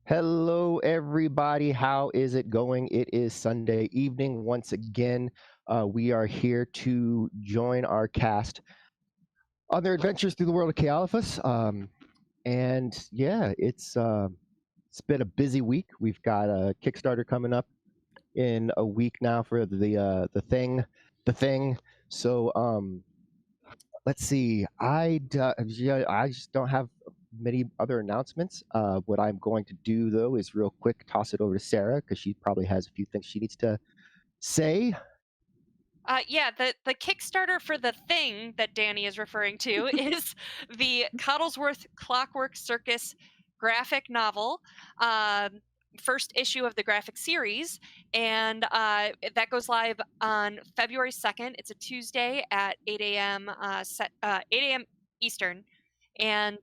Hello, everybody. How is it going? It is Sunday evening once again. We are here to join our cast on their adventures through the world of Kealifus. And yeah, it's been a busy week. We've got a Kickstarter coming up in a week now for the thing. So let's see. I just don't have many other announcements. What I'm going to do though is real quick toss it over to Sarah because she probably has a few things she needs to say. Yeah, the Kickstarter for the thing that Danny is referring to is the Coddlesworth Clockwork Circus graphic novel, first issue of the graphic series, and that goes live on February 2nd. It's a Tuesday at 8 a.m. 8 a.m. Eastern, and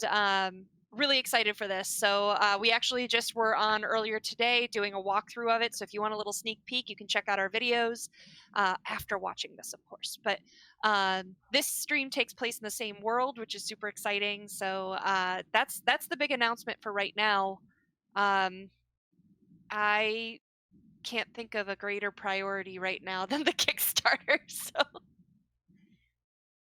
really excited for this. So we actually just were on earlier today doing a walkthrough of it. So if you want a little sneak peek, you can check out our videos after watching this, of course. But this stream takes place in the same world, which is super exciting. So that's the big announcement for right now. I can't think of a greater priority right now than the Kickstarter. So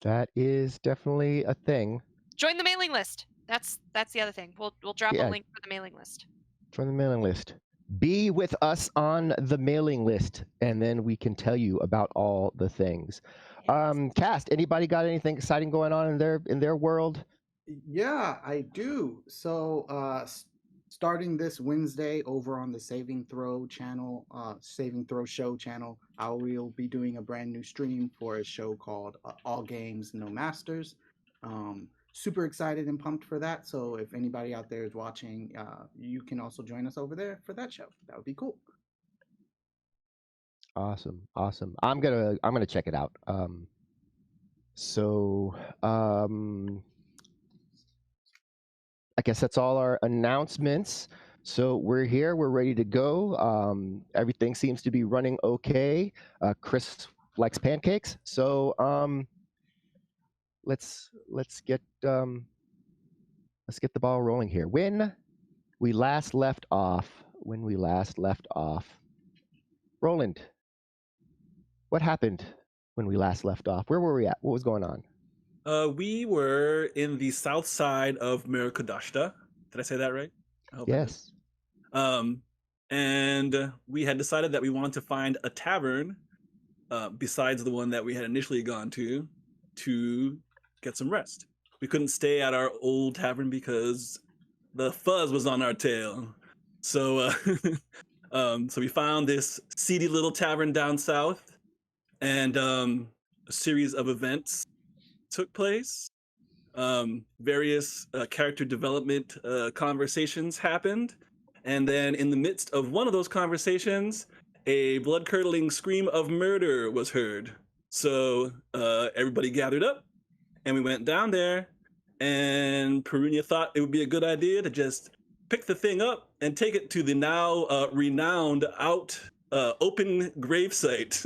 That is definitely a thing. join the mailing list. That's the other thing. We'll drop a link for the mailing list. From the mailing list. Be with us on the mailing list, and then we can tell you about all the things. Yes. Cast, anybody got anything exciting going on in their world? Yeah, I do. So starting this Wednesday over on the Saving Throw channel, Saving Throw Show channel, I will be doing a brand new stream for a show called All Games, No Masters. Super excited and pumped for that. So if anybody out there is watching, you can also join us over there for that show. That would be cool. Awesome. I'm gonna check it out. I guess that's all our announcements. So we're here. We're ready to go. Everything seems to be running okay. Chris likes pancakes, so let's get the ball rolling here. When we last left off, Roland, what happened when we last left off? Where were we at? What was going on? We were in the south side of Mirakudashta. Did I say that right? Yes. And we had decided that we wanted to find a tavern besides the one that we had initially gone to get some rest. We couldn't stay at our old tavern because the fuzz was on our tail. So, so we found this seedy little tavern down south, and a series of events took place. Various character development conversations happened, and then in the midst of one of those conversations, a blood-curdling scream of murder was heard. So everybody gathered up, and we went down there, and Perunia thought it would be a good idea to just pick the thing up and take it to the now renowned open gravesite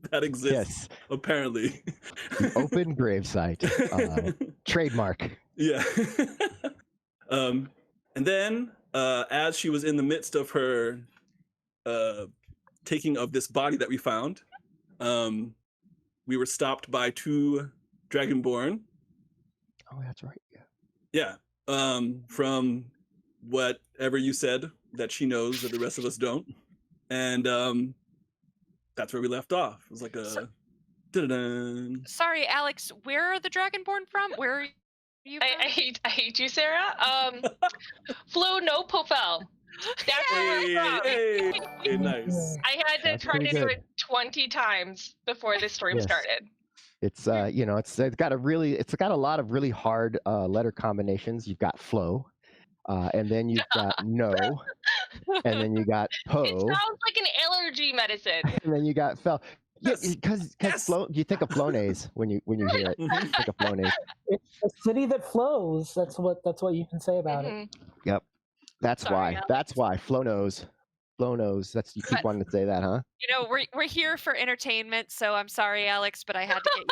that exists, yes. Apparently. The open gravesite. Trademark. Yeah. And then, as she was in the midst of her taking of this body that we found, we were stopped by two Dragonborn. Oh, that's right. Yeah. From whatever you said that she knows that the rest of us don't. And that's where we left off. It was like a... Sorry, Alex, where are the Dragonborn from? Where are you from? I hate you, Sarah. Flo no Pofel. That's where I'm from. Hey, nice. I had to try to do it 20 times before this stream started. It's it's got a lot of really hard letter combinations. You've got Flo, and then you've got no, and then you got Po. It sounds like an allergy medicine. And then you got Fel. Yeah, because Flo, you think of Flonase when you hear it. You think of Flonase. It's a city that flows. That's what you can say about it. Yep. That's why. Alex. That's why Flo knows. That's you keep wanting to say that, huh? You know, we're here for entertainment, so I'm sorry, Alex, but I had to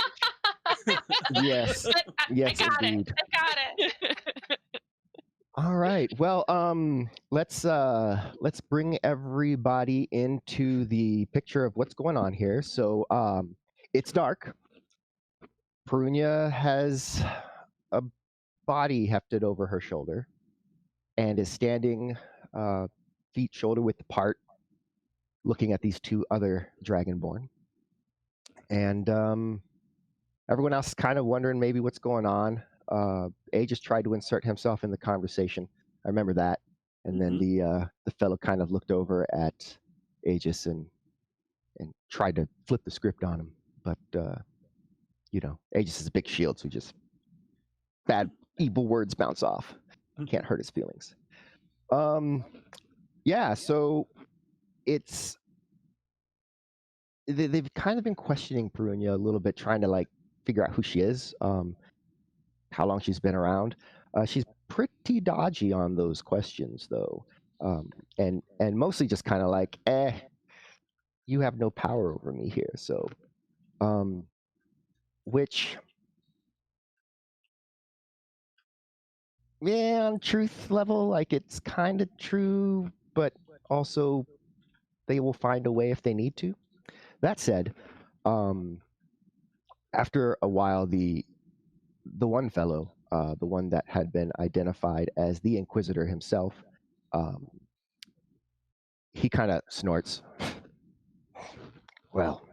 get you. Yes. Yes, I got indeed. it. I got it. All right. Well, let's bring everybody into the picture of what's going on here. So, it's dark. Perunia has a body hefted over her shoulder and is standing feet shoulder width apart, looking at these two other dragonborn. And everyone else is kind of wondering maybe what's going on. Aegis tried to insert himself in the conversation. I remember that. And then the fellow kind of looked over at Aegis and tried to flip the script on him. But, Aegis is a big shield, so just bad, evil words bounce off. Can't hurt his feelings. Yeah, so it's... They've kind of been questioning Perunia a little bit, trying to, figure out who she is, how long she's been around. She's pretty dodgy on those questions, though, and mostly just kind of you have no power over me here. So, which, yeah, on truth level, it's kind of true, but also they will find a way if they need to. That said, after a while, the one fellow, the one that had been identified as the Inquisitor himself, he kind of snorts. Well,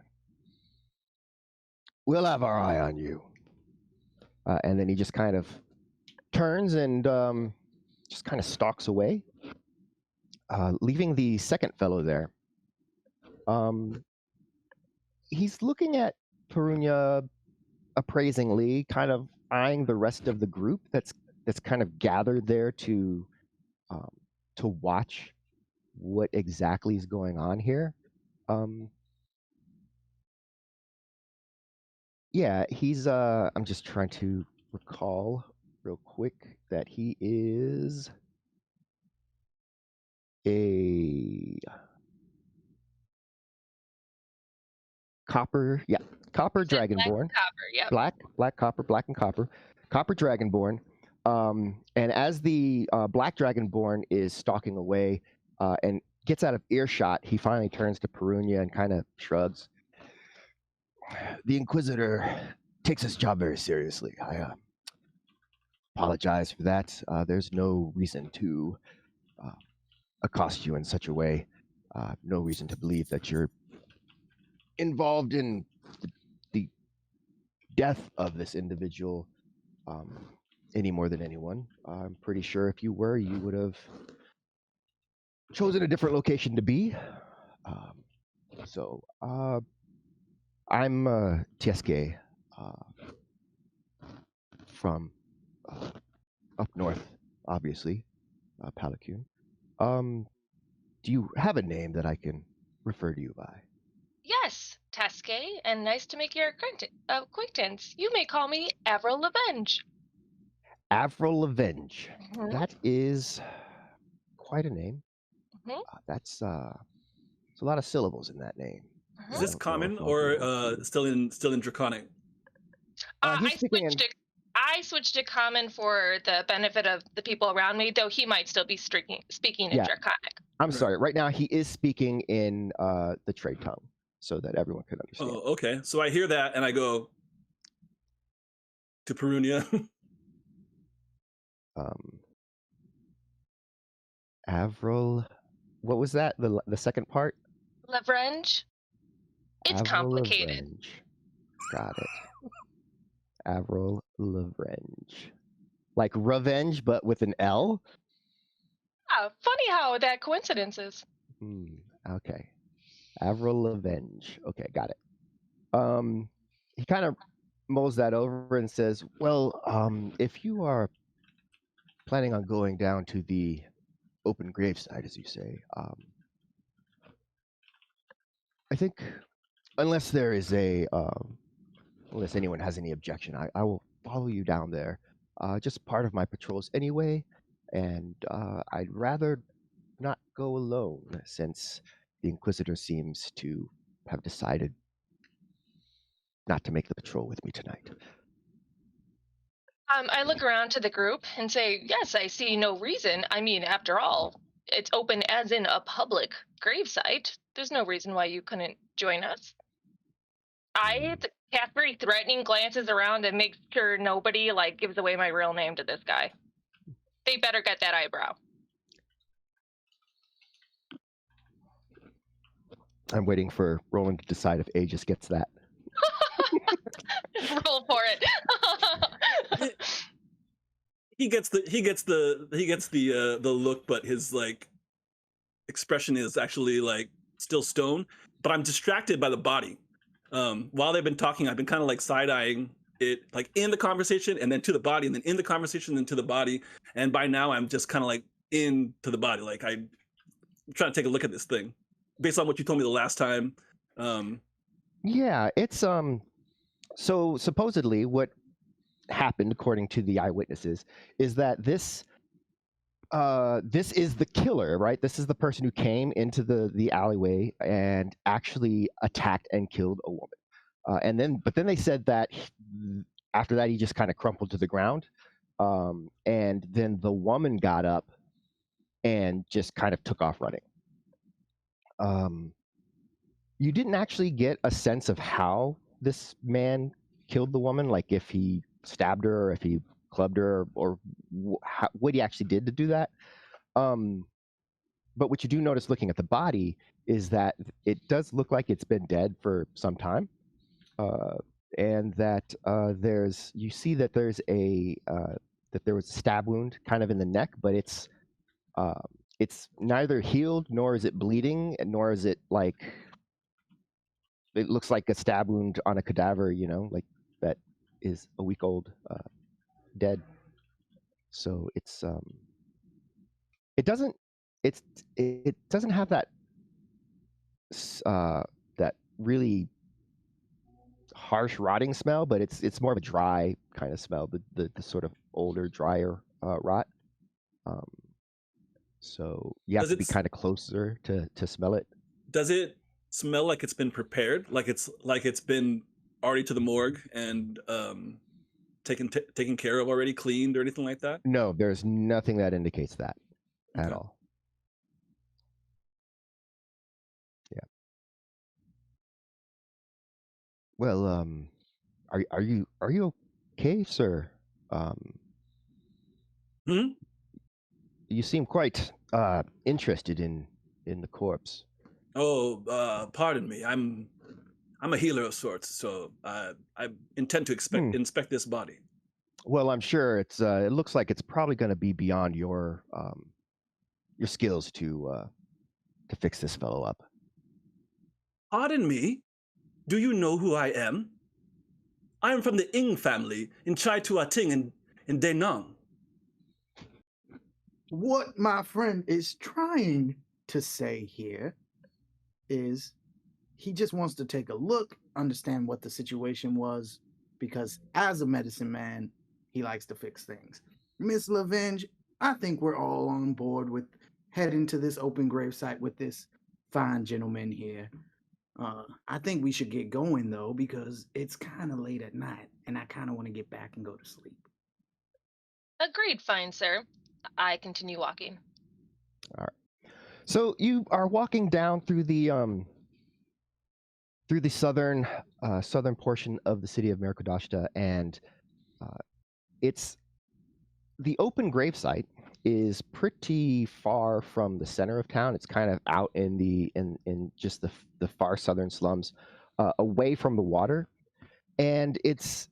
we'll have our eye on you. And then he just kind of turns and just kind of stalks away, leaving the second fellow there. He's looking at Perunia appraisingly, kind of eyeing the rest of the group that's kind of gathered there to watch what exactly is going on here. Yeah, he's I'm just trying to recall real quick that he is a copper dragonborn. Copper, yeah. Black copper, black and copper dragonborn. And as the black dragonborn is stalking away and gets out of earshot, he finally turns to Perunia and kind of shrugs. The Inquisitor takes his job very seriously. I apologize for that. There's no reason to accost you in such a way. No reason to believe that you're involved in the death of this individual any more than anyone. I'm pretty sure if you were, you would have chosen a different location to be. So I'm Tieske from up north, obviously, Palacune. Do you have a name that I can refer to you by? Yes, Teske, and nice to make your acquaintance. You may call me Avril Lavenge. Avril Lavenge. Mhm. That is quite a name. Mhm. That's a lot of syllables in that name. Mhm. Is this common or still in Draconic? I switched to common for the benefit of the people around me, though he might still be speaking in Draconic. I'm sorry. Right now, he is speaking in the trade tongue, so that everyone can understand. Oh, okay. So I hear that and I go to Perunia. Avril, what was that? The second part? Lavenge. It's Avril complicated. Lavenge. Got it. Avril Lavenge. Like revenge, but with an L? Ah, funny how that coincidence is. Okay. Avril Lavenge. Okay, got it. He kind of mulls that over and says, well, if you are planning on going down to the open graveside, as you say, I think unless there is unless anyone has any objection, I will follow you down there. Just part of my patrols anyway, and I'd rather not go alone since the Inquisitor seems to have decided not to make the patrol with me tonight. I look around to the group and say, yes, I see no reason. I mean, after all, it's open as in a public gravesite. There's no reason why you couldn't join us. I cast very threatening glances around and make sure nobody gives away my real name to this guy. They better get that eyebrow. I'm waiting for Roland to decide if Aegis gets that. Roll for it. He gets the look, but his expression is actually still stone. But I'm distracted by the body. While they've been talking, I've been kind of side-eyeing it, in the conversation, and then to the body, and then in the conversation, then to the body. And by now, I'm just kind of into the body. I'm trying to take a look at this thing based on what you told me the last time. Yeah, it's so supposedly what happened, according to the eyewitnesses, is that this is the killer, right? This is the person who came into the alleyway and actually attacked and killed a woman. But then they said that after that he just kind of crumpled to the ground, and then the woman got up and just kind of took off running. You didn't actually get a sense of how this man killed the woman, like if he stabbed her or if he clubbed her or what he actually did to do that. But what you do notice looking at the body is that it does look like it's been dead for some time, and that you see that there was a stab wound kind of in the neck, but it's neither healed nor is it bleeding, nor is it it looks like a stab wound on a cadaver, that is a week old, dead. So it doesn't have that that really harsh rotting smell, but it's more of a dry kind of smell, the sort of older, drier rot. So you have to be kind of closer to smell it. Does it smell like it's been prepared, like it's been already to the morgue and taken care of already, cleaned or anything like that? No, there's nothing that indicates that at all. Yeah. Well, are you okay, sir? You seem quite interested in the corpse. Oh, pardon me. I'm a healer of sorts, so I intend to inspect this body. Well, I'm sure it looks like it's probably going to be beyond your skills to fix this fellow up. Pardon me? Do you know who I am? I am from the Ing family in Chai Tua Ting in Da Nang. What my friend is trying to say here is he just wants to take a look, understand what the situation was, because as a medicine man, he likes to fix things. Miss Lavenge, I think we're all on board with heading to this open gravesite with this fine gentleman here. I think we should get going, though, because it's kind of late at night, and I kind of want to get back and go to sleep. Agreed, fine sir. I continue walking. All right. So you are walking down through the southern portion of the city of Mercadashta, and it's the open gravesite is pretty far from the center of town. It's kind of out in just the far southern slums, away from the water, and it's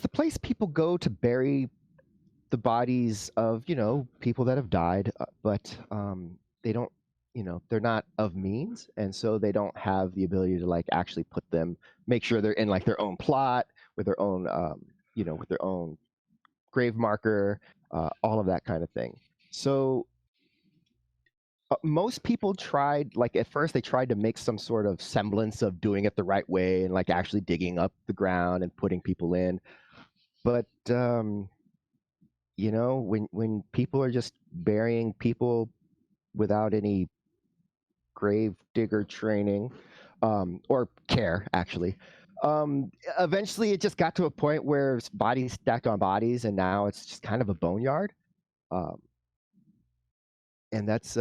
the place people go to bury the bodies of people that have died, but they don't, they're not of means, and so they don't have the ability to actually make sure they're in their own plot with their own with their own grave marker, all of that kind of thing. So most people tried, at first they tried to make some sort of semblance of doing it the right way and actually digging up the ground and putting people in, but when people are just burying people without any grave digger training or care, actually, Eventually, it just got to a point where bodies stacked on bodies, and now it's just kind of a boneyard. Um, and that's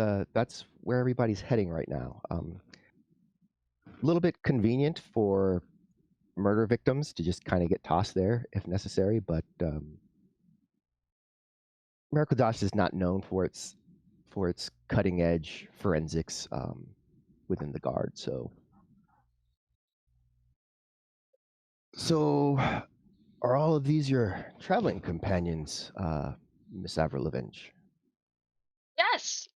where everybody's heading right now. A little bit convenient for murder victims to just kind of get tossed there if necessary, but Miracle is not known for its cutting edge forensics within the guard. So are all of these your traveling companions, Miss Avril Levenge? Yes,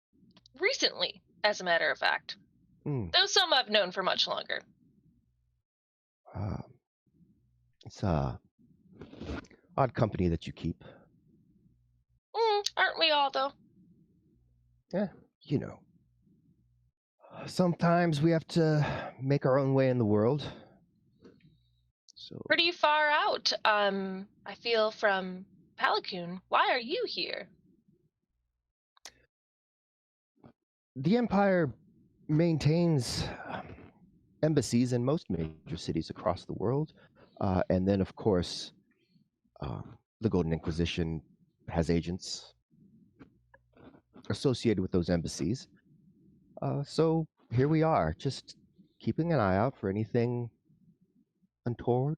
recently, as a matter of fact. Though some I've known for much longer. It's odd company that you keep. Aren't we all, though? Yeah, you know. Sometimes we have to make our own way in the world. So Pretty far out, I feel, from Palacoon. Why are you here? the Empire maintains embassies in most major cities across the world. And then, of course, the Golden Inquisition has agents associated with those embassies. So here we are, just keeping an eye out for anything untoward.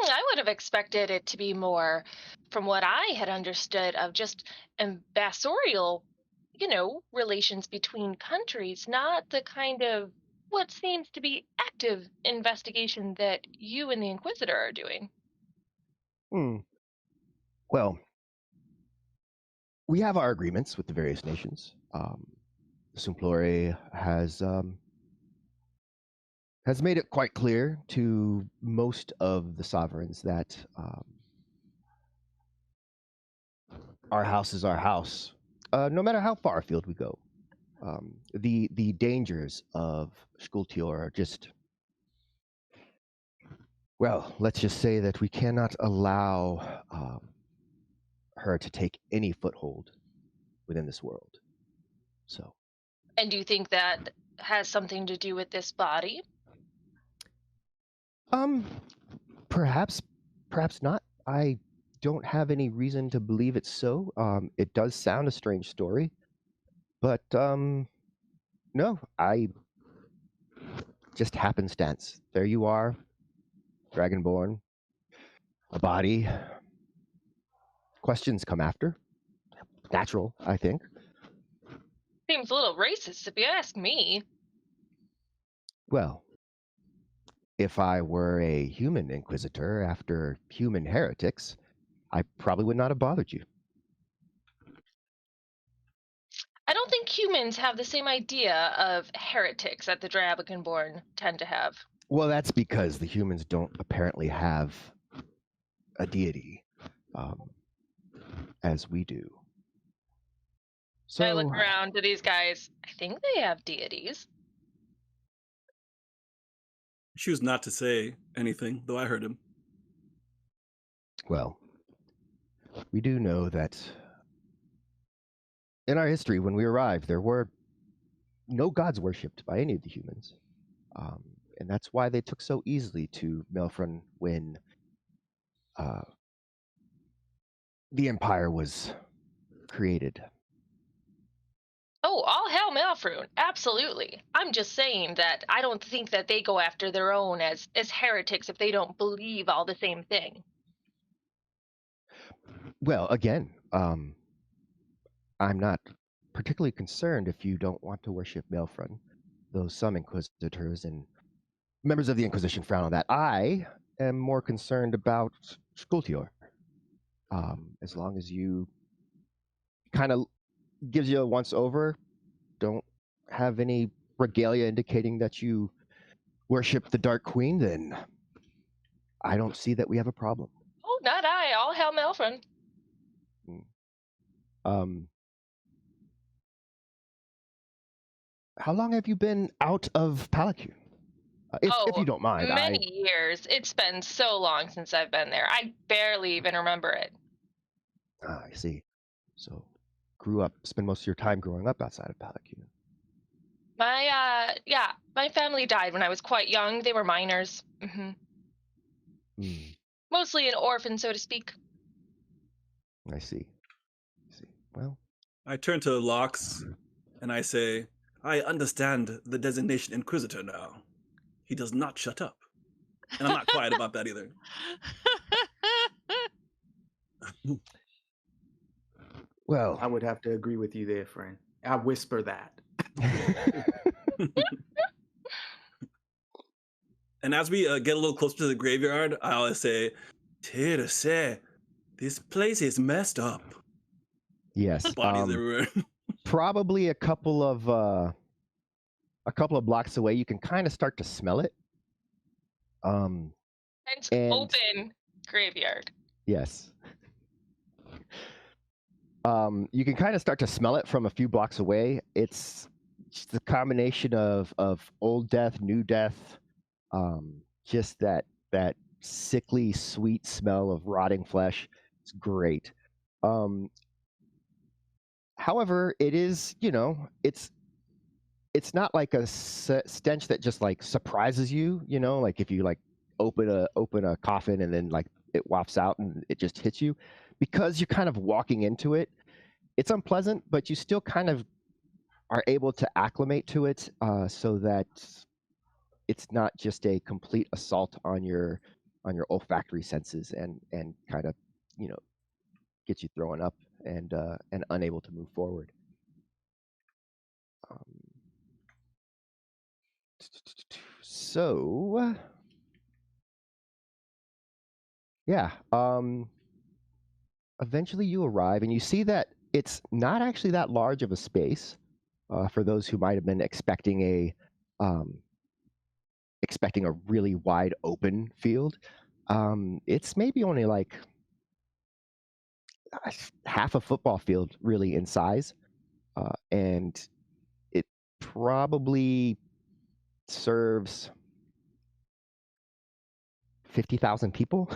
I would have expected it to be more, from what I had understood, of just ambassadorial, relations between countries, not the kind of what seems to be active investigation that you and the Inquisitor are doing. Well, we have our agreements with the various nations. Simplore has made it quite clear to most of the sovereigns that our house is our house, no matter how far afield we go. The dangers of Skultior are just, well, let's just say that we cannot allow her to take any foothold within this world. So. And do you think that has something to do with this body? Perhaps not. I don't have any reason to believe it's so. It does sound a strange story, but no, I just happenstance. There you are, Dragonborn, a body. Questions come after. Natural, I think. Seems a little racist, if you ask me. Well, if I were a human inquisitor after human heretics, I probably would not have bothered you. I don't think humans have the same idea of heretics that the Dragonborn tend to have. Well, that's because the humans don't apparently have a deity as we do. So I look around to these guys. I think they have deities. Choose not to say anything, though I heard him. Well, we do know that in our history, when we arrived, there were no gods worshipped by any of the humans. And that's why they took so easily to Melfrun when the Empire was created. Oh, all hail Malfrun. Absolutely. I'm just saying that I don't think that they go after their own as heretics if they don't believe all the same thing. Well, again, I'm not particularly concerned if you don't want to worship Melfrun, though some inquisitors and members of the Inquisition frown on that. I am more concerned about Skultior. As long as you kind of gives you a once over, don't have any regalia indicating that you worship the Dark Queen, then I don't see that we have a problem. Oh, not I. All hail Malfrun. How long have you been out of Palacoon? If you don't mind. Many years. It's been so long since I've been there. I barely even remember it. I see. So, spend most of your time growing up outside of Palacoon. My family died when I was quite young. They were minors. Mostly an orphan, so to speak. I see. Well, I turn to Lox and I say, I understand the designation Inquisitor now. He does not shut up. And I'm not quiet about that either. well. I would have to agree with you there, friend. I whisper that. And as we get a little closer to the graveyard, I always say, Tirse, this place is messed up. Yes. Bodies everywhere. Probably a couple of blocks away, you can kind of start to smell it. It's And- open graveyard. Yes. You can kind of start to smell it from a few blocks away. It's just a combination of old death, new death, just that sickly sweet smell of rotting flesh. It's great. However, it is, it's not like a stench that just like surprises you, like if you like open a coffin and then like it wafts out and it just hits you, because you're kind of walking into it. It's unpleasant, but you still kind of are able to acclimate to it, so that it's not just a complete assault on your olfactory senses and kind of get you throwing up and unable to move forward. So yeah, eventually you arrive and you see that it's not actually that large of a space, for those who might have been expecting a really wide open field. It's maybe only like half a football field really in size, and it probably serves 50,000 people.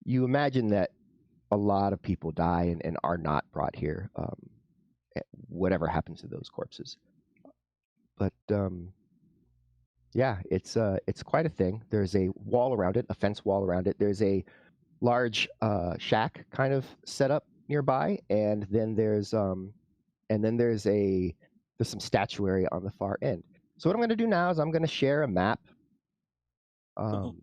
You imagine that a lot of people die and are not brought here, whatever happens to those corpses. But yeah, it's quite a thing. There's a wall around it, a fence wall around it. There's a large shack kind of set up nearby, and then there's some statuary on the far end. So what I'm going to do now is I'm going to share a map. Uh-oh.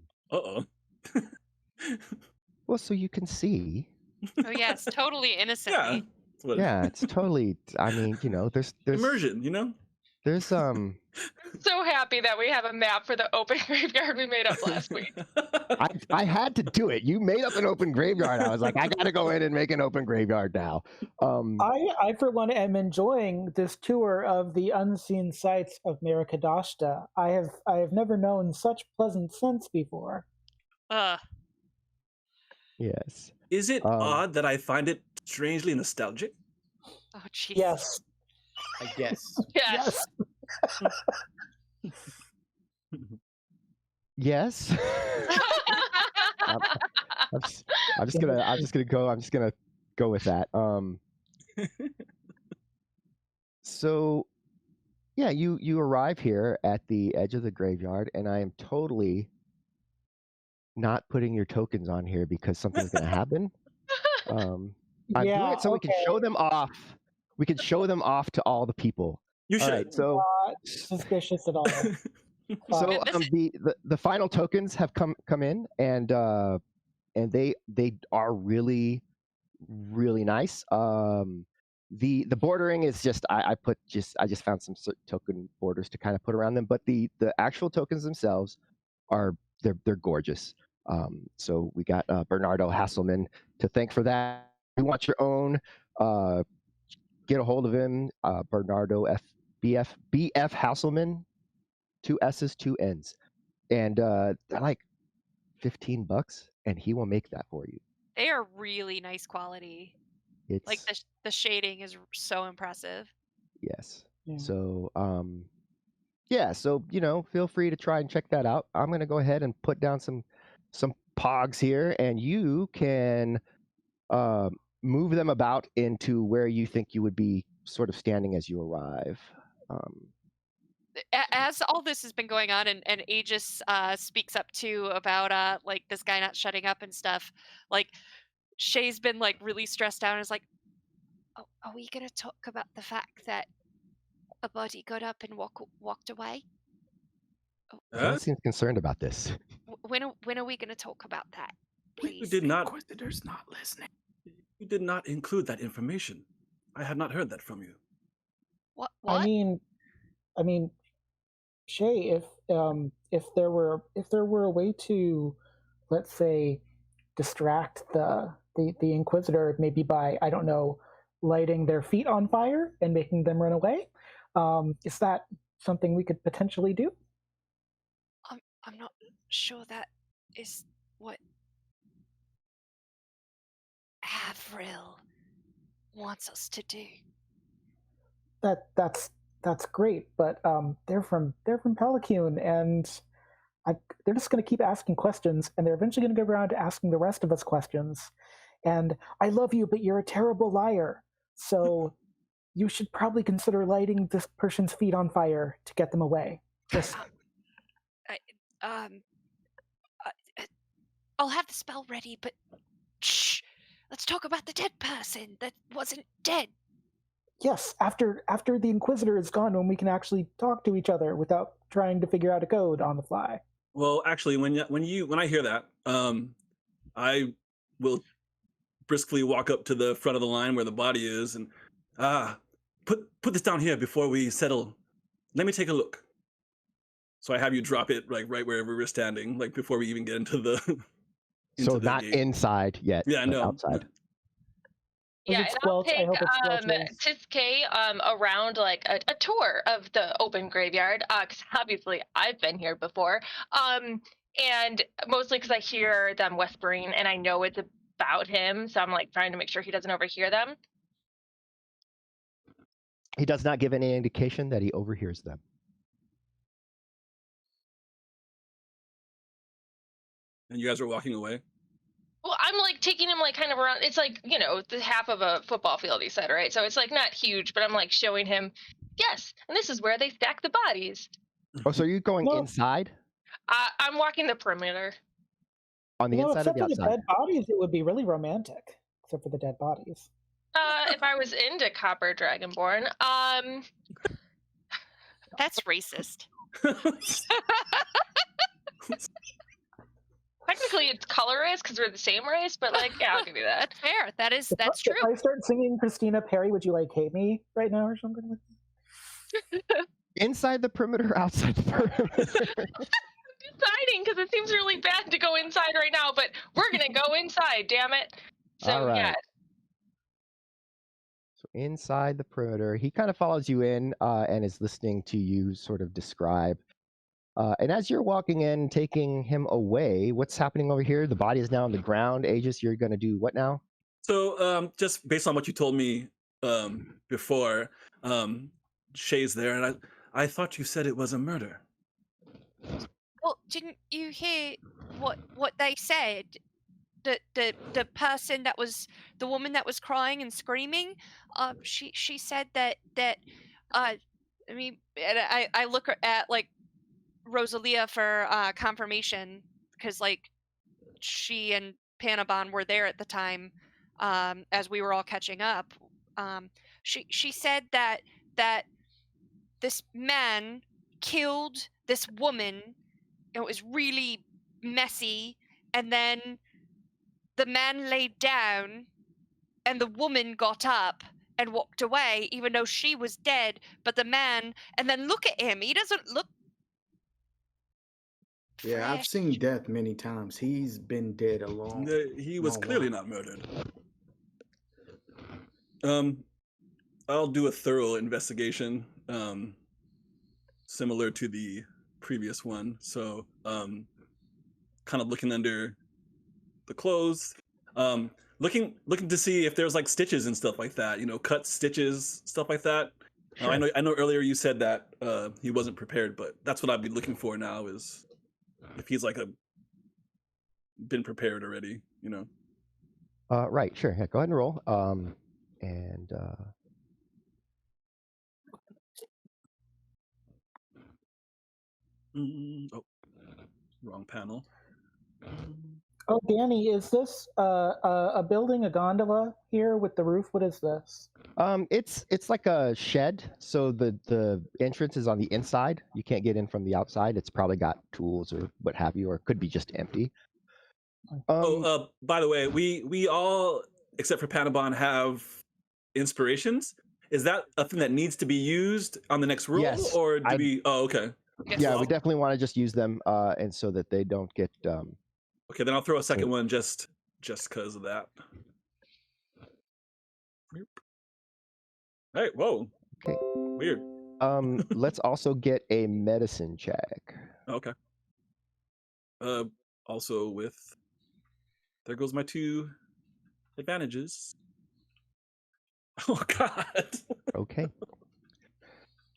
Well, so you can see. Oh yes, totally innocently. Yeah, it's totally. I mean, there's immersion. There's So happy that we have a map for the open graveyard we made up last week. I had to do it. You made up an open graveyard. I was like, I got to go in and make an open graveyard now. I for one am enjoying this tour of the unseen sights of Merakadashta. I have never known such pleasant scents before. Yes. Is it odd that I find it strangely nostalgic? Oh jeez. Yes. I guess. Yes. Yes. I'm just gonna go with that. So yeah, you arrive here at the edge of the graveyard, and I am totally not putting your tokens on here because something's gonna happen. I'm doing it so we can show them off. We can show them off to all the people. You should. All right, so Not suspicious at all. so the final tokens have come in, and they are really nice. The bordering is just I just found some token borders to kind of put around them, but the actual tokens themselves are they're gorgeous. So we got Bernardo Hasselman to thank for that. If you want your own, get a hold of him, Bernardo BF Hasselman, 2 S's, 2 N's, and they're like $15, and he will make that for you. They are really nice quality. It's like the shading is so impressive. Yes. Yeah. So yeah, so feel free to try and check that out. I'm gonna go ahead and put down some pogs here, and you can move them about into where you think you would be sort of standing as you arrive. as all this has been going on, and Aegis speaks up too about like this guy not shutting up and stuff. Like Shay's been like really stressed out and is like, oh, are we gonna talk about the fact that a body got up and walked away? Someone seems concerned about this. When are we gonna talk about that? You Please. did not. Inquisitor's not listening. You did not include that information. I had not heard that from you. What? I mean, Shay, if there were a way to, let's say, distract the Inquisitor, maybe by, I don't know, lighting their feet on fire and making them run away, is that something we could potentially do? I'm not sure that is what Avril wants us to do. That's great, but they're from Pelicune, and they're just going to keep asking questions, and they're eventually going to go around to asking the rest of us questions. And I love you, but you're a terrible liar. So you should probably consider lighting this person's feet on fire to get them away. Just I'll have the spell ready, but shh. Let's talk about the dead person that wasn't dead. yes, after the Inquisitor is gone, when we can actually talk to each other without trying to figure out a code on the fly. Well, actually, when I hear that, I will briskly walk up to the front of the line where the body is, and put this down here before we settle. Let me take a look. So I have you drop it like right wherever we're standing, like before we even get into the. So not gate. inside yet. Yeah, no. Outside. Was Yeah, it and I'll Squelch? I take hope it's Squelch's. Tiske around like a tour of the open graveyard, because obviously I've been here before, and mostly because I hear them whispering and I know it's about him, so I'm like trying to make sure he doesn't overhear them. He does not give any indication that he overhears them. And you guys are walking away? Well, I'm like taking him like kind of around. It's like, the half of a football field, he said, right? So it's like not huge, but I'm like showing him, yes, and this is where they stack the bodies. Oh, so you're going No. inside? I'm walking the perimeter. On the inside or except the for the outside? dead bodies, it would be really romantic. Except for the dead bodies. If I was into Copper Dragonborn, That's racist. Technically, it's colorist because we're the same race, but like, yeah, I'll give you that. Fair. That's true. If I start singing Christina Perry, would you like hate me right now or something like that? Inside the perimeter or outside the perimeter? Deciding because it seems really bad to go inside right now, but we're gonna go inside, damn it. So All right. yeah. So inside the perimeter, he kind of follows you in and is listening to you sort of describe. And as you're walking in, taking him away, what's happening over here? The body is now on the ground. Aegis, you're going to do what now? So just based on what you told me before, Shay's there, and I thought you said it was a murder. Well, didn't you hear what they said? The person that was the woman that was crying and screaming, she said that I mean, and I look at like Rosalia for confirmation because like she and Panabon were there at the time as we were all catching up. She said that this man killed this woman. It was really messy, and then the man laid down and the woman got up and walked away even though she was dead, but the man, and then look at him, he doesn't look Yeah, I've fresh. seen death many times. He's been dead a long. He was long clearly while. not murdered. I'll do a thorough investigation, similar to the previous one. So, kind of looking under the clothes, looking to see if there's like stitches and stuff like that. Cuts, stitches, stuff like that. Sure. I know earlier you said that he wasn't prepared, but that's what I'd be looking for now, is if he's like been prepared already. Right, sure. Yeah, go ahead and roll. Oh, wrong panel. Oh, Danny, is this a building, a gondola here with the roof? What is this? It's like a shed, so the entrance is on the inside. You can't get in from the outside. It's probably got tools or what have you, or it could be just empty. By the way, we all except for Panabon have inspirations. Is that a thing that needs to be used on the next roll, Yes, or do we? Oh, okay. Yes. Yeah, we definitely want to just use them, and so that they don't get. Okay, then I'll throw a second one just because of that. Hey, whoa. Okay. Weird. Let's also get a medicine check. Okay. Also with there goes my 2 advantages. Oh God. Okay.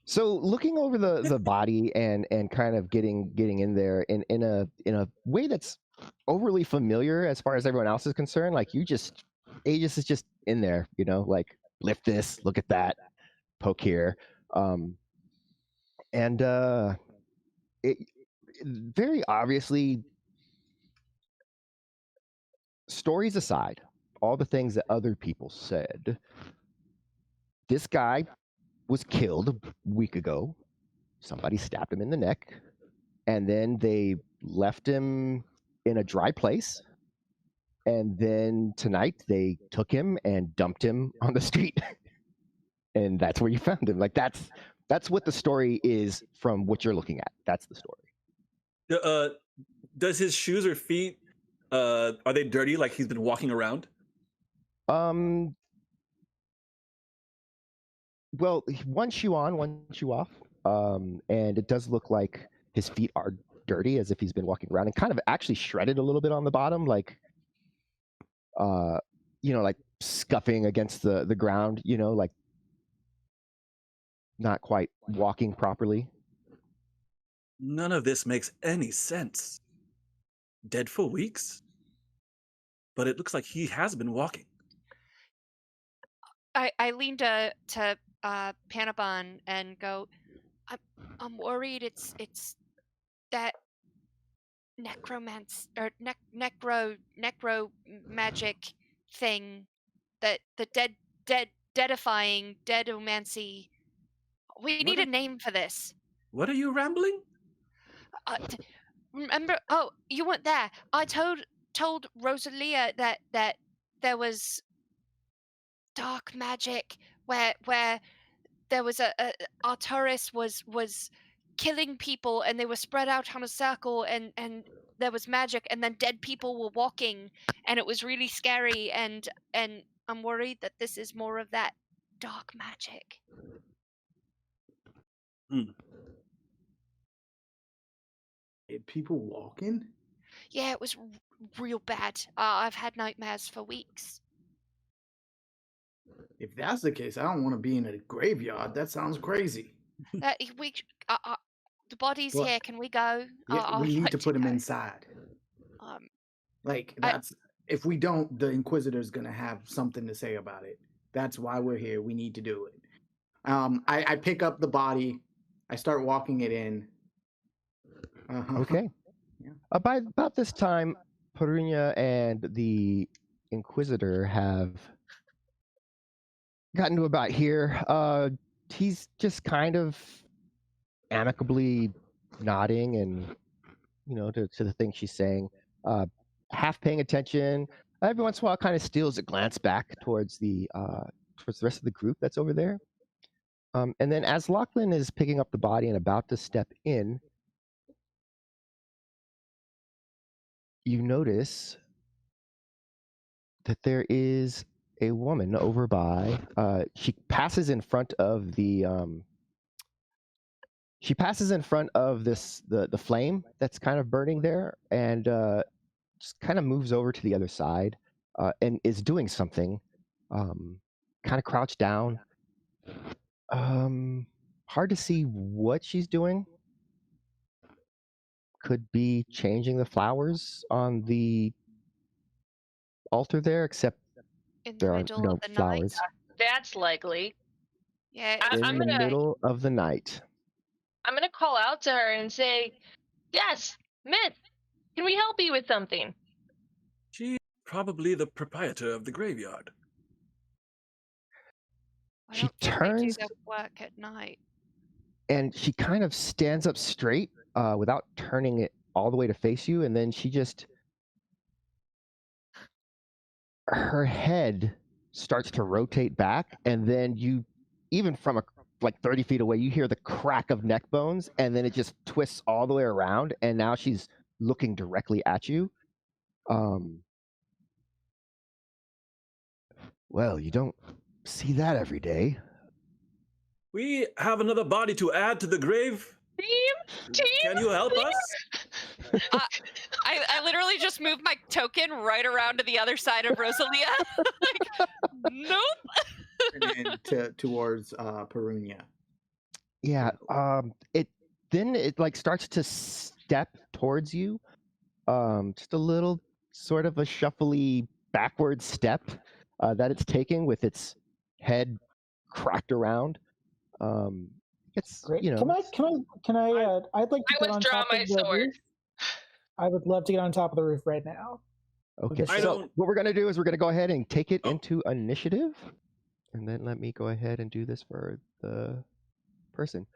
So looking over the body and kind of getting in there in a way that's overly familiar as far as everyone else is concerned, like Aegis is just in there, like lift this, look at that, poke here, and it very obviously, stories aside, all the things that other people said, this guy was killed a week ago. Somebody stabbed him in the neck, and then they left him in a dry place. And then tonight they took him and dumped him on the street. And that's where you found him. Like that's what the story is from what you're looking at. That's the story. Does his shoes or feet are they dirty, like he's been walking around? Well, one shoe on, one shoe off. And it does look like his feet are dirty, as if he's been walking around, and kind of actually shredded a little bit on the bottom, like like scuffing against the ground, like not quite walking properly. None of this makes any sense. Dead for weeks? But it looks like he has been walking. I lean to Panabon and go, I'm worried it's that necromancy or necro magic thing, that the deadifying deadomancy. We need a name for this. What are you rambling? Remember? Oh, you weren't there. I told Rosalia that there was dark magic where there was a Arturus was killing people, and they were spread out on a circle, and there was magic, and then dead people were walking, and it was really scary, and I'm worried that this is more of that dark magic. People walking? Yeah, it was real bad. I've had nightmares for weeks. If that's the case, I don't want to be in a graveyard. That sounds crazy. The body's here. Can we go? Yeah, we need to put him inside. If we don't, the Inquisitor's gonna have something to say about it. That's why we're here. We need to do it. I pick up the body. I start walking it in. Okay. Yeah. By about this time, Perunia and the Inquisitor have gotten to about here. He's just kind of amicably nodding and to the things she's saying, half paying attention. Every once in a while kind of steals a glance back towards the rest of the group that's over there. And then as Lachlan is picking up the body and about to step in, you notice that there is a woman over by. She passes in front of the the flame that's kind of burning there, and just kind of moves over to the other side, and is doing something, kind of crouched down. Hard to see what she's doing. Could be changing the flowers on the altar there, except there are no flowers. That's likely. Yeah, I'm in the gonna, middle of the night. I'm gonna call out to her and say, "Yes, Myth, can we help you with something?" She's probably the proprietor of the graveyard. I She don't think they do turns that work at night. and she kind of stands up straight without turning it all the way to face you, and then she just her head starts to rotate back, and then you, even from like 30 feet away, you hear the crack of neck bones, and then it just twists all the way around, and now she's looking directly at you. Well, you don't see that every day. We have another body to add to the grave. Team, Can you help us? I literally just moved my token right around to the other side of Rosalia. Like, nope. Towards Perunia. Yeah. It like starts to step towards you. Just a little sort of a shuffly backward step that it's taking with its head cracked around. It's Great. you know. Can I? I'd like to I get on withdraw top my of the sword. roof. I would love to get on top of the roof right now. Okay, I so what we're going to do is we're going to go ahead and take it into initiative. And then let me go ahead and do this for the person.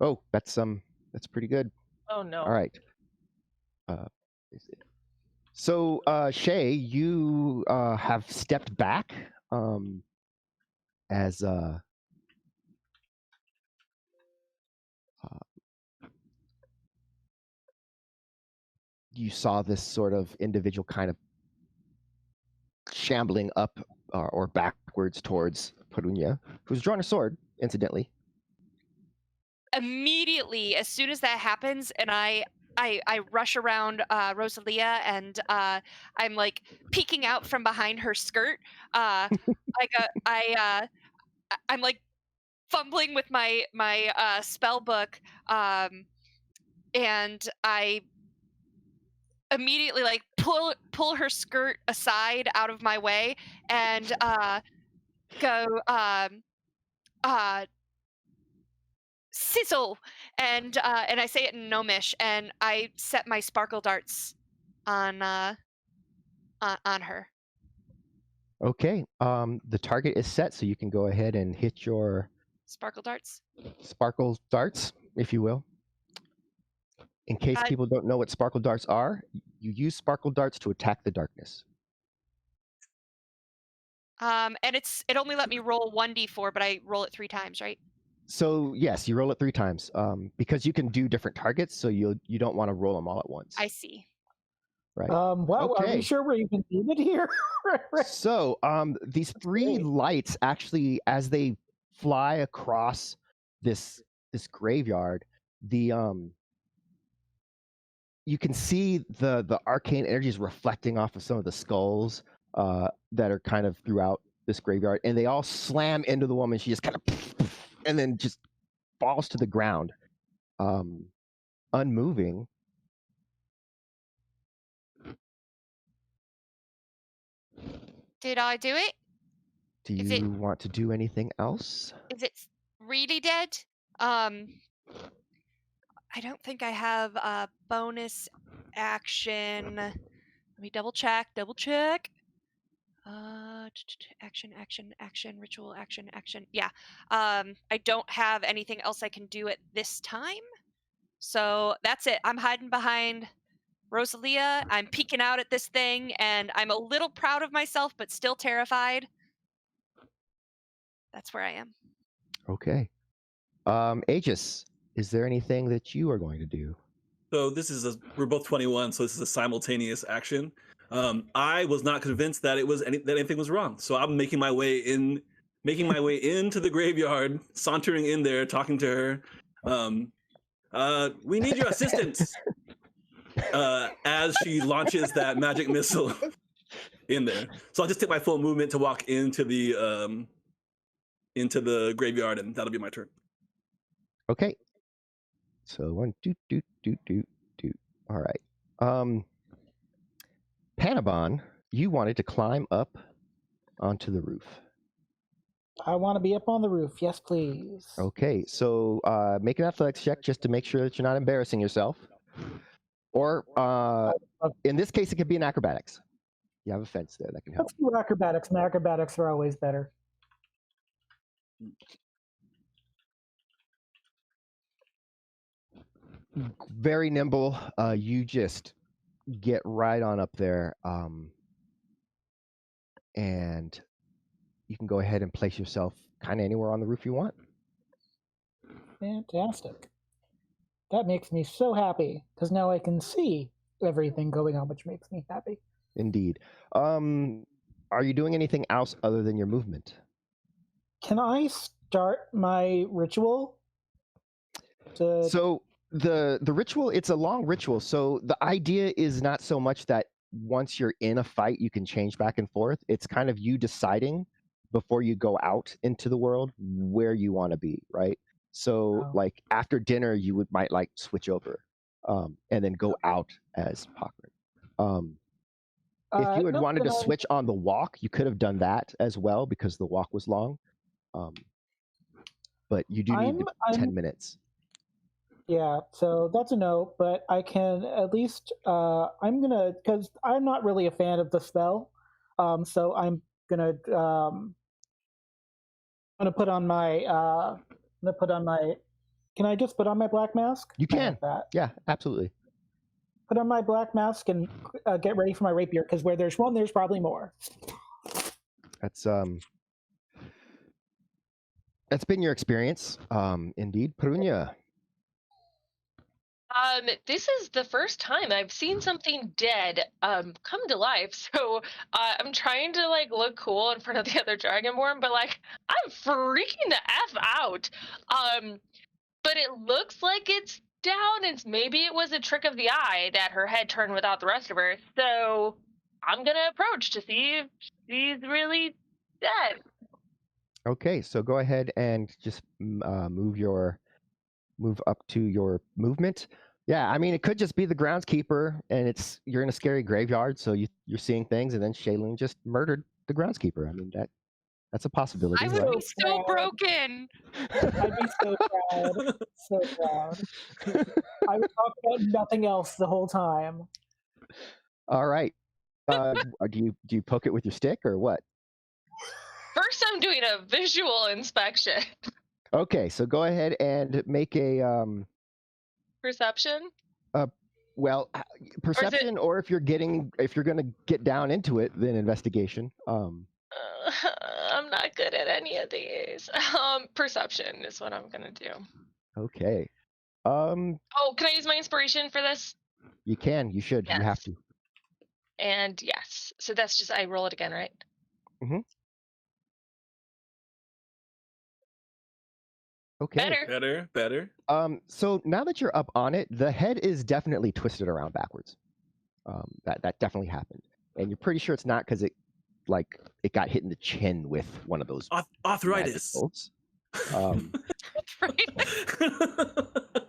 Oh, that's pretty good. Oh no. All right. So Shay, you have stepped back as you saw this sort of individual kind of shambling up or backwards towards Perunia, who's drawn a sword, incidentally. Immediately, as soon as that happens, and I rush around Rosalia, and I'm like peeking out from behind her skirt. I'm like fumbling with my spell book, and I immediately like pull her skirt aside out of my way and go sizzle, and I say it in Gnomish, and I set my sparkle darts on her. Okay. The target is set, so you can go ahead and hit your Sparkle darts. sparkle darts, if you will. In case people don't know what sparkle darts are, you use sparkle darts to attack the darkness. And it only let me roll 1d4, but I roll it 3 times, right? So yes, you roll it 3 times because you can do different targets, so you don't want to roll them all at once. I see. Right. Well, Okay. are we sure we're even needed here? So these 3 lights actually, as they fly across this graveyard, the you can see the arcane energies reflecting off of some of the skulls that are kind of throughout this graveyard, and they all slam into the woman. She just kind of and then just falls to the ground, unmoving. Did I do it? Do you want to do anything else? Is it really dead? I don't think I have a bonus action. Let me double check. Action, ritual, action. Yeah. I don't have anything else I can do at this time. So that's it. I'm hiding behind Rosalia. I'm peeking out at this thing, and I'm a little proud of myself, but still terrified. That's where I am. Okay. Aegis, is there anything that you are going to do? So we're both 21, so this is a simultaneous action. I was not convinced that that anything was wrong, so I'm making my way into the graveyard, sauntering in there, talking to her. We need your assistance. As she launches that magic missile in there, so I'll just take my full movement to walk into the graveyard, and that'll be my turn. Okay. So 1, 2, 2, 2, 2, 2. All right. Panabon, you wanted to climb up onto the roof. I want to be up on the roof. Yes, please. Okay, so make an athletics check just to make sure that you're not embarrassing yourself. Or in this case, it could be an acrobatics. You have a fence there that can help. Let's do acrobatics, and acrobatics are always better. Very nimble. You just get right on up there, and you can go ahead and place yourself kind of anywhere on the roof you want. Fantastic. That makes me so happy, because now I can see everything going on, which makes me happy. Indeed. Are you doing anything else other than your movement? Can I start my ritual? So the ritual, it's a long ritual. So the idea is not so much that once you're in a fight, you can change back and forth. It's kind of you deciding before you go out into the world where you want to be, right? So like after dinner, you might like switch over and then go out as Pockrin. If you had wanted to switch on the walk, you could have done that as well because the walk was long. But you do need 10 minutes. Yeah, so that's a no, but I can at least, because I'm not really a fan of the spell, so I'm gonna put on my, can I just put on my black mask? You can. Yeah, absolutely. Put on my black mask and get ready for my rapier, because where there's one, there's probably more. That's been your experience, indeed. Perunia. This is the first time I've seen something dead come to life, so I'm trying to like look cool in front of the other Dragonborn, but like I'm freaking the F out. But it looks like it's down, and maybe it was a trick of the eye that her head turned without the rest of her. So I'm gonna approach to see if she's really dead. Okay, so go ahead and just move up to your movement. Yeah, I mean, it could just be the groundskeeper, and you're in a scary graveyard, so you're seeing things, and then Shaylin just murdered the groundskeeper. I mean, that's a possibility. I would right? be so broken. I'd be so proud. So proud. I would talk about nothing else the whole time. All right. Do you poke it with your stick or what? First, I'm doing a visual inspection. Okay, so go ahead and make a Perception? Well, perception, or if you're gonna get down into it, then investigation. I'm not good at any of these. Perception is what I'm gonna do. Okay. Oh, can I use my inspiration for this? You can. You should. Yes. You have to. And yes, so that's just I roll it again, right? Mm-hmm. Okay. Better. So now that you're up on it, the head is definitely twisted around backwards. That definitely happened, and you're pretty sure it's not because it got hit in the chin with one of those arthritis.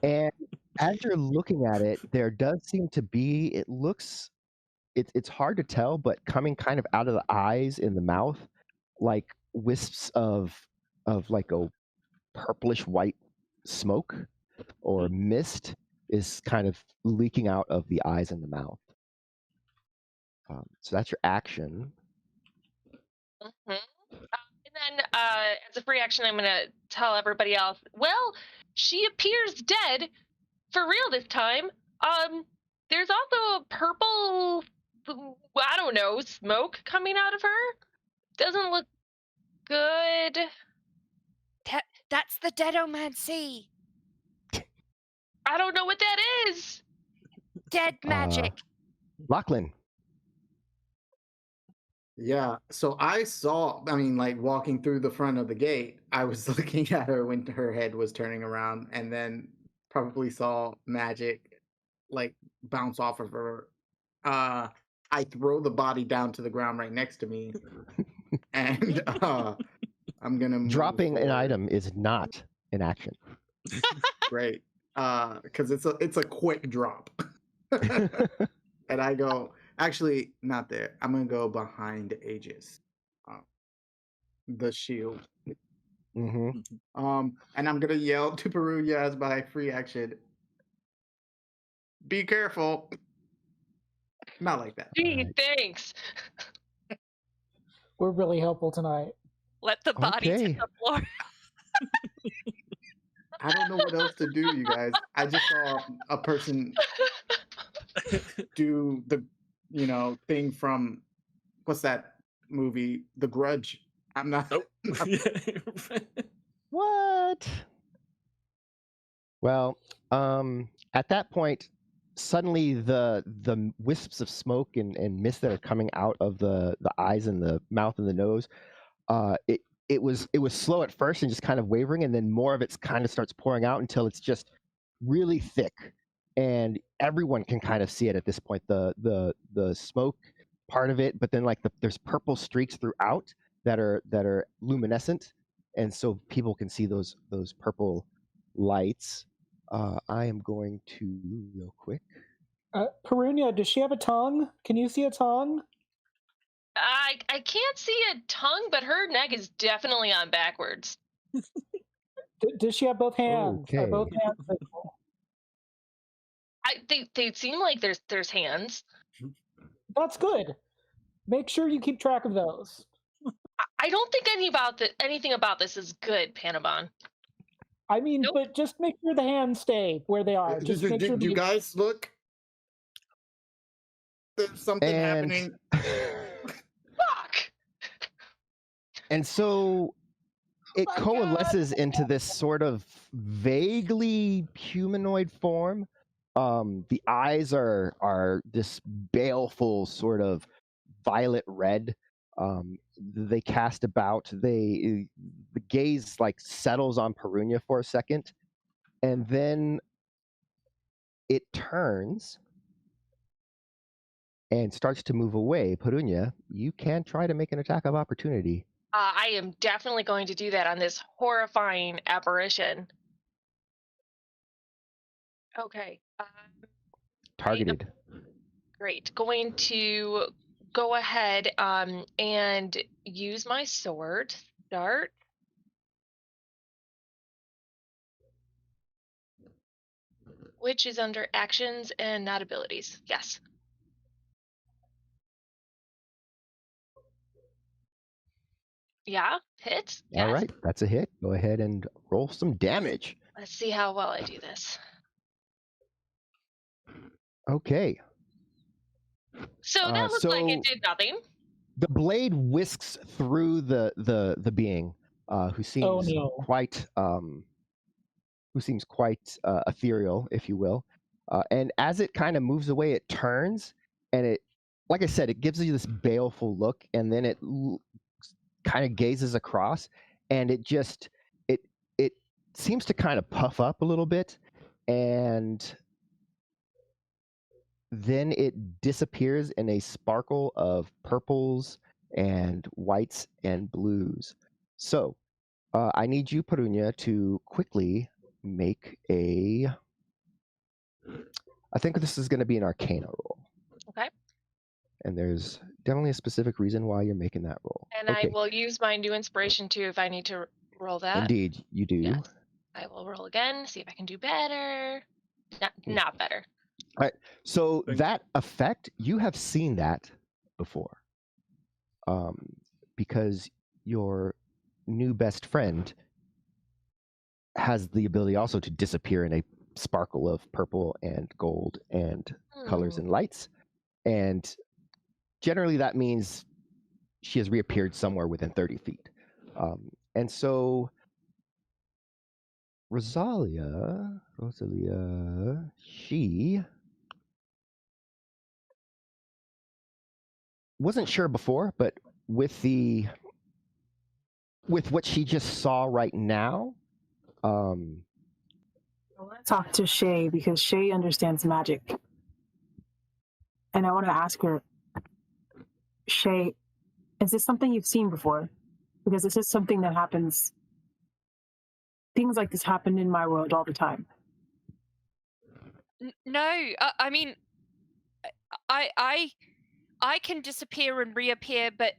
And as you're looking at it, there does seem to be. It's hard to tell, but coming kind of out of the eyes in the mouth, like wisps of like a purplish white smoke or mist is kind of leaking out of the eyes and the mouth. So that's your action. And then as a free action, I'm going to tell everybody else, well, she appears dead for real this time. There's also a purple, I don't know, smoke coming out of her. Doesn't look good. That's the Deadomancy. I don't know what that is. Dead magic. Lachlan. Yeah, so like walking through the front of the gate, I was looking at her when her head was turning around, and then probably saw magic like bounce off of her. I throw the body down to the ground right next to me, and I'm gonna move dropping forward. an item is not an action. Great, because it's a quick drop, and I go. Actually, not there. I'm gonna go behind Aegis. The shield. Mm-hmm. And I'm gonna yell to Perunia as my free action. Be careful. Not like that. Gee, Alright. thanks. We're really helpful tonight. Let the bodies hit Okay. the floor. I don't know what else to do, you guys. I just saw a person do the, thing from what's that movie, The Grudge. I'm not. Nope. What? Well, at that point, suddenly the wisps of smoke and mist that are coming out of the eyes and the mouth and the nose, it was slow at first and just kind of wavering, and then more of it kind of starts pouring out until it's just really thick, and everyone can kind of see it at this point. The smoke part of it, but then like there's purple streaks throughout that are luminescent, and so people can see those purple lights. I am going to real quick. Perunia, does she have a tongue? Can you see a tongue? I can't see a tongue, but her neck is definitely on backwards. Does she have both hands? Are both Okay. hands visible? They seem like there's hands. That's good. Make sure you keep track of those. I don't think anything about this is good, Panabon. I mean, Nope. but just make sure the hands stay where they are. Just make sure Do you guys look? There's something And happening. Fuck. and so it my coalesces into this sort of vaguely humanoid form. The eyes are this baleful sort of violet red. They cast about. The gaze like settles on Perunia for a second, and then it turns and starts to move away. Perunia, you can try to make an attack of opportunity. I am definitely going to do that on this horrifying apparition. Okay. Targeted. Great. Going to go ahead and use my sword. Start. Which is under actions and not abilities. Yes. Yeah, hits. Yes. All right, that's a hit. Go ahead and roll some damage. Let's see how well I do this. Okay. So that looks like it so did nothing. the blade whisks through the being, who seems no. quite ethereal, if you will. And as it kind of moves away, it turns, and it, like I said, it gives you this baleful look, and then it kind of gazes across, and it seems to kind of puff up a little bit, and then it disappears in a sparkle of purples and whites and blues. So I need you, Perunia, to quickly make a... I think this is going to be an Arcana roll. Okay. And there's definitely a specific reason why you're making that roll. And okay. I will use my new inspiration too if I need to roll that. Indeed, you do. Yes. I will roll again, see if I can do better. Not better. All right. So Thanks. that effect, you have seen that before. Because your new best friend has the ability also to disappear in a sparkle of purple and gold and colors and lights. And generally that means she has reappeared somewhere within 30 feet. And so Rosalia, she wasn't sure before, but with what she just saw right now, I want to talk to Shay because Shay understands magic. And I want to ask her, Shay, is this something you've seen before? Because this is something that happens. Things like this happen in my world all the time. No, I mean, I can disappear and reappear, but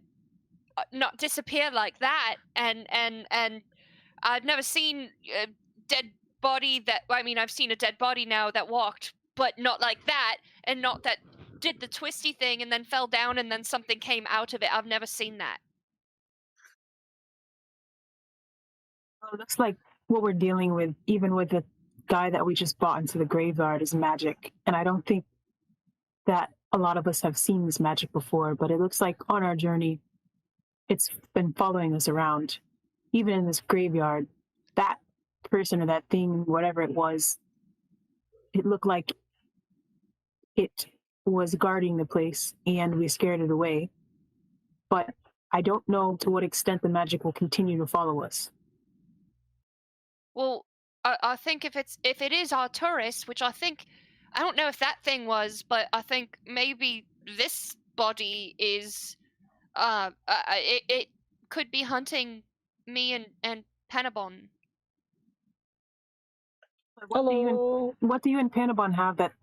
not disappear like that. And I've never seen a dead body that. I mean, I've seen a dead body now that walked, but not like that, and not that did the twisty thing and then fell down and then something came out of it. I've never seen that. Well, it looks like what we're dealing with, even with the guy that we just brought into the graveyard, is magic. And I don't think that a lot of us have seen this magic before, but it looks like on our journey, it's been following us around. Even in this graveyard, that person or that thing, whatever it was, it looked like it was guarding the place and we scared it away. But I don't know to what extent the magic will continue to follow us. Well, I think if it is our tourist, which I don't know if that thing was, but I think maybe this body is it could be hunting me and Panabon. Hello. What do you and Panabon have that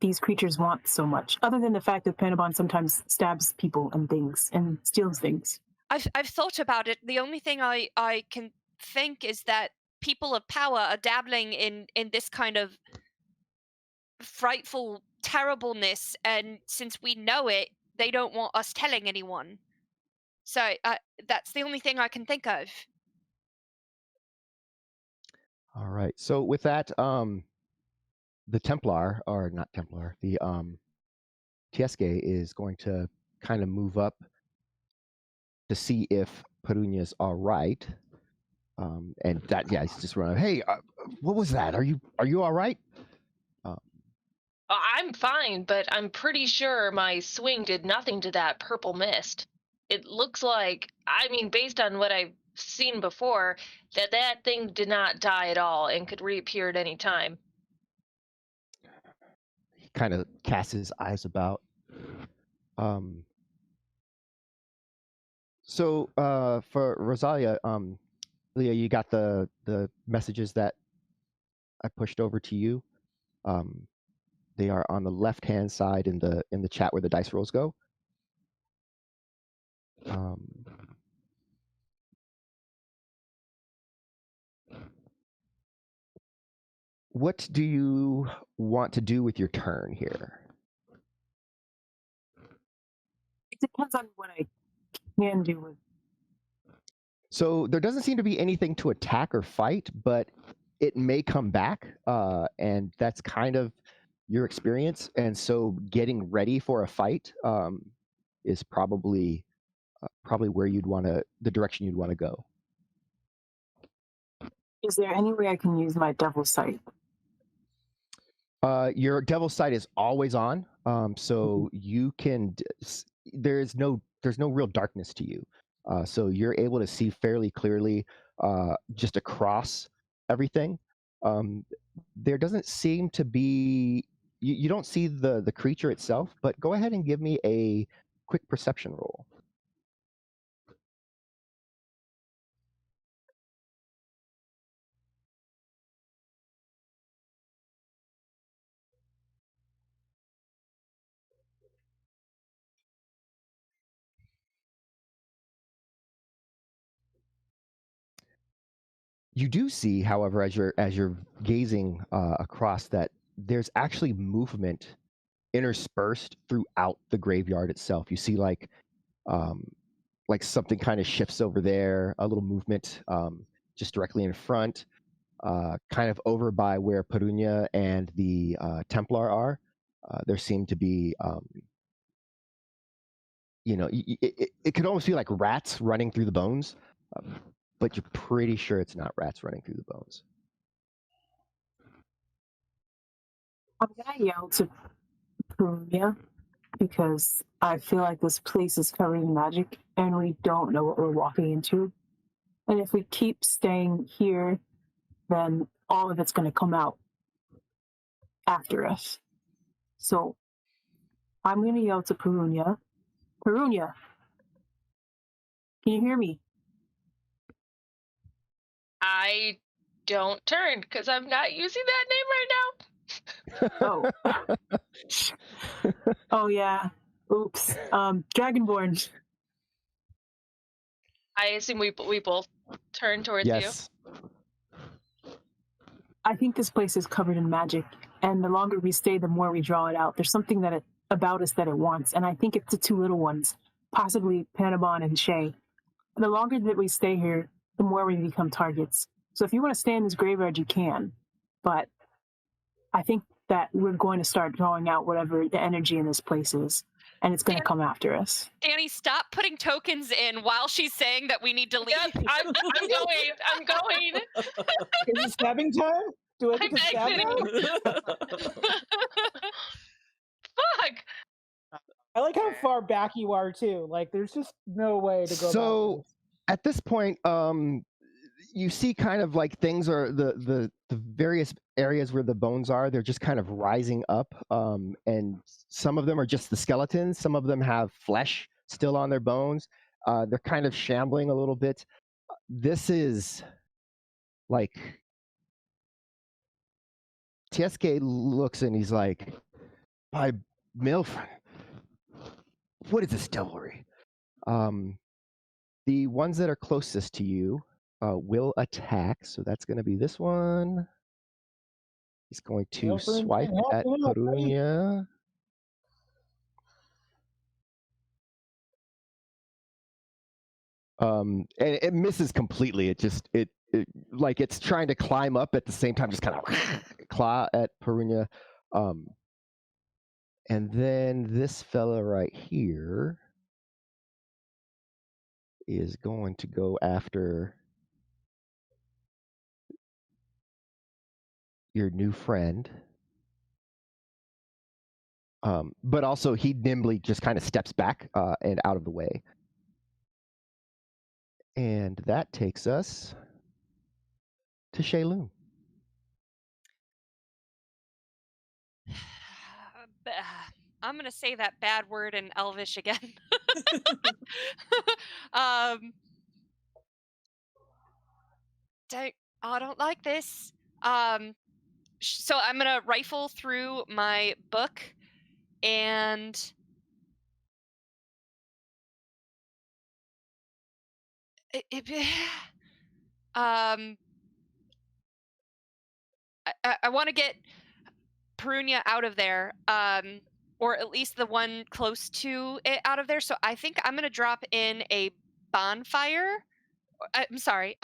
these creatures want so much, other than the fact that Panabon sometimes stabs people and things and steals things? I've thought about it. The only thing I can think is that people of power are dabbling in this kind of frightful terribleness, and since we know it, they don't want us telling anyone. So that's the only thing I can think of. All right. So with that, the Templar, or not Templar, the Tiesque is going to kind of move up to see if Peruna's all right. And that, yeah, he's just running. Hey, what was that? Are you all right? I'm fine, but I'm pretty sure my swing did nothing to that purple mist. It looks like, I mean, based on what I've seen before, that thing did not die at all and could reappear at any time. He kind of casts his eyes about. So for Rosalia, Leah, you got the messages that I pushed over to you. They are on the left-hand side in the chat where the dice rolls go. What do you want to do with your turn here? It depends on what I can do with. So there doesn't seem to be anything to attack or fight, but it may come back, and that's kind of your experience. And so getting ready for a fight is probably where you'd want to, the direction you'd want to go. Is there any way I can use my devil's sight? Your devil's sight is always on, so you can. There's no real darkness to you, so you're able to see fairly clearly just across everything. There doesn't seem to be. You don't see the creature itself, but go ahead and give me a quick perception roll. You do see, however, as you're gazing across, that there's actually movement interspersed throughout the graveyard itself. You see like something kind of shifts over there, a little movement just directly in front, kind of over by where Peruna and the Templar are. There seem to be, it could almost feel like rats running through the bones, but you're pretty sure it's not rats running through the bones. I'm gonna yell to Perunia because I feel like this place is covered in magic and we don't know what we're walking into. And if we keep staying here, then all of it's going to come out after us. So I'm going to yell to Perunia. Perunia, can you hear me? I don't turn because I'm not using that name right now. Oh. Oh, yeah. Oops. Dragonborn. I assume we both turn towards Yes. I think this place is covered in magic, and the longer we stay, the more we draw it out. There's something about us that it wants, and I think it's the two little ones, possibly Panabon and Shay. The longer that we stay here, the more we become targets. So if you want to stay in this graveyard, you can, but I think that we're going to start drawing out whatever the energy in this place is, and it's going to come after us. Danny, stop putting tokens in while she's saying that we need to leave. Yes, I'm going. I'm going. Is it stabbing time? Do I get I'm to stab now? Fuck. I like how far back you are too. Like, there's just no way to go. So at this point, you see kind of like things are the various areas where the bones are. They're just kind of rising up, and some of them are just the skeletons. Some of them have flesh still on their bones. They're kind of shambling a little bit. This is like TSK looks and he's like, "My Milfred, what is this devilry?" The ones that are closest to you will attack. So that's going to be this one. He's going to Milfred, swipe help at me out, Perunia. And it misses completely. It just it like it's trying to climb up at the same time, just kind of claw at Perunia. And then this fella right here is going to go after your new friend. But also he nimbly just kind of steps back and out of the way. And that takes us to Shaylun. I'm gonna say that bad word in Elvish again. I don't like this. So I'm gonna rifle through my book and I want to get Perunia out of there, or at least the one close to it out of there. So I think I'm gonna drop in a bonfire. I'm sorry.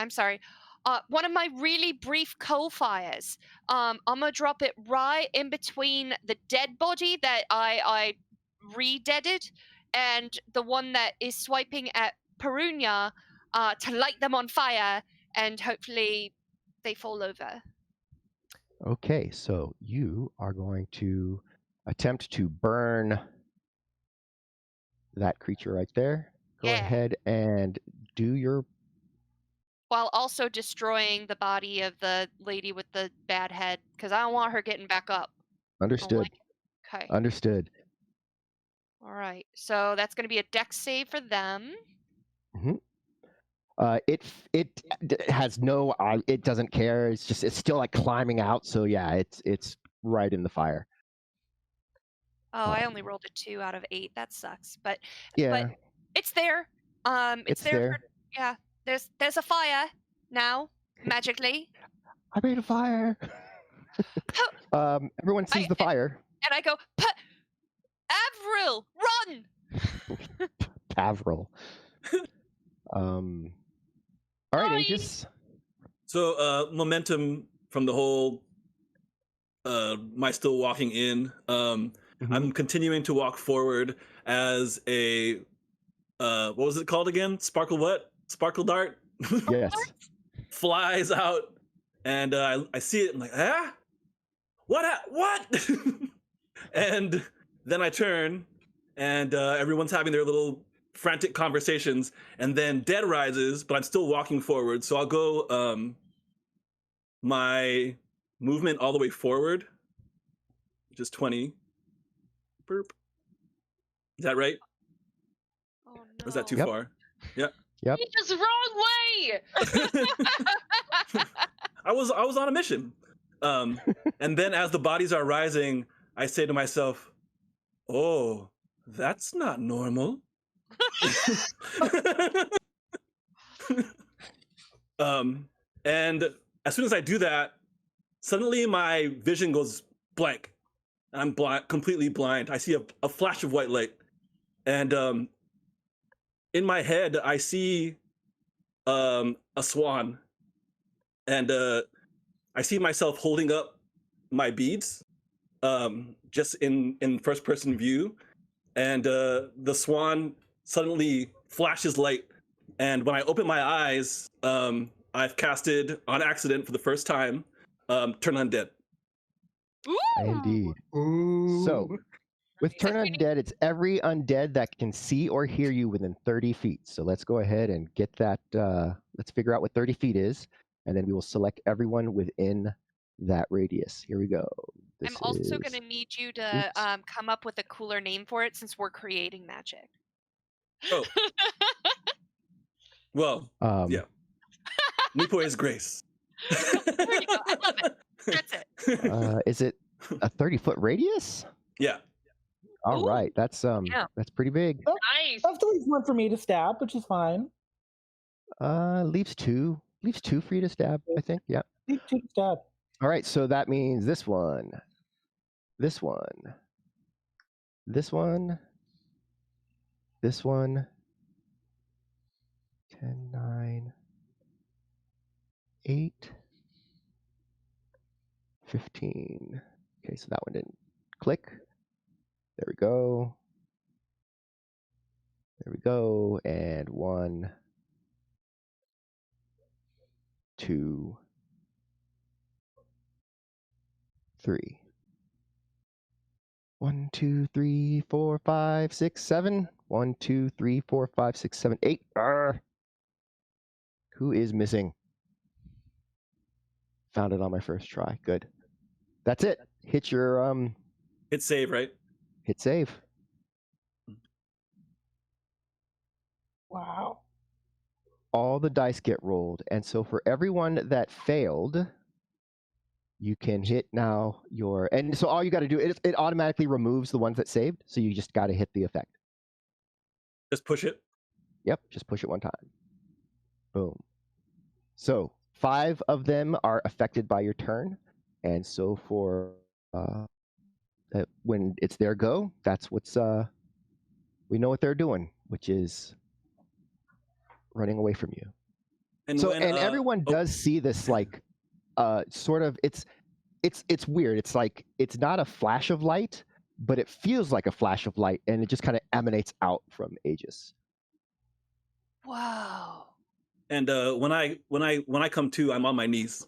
One of my really brief coal fires. I'm gonna drop it right in between the dead body that I re-deaded and the one that is swiping at Perunia to light them on fire, and hopefully they fall over. Okay, so you are going to attempt to burn that creature right there. Go ahead and do your... While also destroying the body of the lady with the bad head, because I don't want her getting back up. Understood. Okay. Understood. All right. So that's going to be a dex save for them. Mm-hmm. It has no... it doesn't care. It's still like climbing out. So yeah, it's right in the fire. Oh, I only rolled a 2 out of 8. That sucks. But yeah, but it's there. It's there. Yeah. There's a fire now magically. I made a fire. Everyone sees the fire. And I go, Avril, run! Avril. All right, Aegis. So momentum from the whole my still walking in. I'm continuing to walk forward as a what was it called again? Sparkle what? Sparkle dart? Yes. Flies out, and I see it. I'm like, ah, what? And then I turn, and everyone's having their little frantic conversations, and then dead rises, but I'm still walking forward. So I'll go my movement all the way forward, which is 20. Burp. Is that right? Oh no. Or is that too far? Yeah. Yep. It's the wrong way. I was on a mission. And then as the bodies are rising, I say to myself, "Oh, that's not normal." And as soon as I do that, suddenly my vision goes blank. I'm completely blind. I see a flash of white light, and in my head I see a swan, and I see myself holding up my beads, just in first person view, and the swan suddenly flashes light, and when I open my eyes, I've casted on accident for the first time, turn undead. Ooh. Indeed. Ooh. So, with Turn Succeeding. Undead, it's every undead that can see or hear you within 30 feet. So let's go ahead and get that. Let's figure out what 30 feet is, and then we will select everyone within that radius. Here we go. This I'm also is... going to need you to Oops. come up with a cooler name for it since we're creating magic. Oh. Well, yeah. Nipo is grace. There you go. I love it. That's it. Is it a 30-foot radius? Yeah. All Ooh. right, that's that's pretty big. Nice. That's at least one for me to stab, which is fine. Leaves two for you to stab, I think. Yeah. Leave 2 to stab. All right, so that means this one, this one, this one, this one. 10, 9, 8, 15. Okay, so that one didn't click. There we go. There we go. And 1, 2, 3. 1, 2, 3, 4, 5, 6, 7. 1, 2, 3, 4, 5, 6, 7, 8. Arr! Who is missing? Found it on my first try. Good. That's it. Hit your Hit save, right? hit save. Wow. All the dice get rolled, and so for everyone that failed, you can hit now your, and so all you got to do, it automatically removes the ones that saved, so you just got to hit the effect. Just push it. Yep, just push it one time. Boom. So 5 of them are affected by your turn, and so for when it's their go, that's what's we know what they're doing, which is running away from you. And so when, and everyone does see this, like sort of, it's weird. It's like, it's not a flash of light, but it feels like a flash of light, and it just kind of emanates out from Aegis. Wow. And when I come to, I'm on my knees,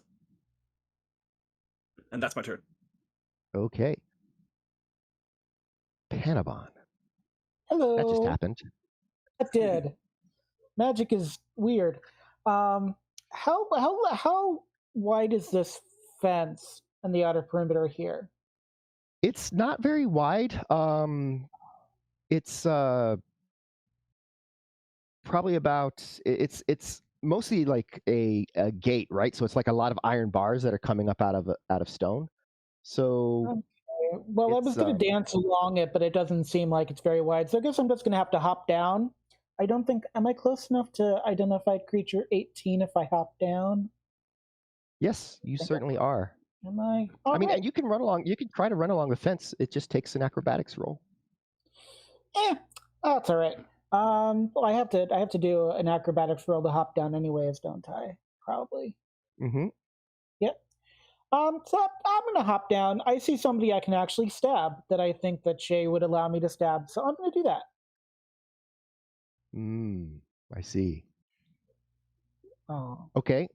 and that's my turn. Okay. Panabon. Hello. That just happened. That did. Magic is weird. How wide is this fence and the outer perimeter here? It's not very wide. It's probably about, it's mostly like a gate, right? So it's like a lot of iron bars that are coming up out of stone. So Okay. Well, I was going to dance along it, but it doesn't seem like it's very wide. So I guess I'm just going to have to hop down. I don't think, am I close enough to identified creature 18 if I hop down? yes, you certainly are. Am I? I mean, and you can run along. You can try to run along the fence. It just takes an acrobatics roll. That's all right. Well, I have to do an acrobatics roll to hop down anyways, don't I? Probably. Mm-hmm. Yep. So I'm gonna hop down. I see somebody I can actually stab that I think that Shay would allow me to stab, so I'm gonna do that. I see. Oh. Okay,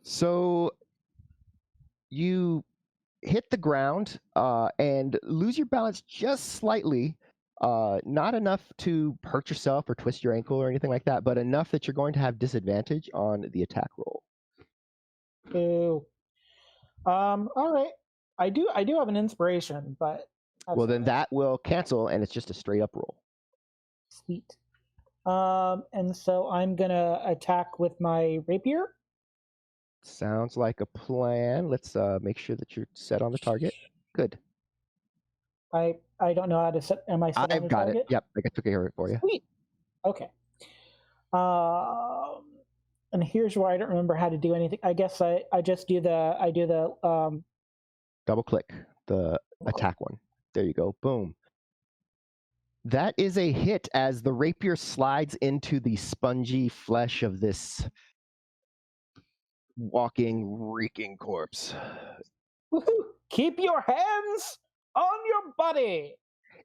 so you hit the ground and lose your balance just slightly. Not enough to hurt yourself or twist your ankle or anything like that, but enough that you're going to have disadvantage on the attack roll. Ew. All right. I do have an inspiration, but well, then that will cancel, and it's just a straight up roll. Sweet. And so I'm gonna attack with my rapier. Sounds like a plan. Let's make sure that you're set on the target. Good. I don't know how to set. Am I set on the I've got target? it. Yep, I took care of it for you. Sweet. Okay. And here's where I don't remember how to do anything. I guess I just do the Double click the attack one. There you go. Boom. That is a hit as the rapier slides into the spongy flesh of this walking, reeking corpse. Woohoo! Keep your hands on your body.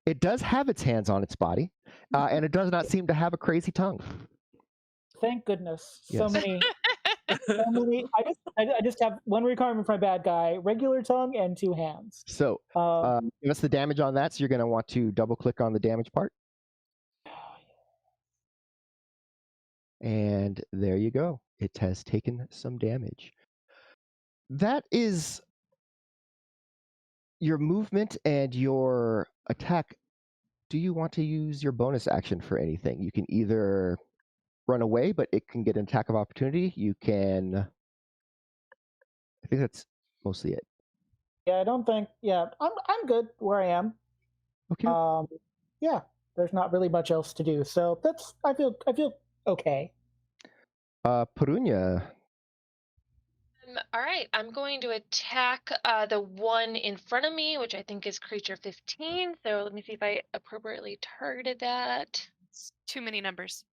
It does have its hands on its body, and it does not seem to have a crazy tongue. Thank goodness. So Yes. many. So many. I just have one requirement for my bad guy: regular tongue and 2 hands. So give us the damage on that. So you're going to want to double click on the damage part. And there you go. It has taken some damage. That is your movement and your attack. Do you want to use your bonus action for anything? You can either run away, but it can get an attack of opportunity. You can... I think that's mostly it. Yeah, I don't think... Yeah, I'm good where I am. Okay. Yeah, there's not really much else to do. So that's... I feel okay. Perunia. All right, I'm going to attack the one in front of me, which I think is creature 15. So let me see if I appropriately targeted that. It's too many numbers.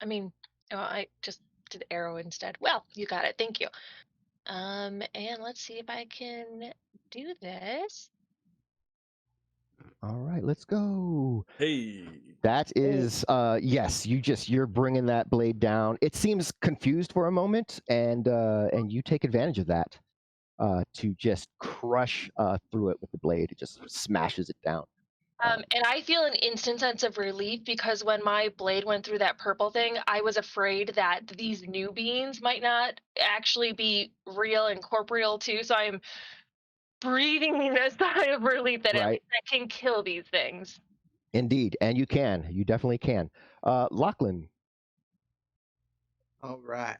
I mean, I just did arrow instead. Well, you got it. Thank you. And let's see if I can do this. All right, let's go. Hey. That is, yes, you're bringing that blade down. It seems confused for a moment, and you take advantage of that to just crush through it with the blade. It just smashes it down. And I feel an instant sense of relief because when my blade went through that purple thing, I was afraid that these new beings might not actually be real and corporeal too. So I'm breathing a sigh of relief that at Right. least I can kill these things. Indeed, and you can. You definitely can. Lachlan. All right.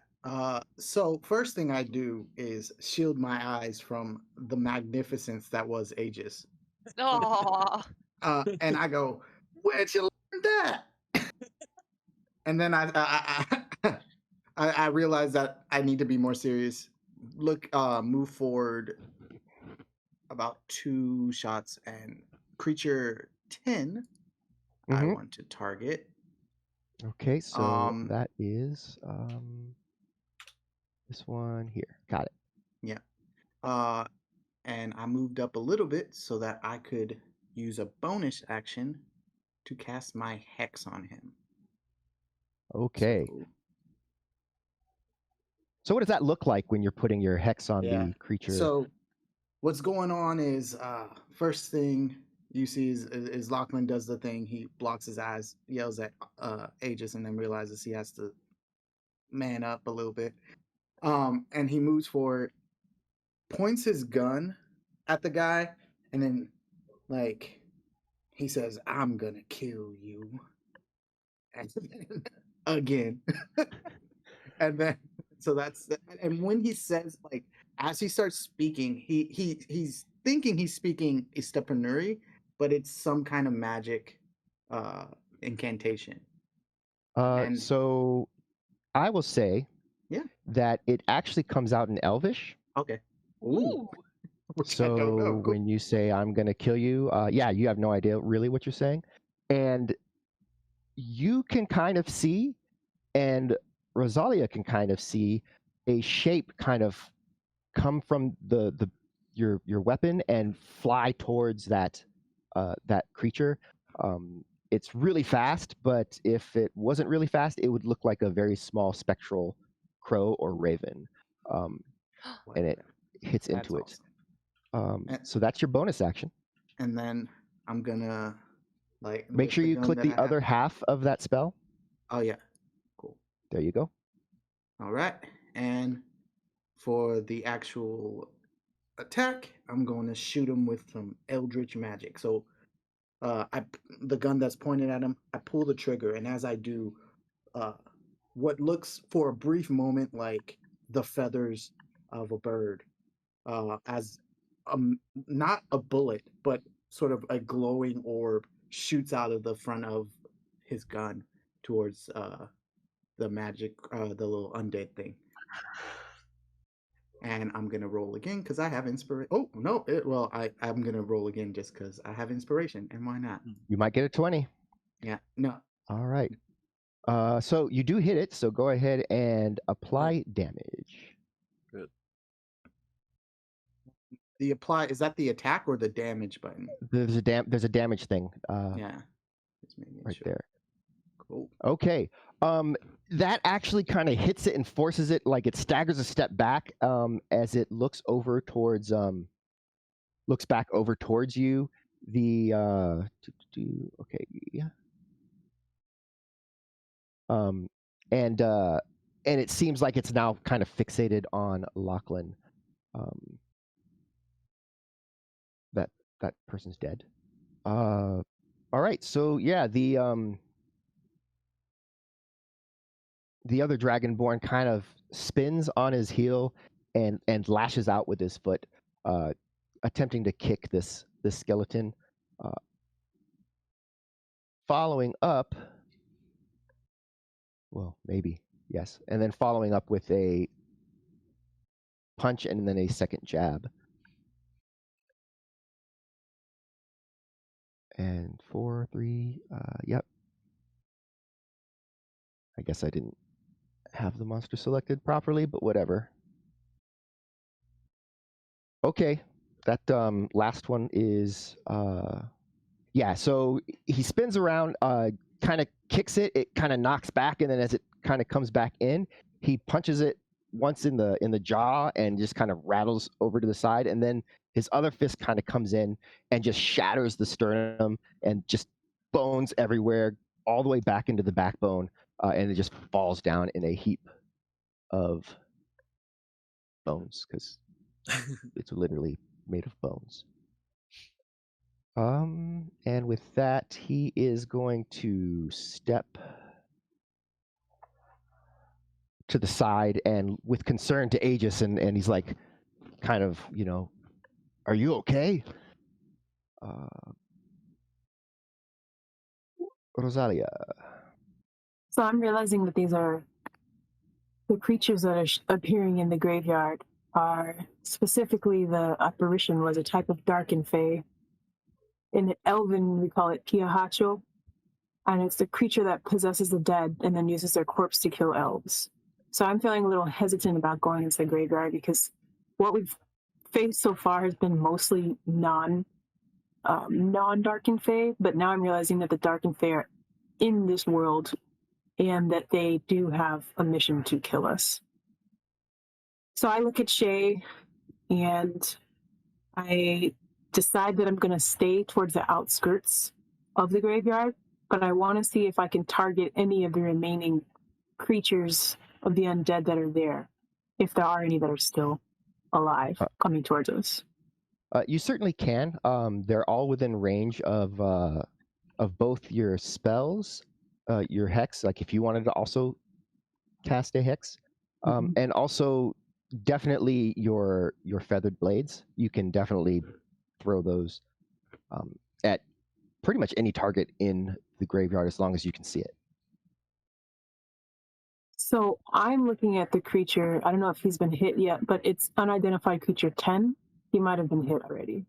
So first thing I do is shield my eyes from the magnificence that was Aegis. Oh, And I go, "Where'd you learn that?" And then I realize that I need to be more serious. Move forward about 2 shots, and creature 10 I want to target. Okay, so that is this one here. Got it. Yeah. And I moved up a little bit so that I could use a bonus action to cast my hex on him. Okay. So what does that look like when you're putting your hex on the creature? So what's going on is first thing you see is Lachlan does the thing. He blocks his eyes, yells at Aegis, and then realizes he has to man up a little bit. And he moves forward, points his gun at the guy, and then like he says, "I'm gonna kill you." Again. And then so that's and when he says, like, as he starts speaking, he's thinking he's speaking Istapanuri, but it's some kind of magic incantation. So I will say that it actually comes out in Elvish. Okay. Ooh. So when you say "I'm gonna kill you," you have no idea really what you're saying, and you can kind of see, and Rosalia can kind of see a shape kind of come from your weapon and fly towards that creature. It's really fast, but if it wasn't really fast, it would look like a very small spectral crow or raven, and it hits into it. So that's your bonus action. And then I'm gonna make sure you click the other half of that spell. Oh yeah, cool. There you go. All right, and for the actual attack, I'm going to shoot him with some eldritch magic. So the gun that's pointed at him, I pull the trigger, and as I do, what looks for a brief moment like the feathers of a bird, as not a bullet, but sort of a glowing orb shoots out of the front of his gun towards the magic, the little undead thing. And I'm gonna roll again because I have inspiration. Oh no! I'm gonna roll again just because I have inspiration, and why not? You might get a 20. Yeah, no. All right. So you do hit it. So go ahead and apply damage. Good. The apply, is that the attack or the damage button? There's a damage thing. Yeah, just making right sure. there. Cool. Okay. That actually kind of hits it and forces it, like it staggers a step back as it looks back over towards you. The okay, yeah. And it seems like it's now kind of fixated on Lachlan. That person's dead. All right, so yeah, the other dragonborn kind of spins on his heel and lashes out with his foot, attempting to kick this skeleton. Following up, well, maybe yes, and then following up with a punch and then a second jab. And 4, 3, yep. I guess I didn't have the monster selected properly, but whatever. Okay, that last one is, yeah, so he spins around, kind of kicks it, it kind of knocks back, and then as it kind of comes back in, he punches it once in the jaw and just kind of rattles over to the side, and then his other fist kind of comes in and just shatters the sternum and just bones everywhere, all the way back into the backbone, and it just falls down in a heap of bones because it's literally made of bones. And with that, he is going to step to the side and with concern to Aegis, and he's like, kind of, are you okay? Rosalia. So I'm realizing that these are the creatures that are appearing in the graveyard are specifically the apparition was a type of darkened fae. In Elven, we call it Piahacho, and it's the creature that possesses the dead and then uses their corpse to kill elves. So I'm feeling a little hesitant about going into the graveyard because what we've faced so far has been mostly non-darkened fae, but now I'm realizing that the darkened fae are in this world and that they do have a mission to kill us. So I look at Shay and I decide that I'm going to stay towards the outskirts of the graveyard, but I want to see if I can target any of the remaining creatures of the undead that are there, if there are any that are still alive coming towards us. You certainly can. They're all within range of both your spells, your hex, like if you wanted to also cast a hex, and also definitely your feathered blades. You can definitely throw those at pretty much any target in the graveyard as long as you can see it. So I'm looking at the creature. I don't know if he's been hit yet, but it's unidentified creature 10. He might have been hit already.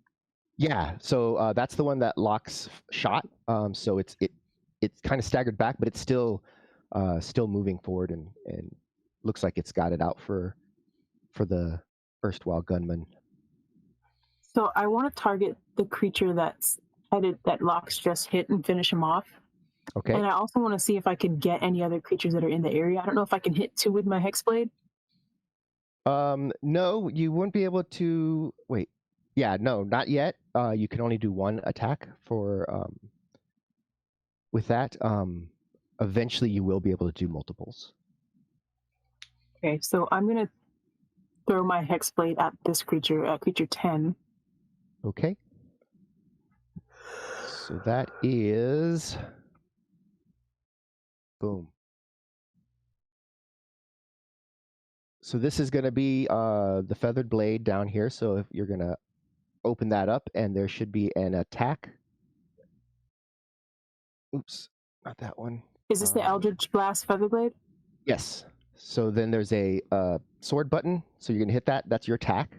Yeah, so that's the one that Locke's shot. So it's kind of staggered back, but it's still moving forward and looks like it's got it out for the erstwhile gunman. So I want to target the creature that's headed that Locke's just hit and finish him off. Okay. And I also want to see if I can get any other creatures that are in the area. I don't know if I can hit 2 with my Hexblade. No, you wouldn't be able to. Wait. Yeah, no, not yet. You can only do 1 attack for with that. Eventually you will be able to do multiples. Okay, so I'm going to throw my Hexblade at this creature, creature 10. Okay. So that is boom. So this is going to be the feathered blade down here. So if you're going to open that up, and there should be an attack. Oops, not that one. Is this the Eldritch Blast Featherblade? Yes. So then there's a sword button. So you're going to hit that. That's your attack.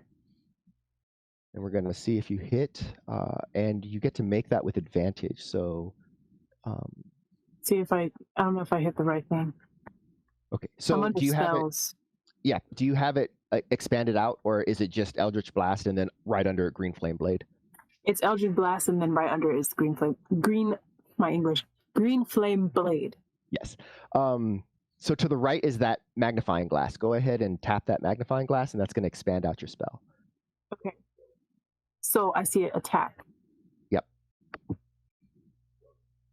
And we're going to see if you hit. And you get to make that with advantage. So. See if I don't know if I hit the right thing. Okay. I'm So under do you have it? spells. Yeah. Do you have it expanded out, or is it just Eldritch Blast and then right under it Green Flame Blade? It's Eldritch Blast, and then right under it is Green Flame Blade. Yes. So to the right is that magnifying glass. Go ahead and tap that magnifying glass, and that's going to expand out your spell. Okay. So I see it attack. Yep.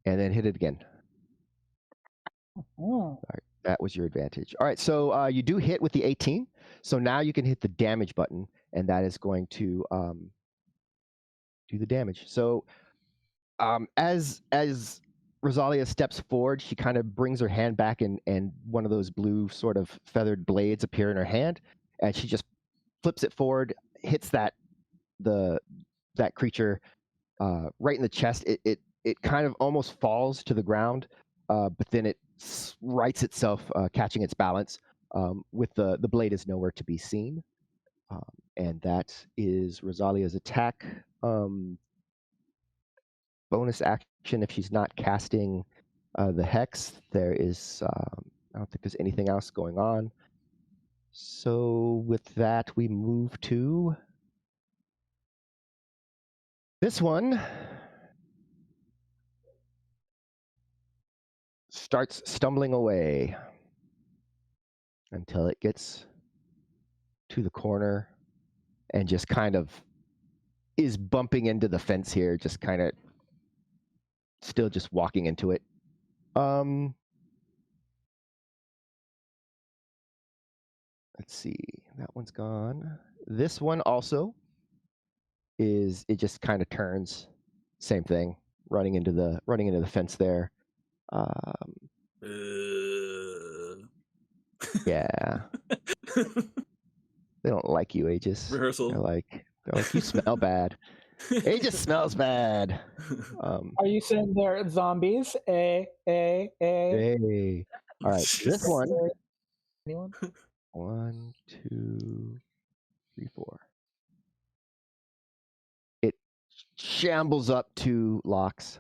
And then hit it again. All right, that was your advantage. All right, so you do hit with the 18. So now you can hit the damage button, and that is going to do the damage. So as Rosalia steps forward, she kind of brings her hand back, and one of those blue sort of feathered blades appear in her hand, and she just flips it forward, hits that creature right in the chest. It kind of almost falls to the ground, but then it rights itself, catching its balance. With the blade is nowhere to be seen, and that is Rosalia's attack. Bonus action if she's not casting the hex. There is I don't think there's anything else going on. So with that, we move to this one. Starts stumbling away until it gets to the corner and just kind of is bumping into the fence here, just kind of still just walking into it. Let's see, that one's gone. This one also is, it just kind of turns, same thing, running into the fence there. Yeah. They don't like you, Aegis. Rehearsal. They're like, you smell bad. Aegis smells bad. Are you saying they're zombies? Hey. All right, this one. Anyone? 1, 2, 3, 4. It shambles up to Lox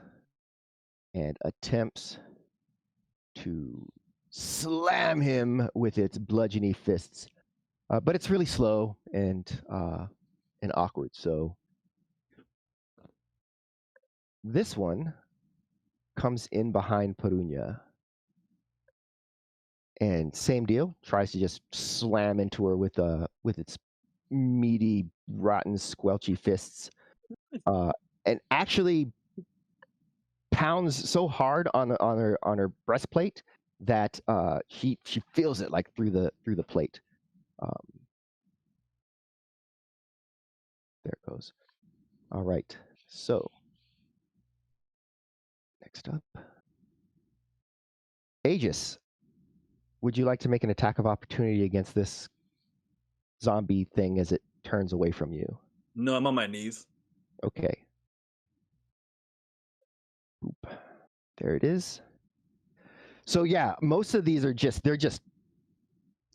and attempts to slam him with its bludgeony fists, but it's really slow and awkward. So this one comes in behind Perunia, and same deal, tries to just slam into her with its meaty, rotten, squelchy fists, and actually pounds so hard on her breastplate that she feels it like through the plate. There it goes. All right. So next up, Aegis, would you like to make an attack of opportunity against this zombie thing as it turns away from you? No, I'm on my knees. Okay. Boop. There it is. So yeah, most of these are they're just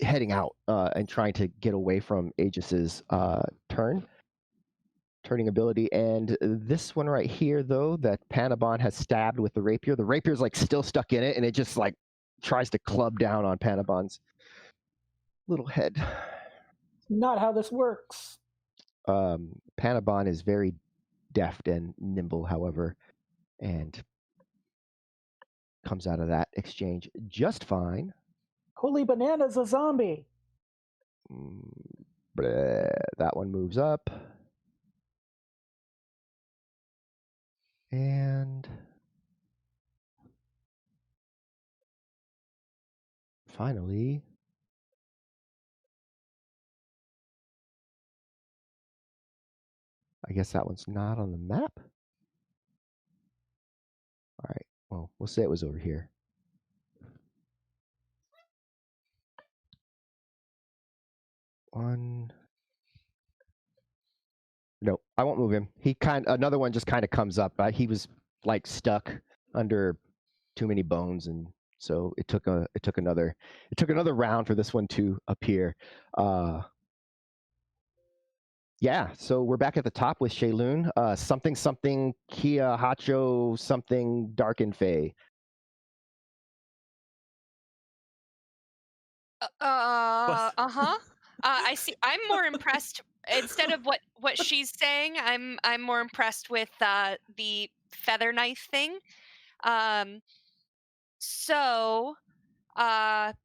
heading out and trying to get away from Aegis's turning ability. And this one right here, though, that Panabon has stabbed with the rapier's like still stuck in it, and it just like tries to club down on Panabon's little head. Not how this works. Panabon is very deft and nimble, however, and comes out of that exchange just fine. Holy bananas, a zombie! That one moves up. And finally, I guess that one's not on the map. All right, well, we'll say it was over here. One. No, I won't move him. Another one just kind of comes up. He was like stuck under too many bones and So it took another round for this one to appear. Yeah, so we're back at the top with Shayloon. Something Kia Hacho something Dark and Fey. I see. I'm more impressed. Instead of what she's saying, I'm more impressed with the feather knife thing. So, and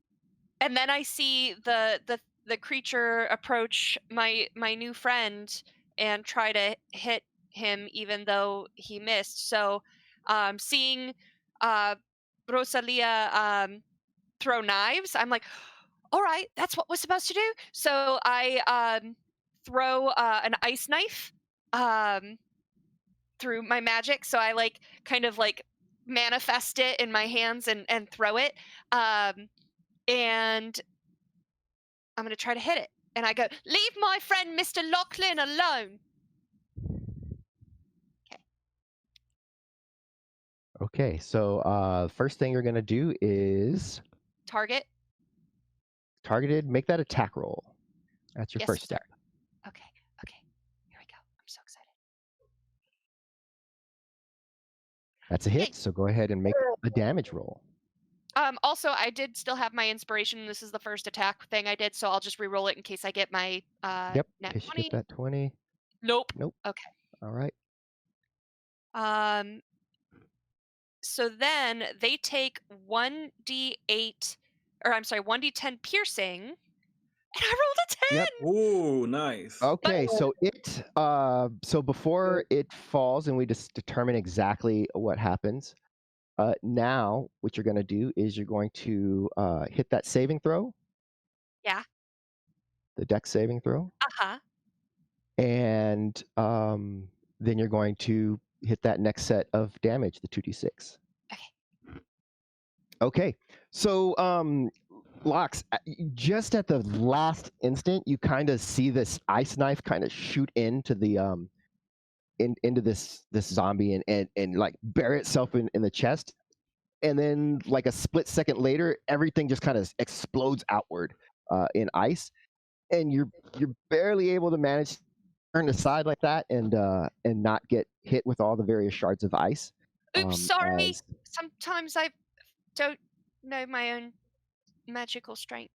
then I see the creature approach my new friend and try to hit him, even though he missed. So, seeing Rosalia throw knives, I'm like, all right, that's what we're supposed to do. So I throw an ice knife through my magic. So I kind of manifest it in my hands and throw it. And I'm going to try to hit it. And I go, leave my friend Mr. Lachlan alone. Okay, so first thing you're going to do is Target. Targeted, make that attack roll. That's your Yes, first sir. step. Okay. Here we go. I'm so excited. That's a hit, Yay. so go ahead and make a damage roll. Also, I did still have my inspiration. This is the first attack thing I did, so I'll just re-roll it in case I get my Yep, in nat case you 20. get that 20. Nope. Okay. All right. So then they take 1d8, or I'm sorry, 1d10 piercing, and I rolled a 10. Yep. Ooh, nice. Okay, so so before it falls and we just determine exactly what happens, now what you're going to do is you're going to hit that saving throw. Yeah. The dex saving throw. Uh-huh. And then you're going to hit that next set of damage, the 2d6. Okay. So Lox, just at the last instant, you kind of see this ice knife kind of shoot into the into this zombie and like bury itself in the chest, and then like a split second later, everything just kind of explodes outward in ice, and you're barely able to manage to turn aside like that and not get hit with all the various shards of ice. Oops, sorry. Sometimes I don't know my own magical strength.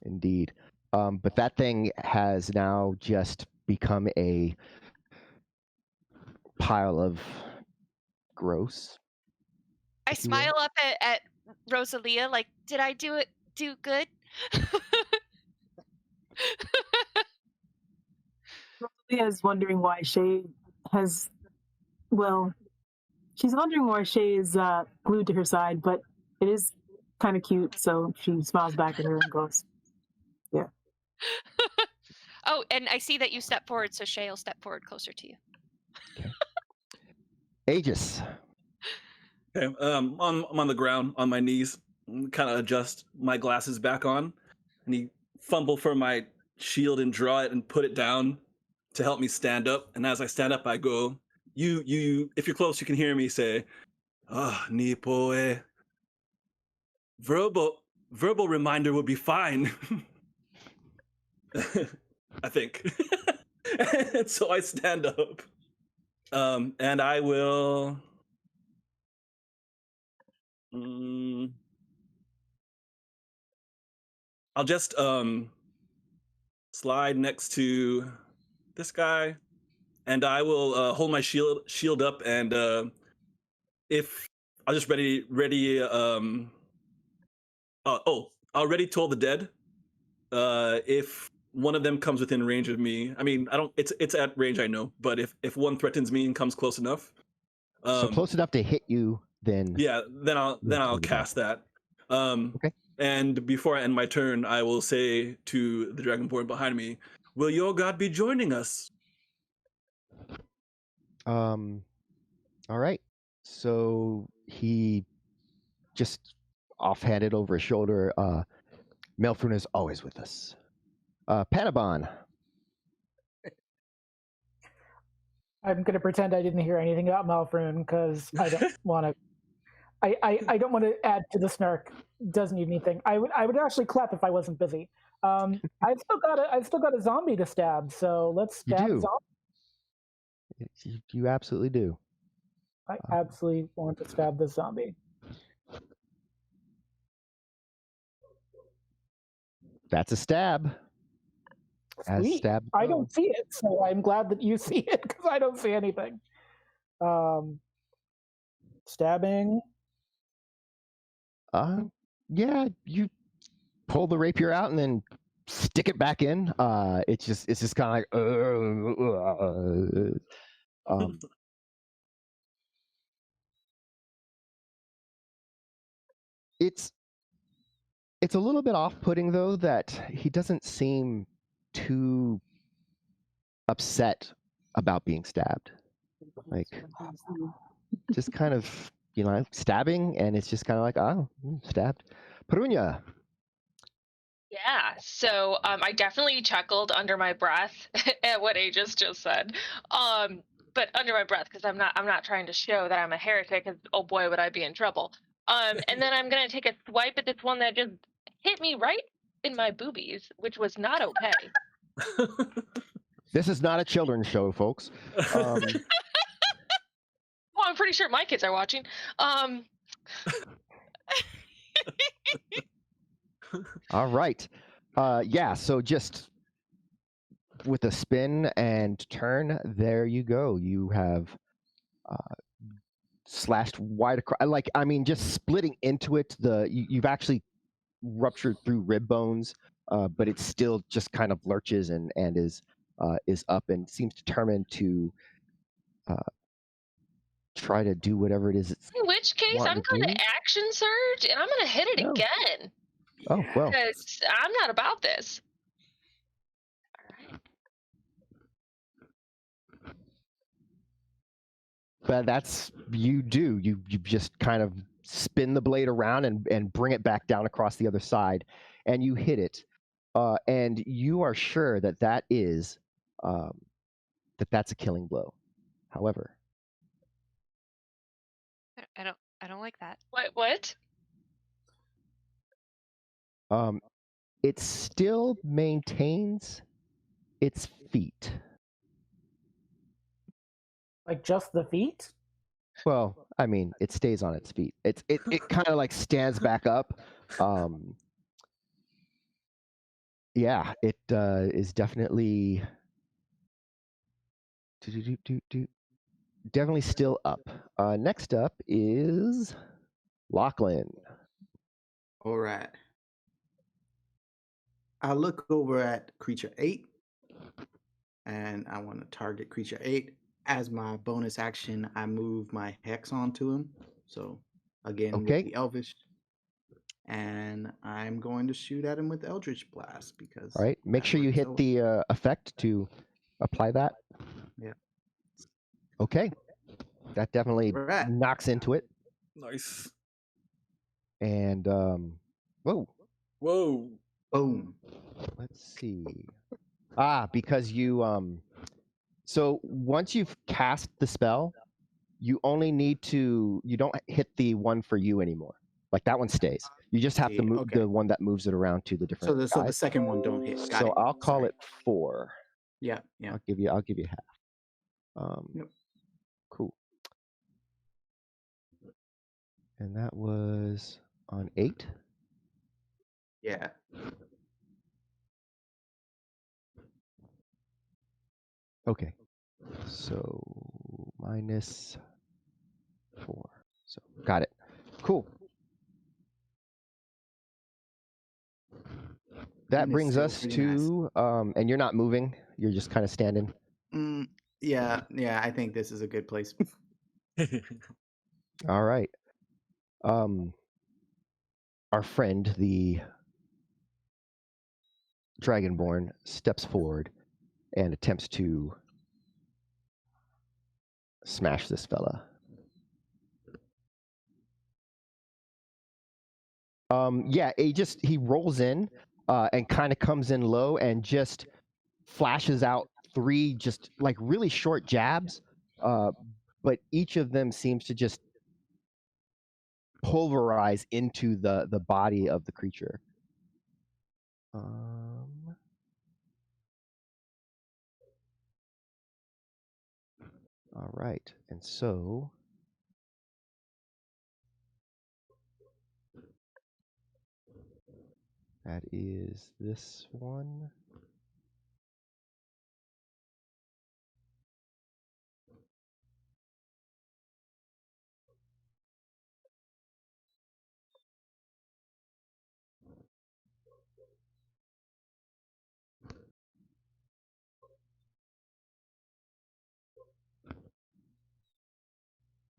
Indeed. But that thing has now just become a pile of gross. I smile up at Rosalia, like, did I do good? Rosalia is wondering why Shay has, well, she's wondering why Shay is glued to her side, but it is kind of cute, so she smiles back at her and goes, yeah. Oh, and I see that you step forward, so Shay will step forward closer to you. Okay. Aegis. Okay, I'm on the ground, on my knees, kind of adjust my glasses back on, and he fumble for my shield and draw it and put it down to help me stand up. And as I stand up, I go, you, if you're close, you can hear me say, ni poe. Verbal reminder would be fine. I think. And so I stand up. And I will... I'll just slide next to this guy, and I will hold my shield up, and if I'll just ready I'll ready toll the dead. If one of them comes within range of me, I mean, I don't. It's at range, I know, but if one threatens me and comes close enough, so close enough to hit you, then yeah, then I'll cast that. Okay. And before I end my turn, I will say to the Dragonborn behind me, "Will your god be joining us?" All right. So he just offhanded over his shoulder. Melfrun is always with us. Panabon. I'm going to pretend I didn't hear anything about Malfrun because I don't want to. I don't want to add to the snark. Doesn't need anything. I would actually clap if I wasn't busy. I've still got a zombie to stab, so let's stab do. zombie. You absolutely do. I absolutely want to stab this zombie. That's a stab. As Sweet. stab. I don't see it, so I'm glad that you see it because I don't see anything. Stabbing. Yeah, you pull the rapier out and then stick it back in. It's just kind of like. It's a little bit off-putting though that he doesn't seem too upset about being stabbed. Like, just kind of, stabbing, and it's just kind of like, oh, stabbed. Perunia. Yeah, so I definitely chuckled under my breath at what Aegis just said. But under my breath, because I'm not trying to show that I'm a heretic, because oh boy, would I be in trouble. And then I'm gonna take a swipe at this one that just hit me right in my boobies, which was not okay. This is not a children's show, folks. Well, I'm pretty sure my kids are watching. All right. Yeah, so just with a spin and turn, there you go. You have slashed wide across. Just splitting into it. You've actually ruptured through rib bones, but it still just kind of lurches and is up and seems determined to try to do whatever it is. In which case, I'm going to action surge and I'm going to hit it again. Oh, well. Because I'm not about this. But that's, you do. You just kind of spin the blade around and bring it back down across the other side, and you hit it. And you are sure that is, that's a killing blow. However. I don't like that. What? It still maintains its feet. Like just the feet? Well, it stays on its feet. It kind of like stands back up. Yeah, it is definitely definitely still up. Next up is Lachlan. All right. I look over at creature 8, and I want to target creature 8. As my bonus action, I move my hex onto him. So again, with the Elvish, and I'm going to shoot at him with Eldritch Blast because. All right. Make sure you hit the effect to apply that. Yeah. Okay. That definitely knocks into it. Nice. And whoa. Boom. Let's see. Because you so once you've cast the spell, you only need to, you don't hit the one for you anymore. Like that one stays. You just have to move the one that moves it around to the different. So the second one don't hit. So I'll call it 4. Yeah. I'll give you half. Yep. Cool. And that was on 8. Yeah. Okay. So -4. So got it. Cool. That brings us to and you're not moving. You're just kind of standing. Yeah. I think this is a good place. All right. Our friend, the Dragonborn, steps forward and attempts to smash this fella. He rolls in and kind of comes in low and just flashes out 3 just like really short jabs, but each of them seems to just pulverize into the body of the creature. All right, and so that is this one.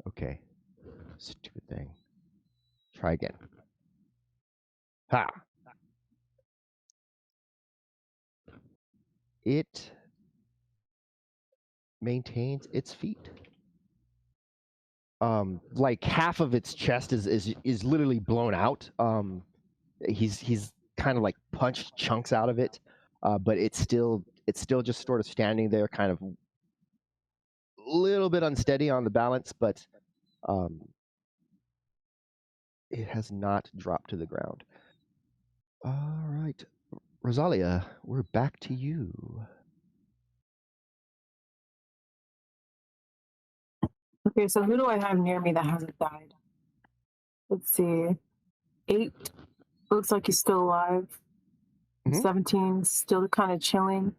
Okay, stupid thing. Try again. Ha! It maintains its feet. Like half of its chest is literally blown out. He's kind of like punched chunks out of it, but it's still just sort of standing there, kind of a little bit unsteady on the balance, but it has not dropped to the ground. All right, Rosalia, we're back to you. Okay, so who do I have near me that hasn't died? Let's see. 8 looks like he's still alive. 17 still kind of chilling.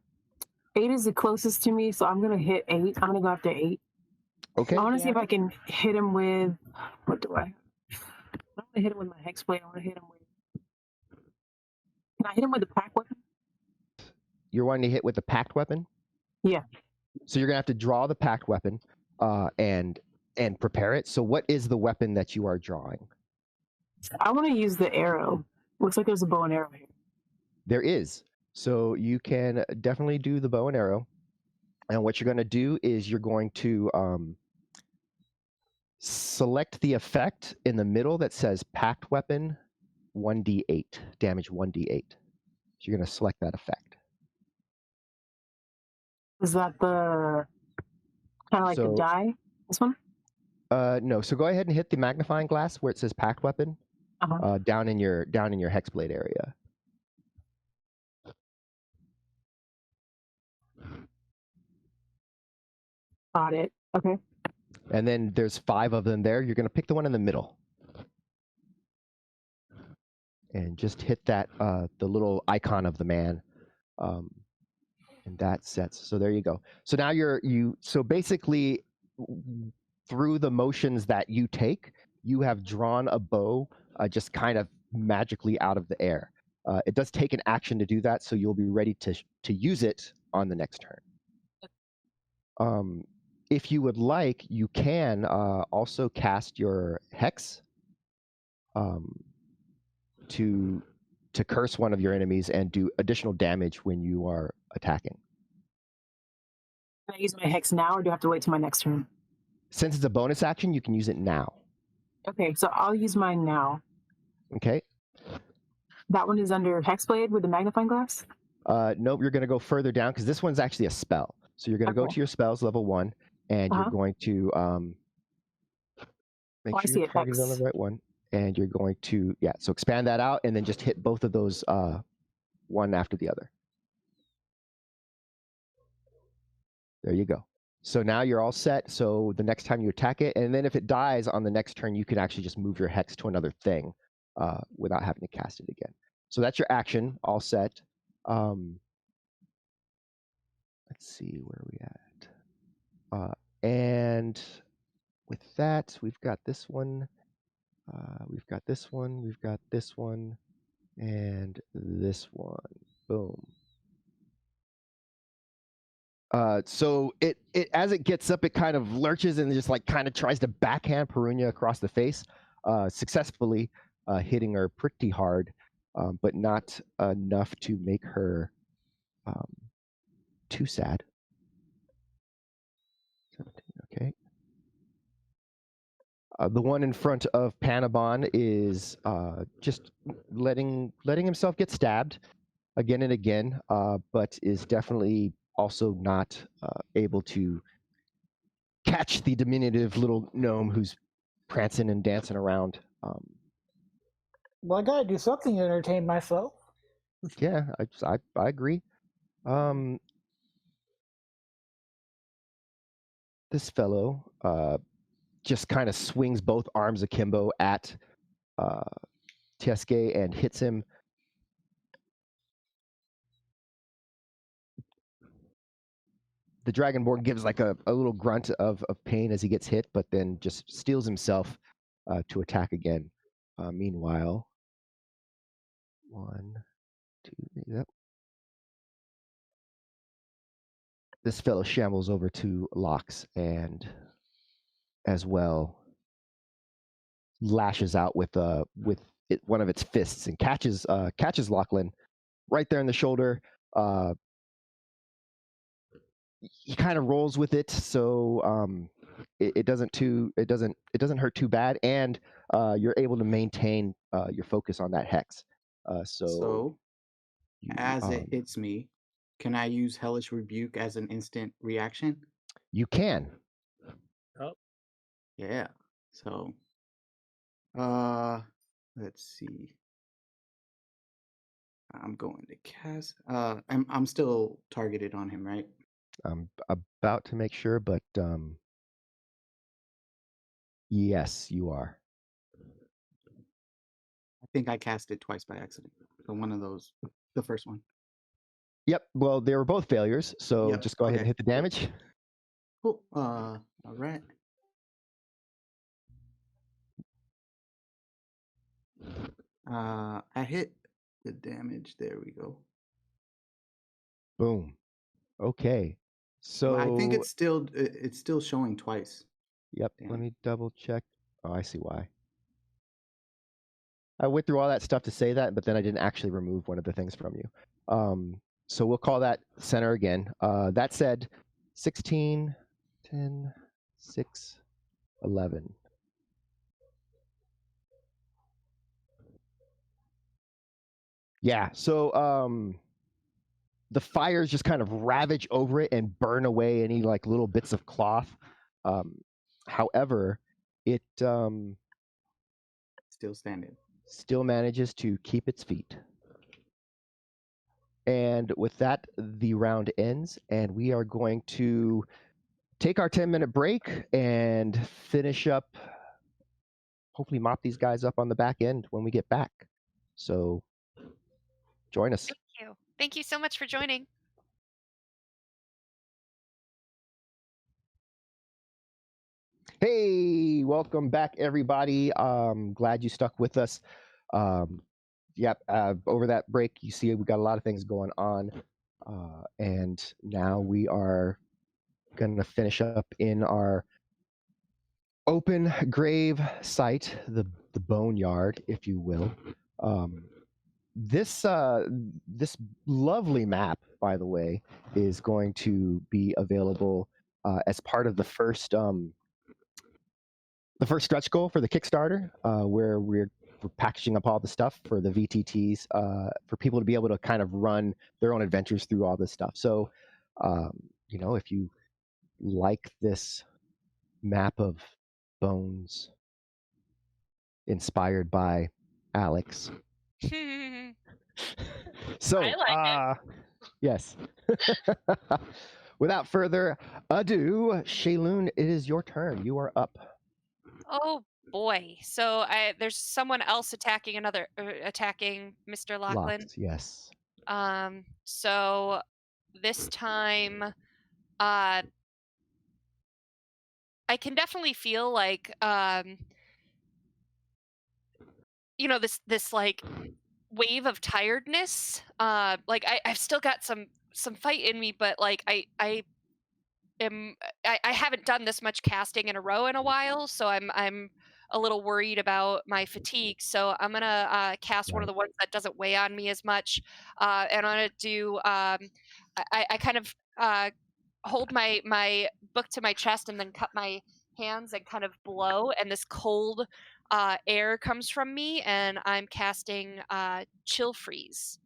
8 is the closest to me, so I'm gonna hit 8. I'm gonna go after 8. Okay. I want to see if I can hit him with, what do I? I don't want to hit him with my hex blade. I want to hit him with. Can I hit him with the pack weapon? You're wanting to hit with the packed weapon? Yeah. So you're gonna have to draw the packed weapon, and prepare it. So what is the weapon that you are drawing? I want to use the arrow. Looks like there's a bow and arrow here. There is. So you can definitely do the bow and arrow. And what you're going to do is you're going to select the effect in the middle that says packed weapon 1d8, damage 1d8. So you're going to select that effect. Is that the kind of like the die? This one? No. So go ahead and hit the magnifying glass where it says packed weapon, down in your hexblade area. Got it. Okay. And then there's 5 of them there. You're going to pick the one in the middle. And just hit that, the little icon of the man. And that sets. So there you go. So now so basically through the motions that you take, you have drawn a bow just kind of magically out of the air. It does take an action to do that, so you'll be ready to use it on the next turn. If you would like, you can also cast your hex to curse one of your enemies and do additional damage when you are attacking. Can I use my hex now, or do I have to wait till my next turn? Since it's a bonus action, you can use it now. Okay, so I'll use mine now. Okay. That one is under Hexblade with the magnifying glass? Nope, you're going to go further down because this one's actually a spell. So you're going to go to your spells, level 1, and you're going to make sure your target is on the right one. And you're going to, so expand that out and then just hit both of those one after the other. There you go. So now you're all set. So the next time you attack it, and then if it dies on the next turn, you can actually just move your hex to another thing without having to cast it again. So that's your action, all set. Let's see, where are we at? And with that, we've got this one. We've got this one. We've got this one. And this one. Boom. So it as it gets up, it kind of lurches and just like kind of tries to backhand Perunia across the face, successfully hitting her pretty hard, but not enough to make her too sad. 17, okay. The one in front of Panabon is just letting himself get stabbed again and again, but is definitely also not able to catch the diminutive little gnome who's prancing and dancing around Well, I gotta do something to entertain myself. Yeah, I agree. This fellow just kind of swings both arms akimbo at Tieske and hits him. The Dragonborn gives like a little grunt of pain as he gets hit, but then just steels himself to attack again. Meanwhile, 1, 2, yep. This fellow shambles over to Lox and as well lashes out with one of its fists and catches Lachlan right there in the shoulder. He kind of rolls with it, so it doesn't hurt too bad, and you're able to maintain your focus on that hex. So, you, as it hits me, can I use Hellish Rebuke as an instant reaction? you can. Oh, Yeah. So, let's see. I'm going to cast. I'm still targeted on him, right? I'm about to make sure, but yes, you are. I think I cast it twice by accident. So one of those, the first one. Yep. Well, they were both failures, so Yep, just go ahead and okay. hit the damage. Cool. All right. I hit the damage. There we go. Boom. Okay. So Well, I think it's still showing twice. Yep. Damn. Let me double check. Oh, I see why. I went through all that stuff to say that, but then I didn't actually remove one of the things from you. So we'll call that center again. That said, 16, 10, 6, 11. Yeah, so the fires just kind of ravage over it and burn away any like little bits of cloth. However, it Still standing. still manages to keep its feet. And with that, the round ends, and we are going to take our 10-minute break and finish up, hopefully mop these guys up on the back end when we get back. So join us. Thank you. Thank you so much for joining. Hey, welcome back, everybody. Glad you stuck with us. Over that break, you see we got a lot of things going on. And now we are going to finish up in our open grave site, the boneyard, if you will. This lovely map, by the way, is going to be available as part of the first stretch goal for the Kickstarter, where we're packaging up all the stuff for the VTTs for people to be able to kind of run their own adventures through all this stuff. So, if you like this map of bones inspired by Alex. So, I like yes. Without further ado, Shayloon, it is your turn. You are up. Oh boy. So there's someone else attacking Mr. Lachlan. Locked, yes. So this time I can definitely feel like this like wave of tiredness. Like I've still got some fight in me, but like I haven't done this much casting in a row in a while, so I'm a little worried about my fatigue. So I'm gonna cast one of the ones that doesn't weigh on me as much, and I'm gonna do. I kind of hold my book to my chest and then cup my hands and kind of blow, and this cold air comes from me, and I'm casting chill freeze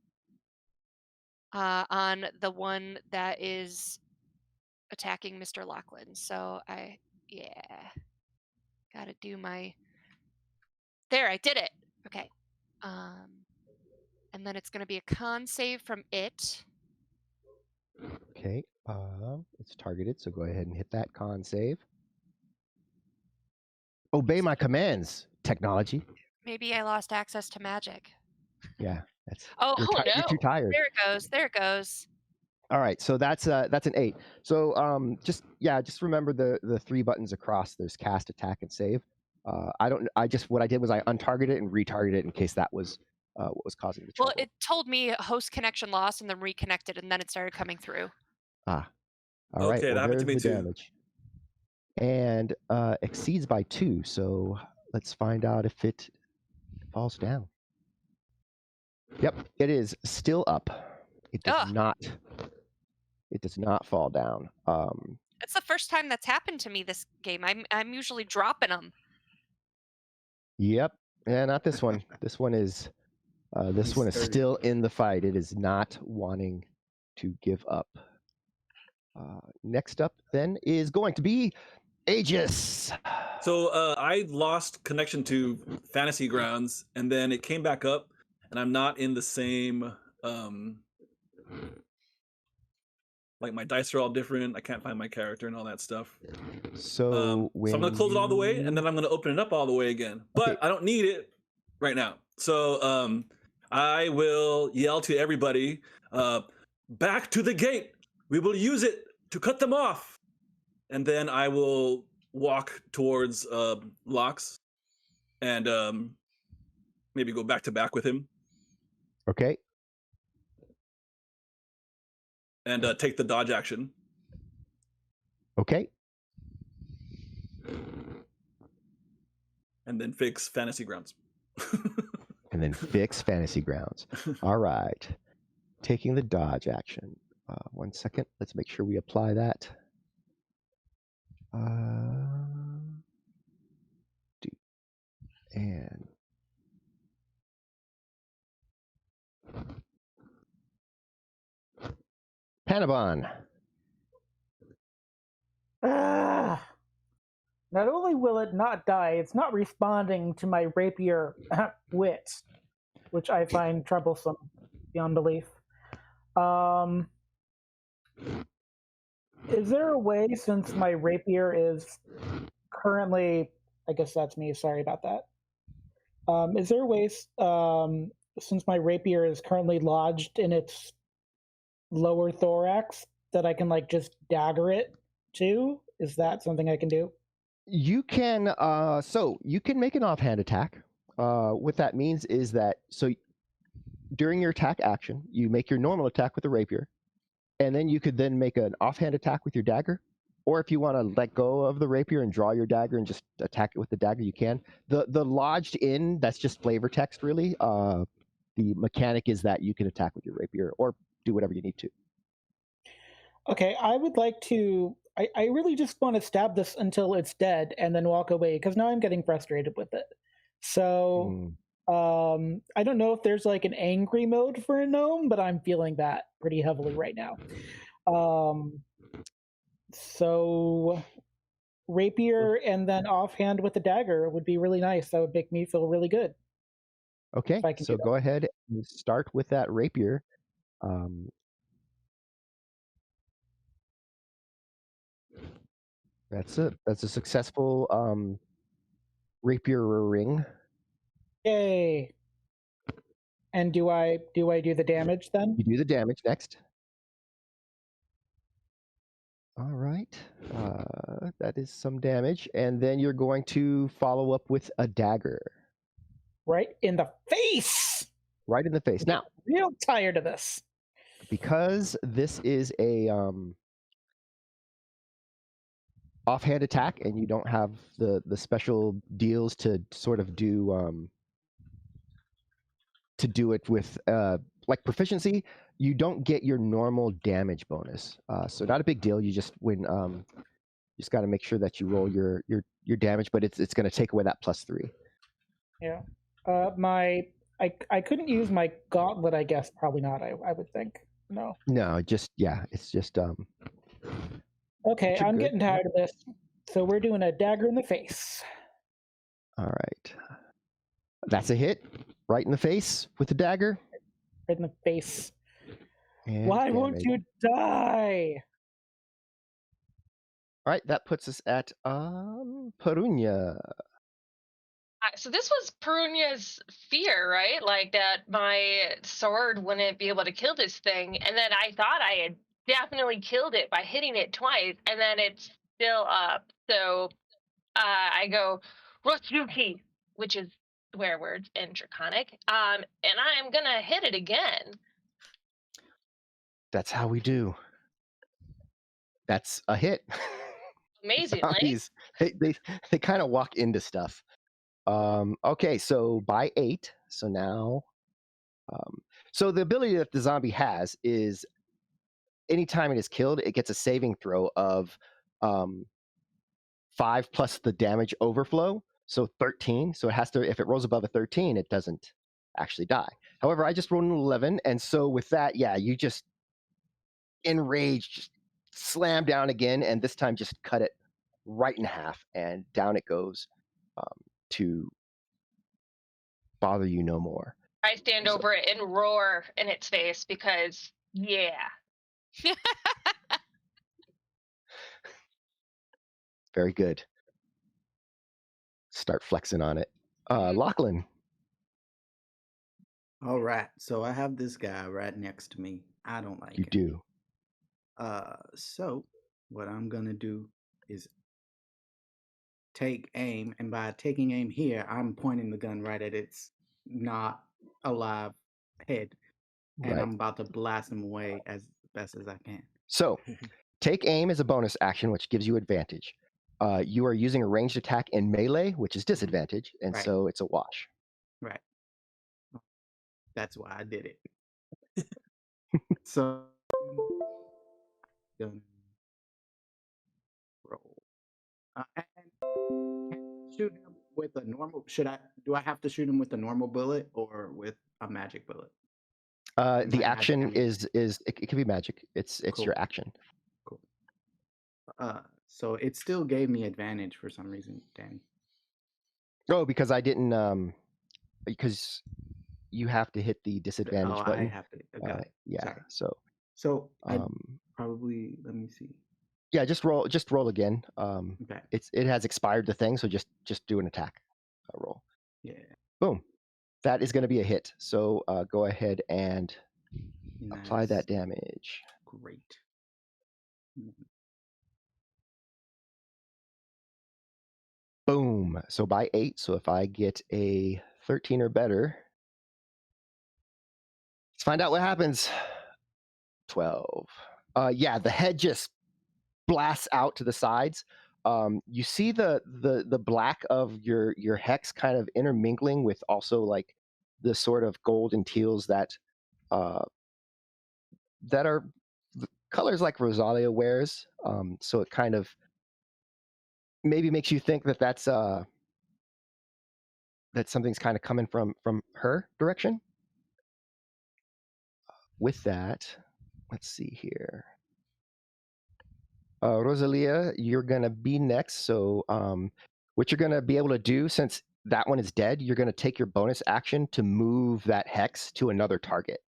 on the one that is attacking Mr. Lachlan. So gotta do my There, I did it. Okay. And then it's going to be a con save from it. Okay. It's targeted, so go ahead and hit that con save. Obey my commands, technology. Maybe I lost access to magic. Yeah, that's. Oh, You're too tired. there it goes. There it goes. All right, so that's an 8. So just remember the 3 buttons across. There's cast, attack, and save. What I did was I untargeted it and retargeted it in case that was what was causing the trouble. Well, it told me host connection lost and then reconnected, and then it started coming through. All right. Okay, that happened to me too. Damage. And exceeds by 2. So let's find out if it falls down. Yep, it is still up. It does not. It does not fall down. It's the first time that's happened to me this game. I'm usually dropping them. Yep. Yeah, not this one. This one is still in the fight. It is not wanting to give up. Next up then is going to be Aegis. So I lost connection to Fantasy Grounds, and then it came back up, and I'm not in the same. Like my dice are all different. I can't find my character and all that stuff. So I'm gonna close it all the way, and then I'm gonna open it up all the way again. But Okay. I don't need it right now. So I will yell to everybody, back to the gate. We will use it to cut them off. And then I will walk towards Lox and maybe go back to back with him Okay. and take the dodge action. Okay. And then fix Fantasy Grounds. And then fix Fantasy Grounds. All right. Taking the dodge action. 1 second. Let's make sure we apply that. And Panabon. Not only will it not die, it's not responding to my rapier wit, which I find troublesome beyond belief. Is there a way, since my rapier is currently, I guess that's me, sorry about that. Is there a way, since my rapier is currently lodged in its lower thorax, that I can like just dagger it too? Is that something I can do? You can you can make an offhand attack. What that means is that during your attack action, you make your normal attack with the rapier, and then you could then make an offhand attack with your dagger. Or if you want to let go of the rapier and draw your dagger and just attack it with the dagger, you can. The lodged in, that's just flavor text really. The mechanic is that you can attack with your rapier or do whatever you need to. Okay, I would like to. I really just want to stab this until it's dead and then walk away, because now I'm getting frustrated with it. So I don't know if there's like an angry mode for a gnome, but I'm feeling that pretty heavily right now. So rapier and then offhand with the dagger would be really nice. That would make me feel really good. Okay, so go ahead and start with that rapier. That's a successful rapier ring. Yay! And do I do the damage then? You do the damage next. All right, that is some damage, and then you're going to follow up with a dagger. Right in the face. Right in the face. Now, real tired of this. Because this is a offhand attack, and you don't have the special deals to sort of do it with like proficiency, you don't get your normal damage bonus. So not a big deal. You just just got to make sure that you roll your damage, but it's going to take away that +3. Yeah. I couldn't use my gauntlet, I guess. Probably not, I would think. No, it's just okay, I'm getting tired of this. So we're doing a dagger in the face. All right. That's a hit. Right in the face with the dagger. Right in the face. And Why won't damage. you die? All right, that puts us at Perunia. So this was Perunia's fear, right? Like that my sword wouldn't be able to kill this thing, and then I thought I had definitely killed it by hitting it twice, and then it's still up. So I go Rotsuki, which is swear words in Draconic, and I'm gonna hit it again. That's how we do. That's a hit. Amazingly. Zombies, they kind of walk into stuff. Okay, so by 8. So now, so the ability that the zombie has is anytime it is killed, it gets a saving throw of 5 plus the damage overflow. So 13. So it has to, if it rolls above a 13, it doesn't actually die. However, I just rolled an 11. And so with that, yeah, you just enraged, just slam down again. And this time just cut it right in half. And down it goes to bother you no more. I stand over it and roar in its face because, yeah. Very good. Start flexing on it. Lachlan. All right, so I have this guy right next to me. I don't like You him. do. So what I'm gonna do is take aim, and by taking aim here, I'm pointing the gun right at its not alive head, and Right. I'm about to blast him away as best as I can. So, take aim as a bonus action, which gives you advantage. You are using a ranged attack in melee, which is disadvantage, and Right. so it's a wash. Right. That's why I did it. So, gonna roll. And shoot him with a normal. Do I have to shoot him with a normal bullet or with a magic bullet? The By action magic, I mean- it can be magic. It's Cool. your action. Cool. So it still gave me advantage for some reason, Danny. Oh, because I didn't because you have to hit the disadvantage I button. have to. Got it. Yeah. Sorry. So I probably let me see. yeah, just roll again. Okay. It has expired the thing, so just do an attack roll. Yeah. Boom. That is going to be a hit. So go ahead and apply Nice. that damage. Great. Boom. So by 8. So if I get a 13 or better, let's find out what happens. 12. Yeah, the head just blasts out to the sides. You see the black of your hex kind of intermingling with also like the sort of gold and teals that are colors like Rosalia wears. So it kind of maybe makes you think that that something's kind of coming from her direction. With that, let's see here. Rosalia, you're gonna be next. So what you're gonna be able to do, since that one is dead, you're gonna take your bonus action to move that hex to another target,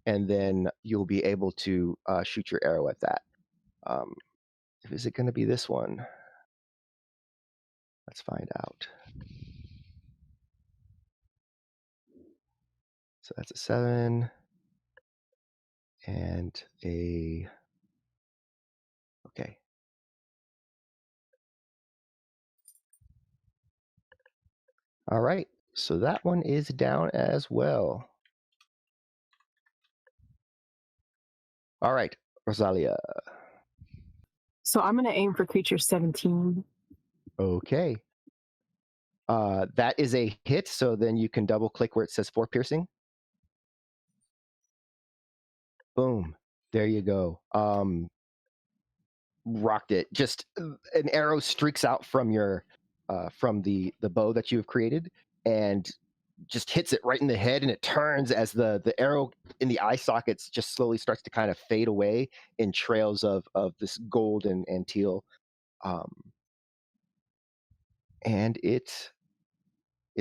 and then you'll be able to shoot your arrow at that. Is it gonna be this one? Let's find out. So that's a 7 and a. Okay. All right. So that one is down as well. All right, Rosalia. So I'm going to aim for creature 17. Okay. That is a hit, so then you can double click where it says 4 piercing. Boom. There you go. Rocked it. Just an arrow streaks out from your from the bow that you've created and just hits it right in the head, and it turns as the arrow in the eye sockets just slowly starts to kind of fade away in trails of this gold and teal. And it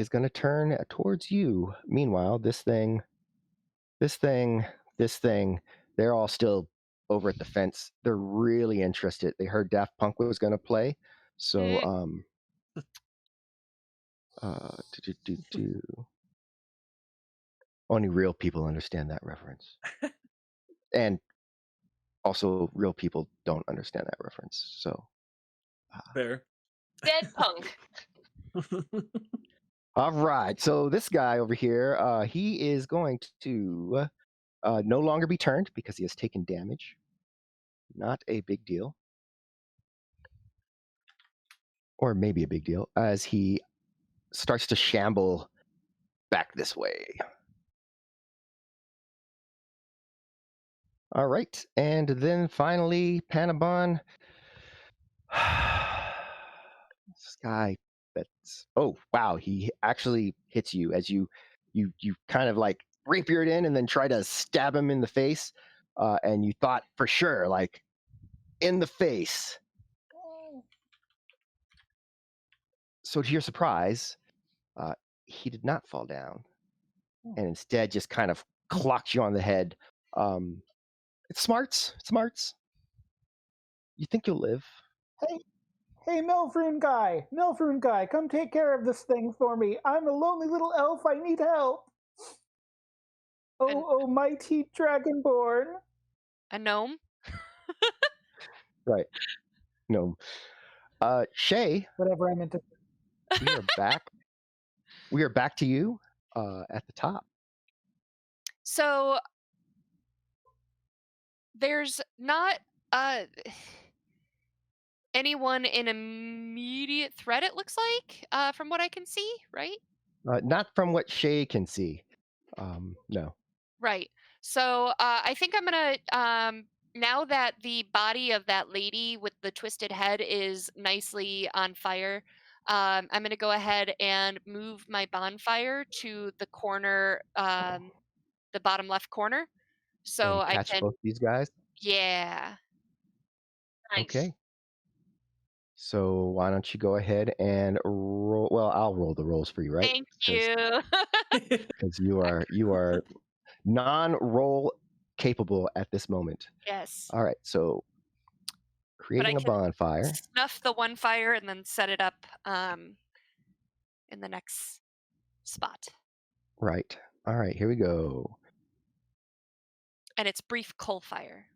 is going to turn towards you. Meanwhile, this thing, they're all still over at the fence. They're really interested. They heard Daft Punk was going to play. So, only real people understand that reference. And also, real people don't understand that reference. So, Fair. Dead punk. all right. So this guy over here, he is going to no longer be turned because he has taken damage. Not a big deal. Or maybe a big deal as he starts to shamble back this way. All right. And then finally, Panabon. This guy that's, oh, wow. He actually hits you as you kind of like rapier it in and then try to stab him in the face. And you thought for sure, like, in the face. So to your surprise, he did not fall down and instead just kind of clocked you on the head. It's smarts. You think you'll live. Hey, Melfroon guy, come take care of this thing for me. I'm a lonely little elf. I need help. Oh, mighty dragonborn. A gnome? Right. No. Shay. Whatever I meant to. We are back. We are back to you at the top. So there's not anyone in immediate threat, it looks like, from what I can see, right? Not from what Shay can see. No. Right. So I think I'm gonna now that the body of that lady with the twisted head is nicely on fire, I'm gonna go ahead and move my bonfire to the corner, the bottom left corner, so And I catch can. both these guys. Yeah. Nice. Okay. So why don't you go ahead and roll? Well, I'll roll the rolls for you, right? Thank you. Because you are non-roll capable at this moment. Yes. All right. So creating a can bonfire. Snuff the one fire and then set it up in the next spot. Right. All right. Here we go. And it's brief coal fire.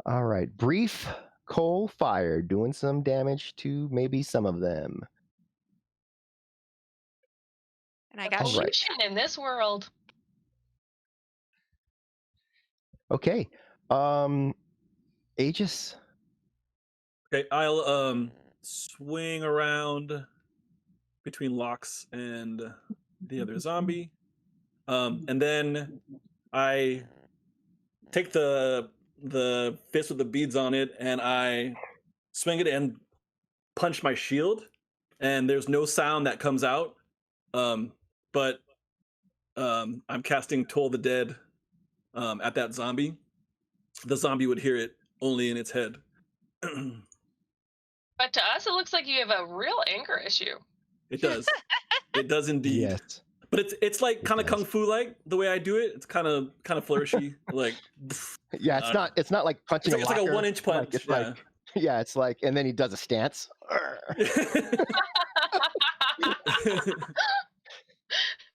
All right. Brief coal fire doing some damage to maybe some of them. And I got Pollution in this world. Okay. Aegis. Okay, I'll swing around between Lox and the other zombie. And then I take the fist with the beads on it and I swing it and punch my shield, and there's no sound that comes out. But I'm casting Toll the Dead at that zombie. The zombie would hear it only in its head. But to us, it looks like you have a real anger issue. It does. It does indeed. Yes. But it's like kind of does. kung fu like the way I do it. It's kind of flourishy. Like Yeah, it's not like punching it's like a 1-inch punch. It's like yeah, it's like, and then he does a stance.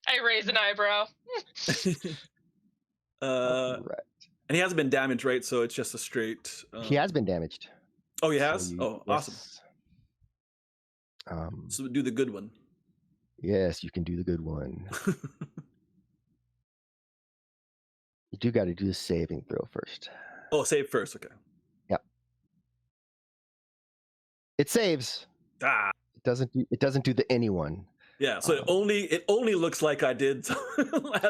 I raise an eyebrow. Right. And he hasn't been damaged, right? So it's just a straight. He has been damaged. Oh, he has. So Awesome. Yes. So do the good one. Yes, you can do the good one. You do got to do the saving throw first. Oh, save first. Okay. Yep. It saves. Ah. It doesn't do the anyone. Yeah. So it only looks like I did.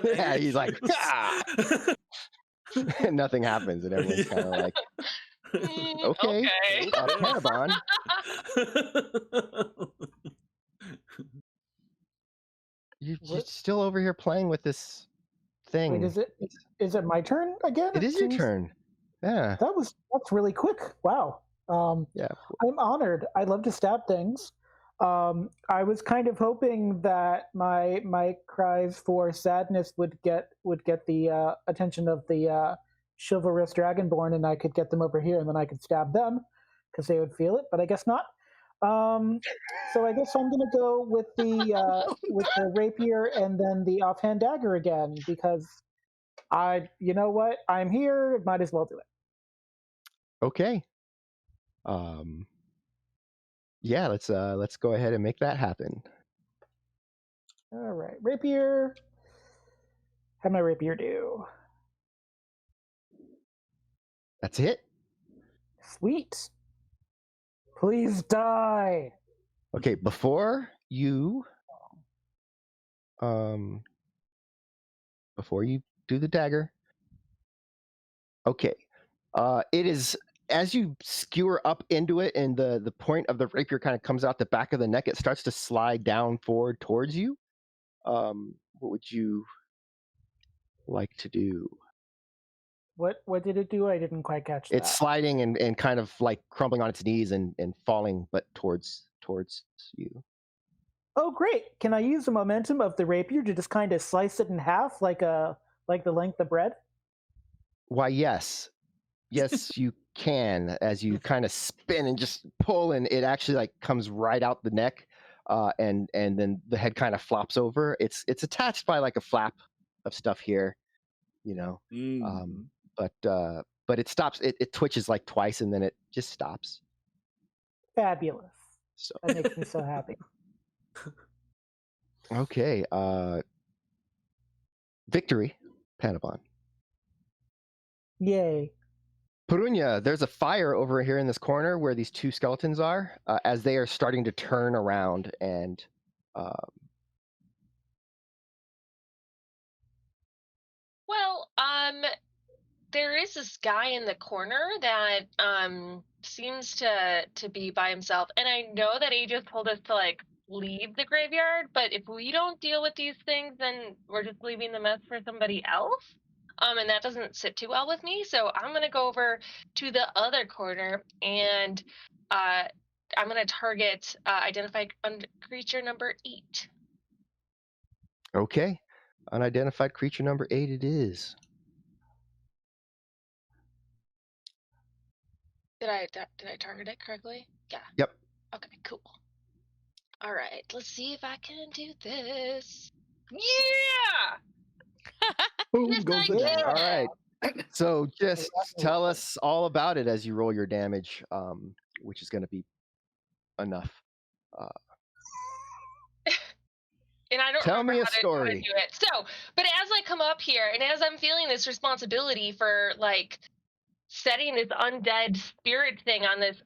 Yeah, he's like, ah! And nothing happens, and everyone's kind of like, okay. Panabon. You're still over here playing with this thing. Wait, is it my turn again? It is your turn. Yeah. That's really quick. Wow. Yeah. I'm honored. I love to stab things. I was kind of hoping that my cries for sadness would get the attention of the chivalrous dragonborn, and I could get them over here, and then I could stab them because they would feel it. But I guess not. So I guess I'm gonna go with the rapier and then the offhand dagger again because you know what, I'm here, might as well do it. Okay. Yeah, let's go ahead and make that happen. All right, rapier. How'd my rapier do? That's it. Sweet. Please die. Okay, before you do the dagger. Okay. It is, as you skewer up into it and the point of the rapier kind of comes out the back of the neck, it starts to slide down forward towards you. What would you like to do? What did it do? I didn't quite catch that. It's sliding and kind of like crumbling on its knees and falling, but towards you. Oh, great! Can I use the momentum of the rapier to just kind of slice it in half, like the length of bread? Why, yes, you can. As you kind of spin and just pull, and it actually like comes right out the neck, and then the head kind of flops over. It's attached by like a flap of stuff here, you know. But it stops. It twitches like twice, and then it just stops. Fabulous. So that makes me so happy. Okay. Victory, Panabon. Yay. Perunia, there's a fire over here in this corner where these two skeletons are, as they are starting to turn around and Well, there is this guy in the corner that seems to be by himself, and I know that Aegis told us to like leave the graveyard, but if we don't deal with these things, then we're just leaving the mess for somebody else. And that doesn't sit too well with me, so I'm gonna go over to the other corner and I'm gonna target identified creature number 8. Okay. Unidentified creature number 8 it is. Did I target it correctly? Yeah. Yep. Okay, cool. All right, let's see if I can do this. Yeah! Boom Yes, goes I the can. dagger. All right. So just tell us all about it as you roll your damage, which is going to be enough. And I don't Tell remember me a how to story. do it. So, but as I come up here and as I'm feeling this responsibility for like setting this undead spirit thing on this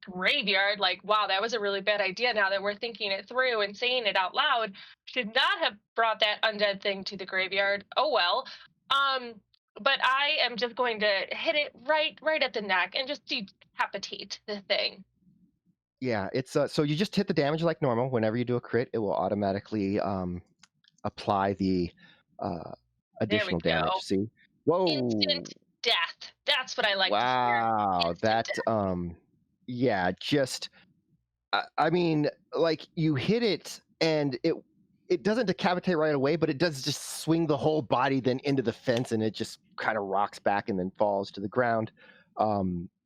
graveyard, like, wow, that was a really bad idea now that we're thinking it through and saying it out loud. Should not have brought that undead thing to the graveyard. Oh well. But I am just going to hit it right at the neck and just decapitate the thing. Yeah, it's so you just hit the damage like normal. Whenever you do a crit, it will automatically apply the additional damage. Go. See? Whoa! Instant death. That's what I like to hear. Wow, that death. Yeah, just I mean, like you hit it and it doesn't decapitate right away, but it does just swing the whole body then into the fence, and it just kind of rocks back and then falls to the ground.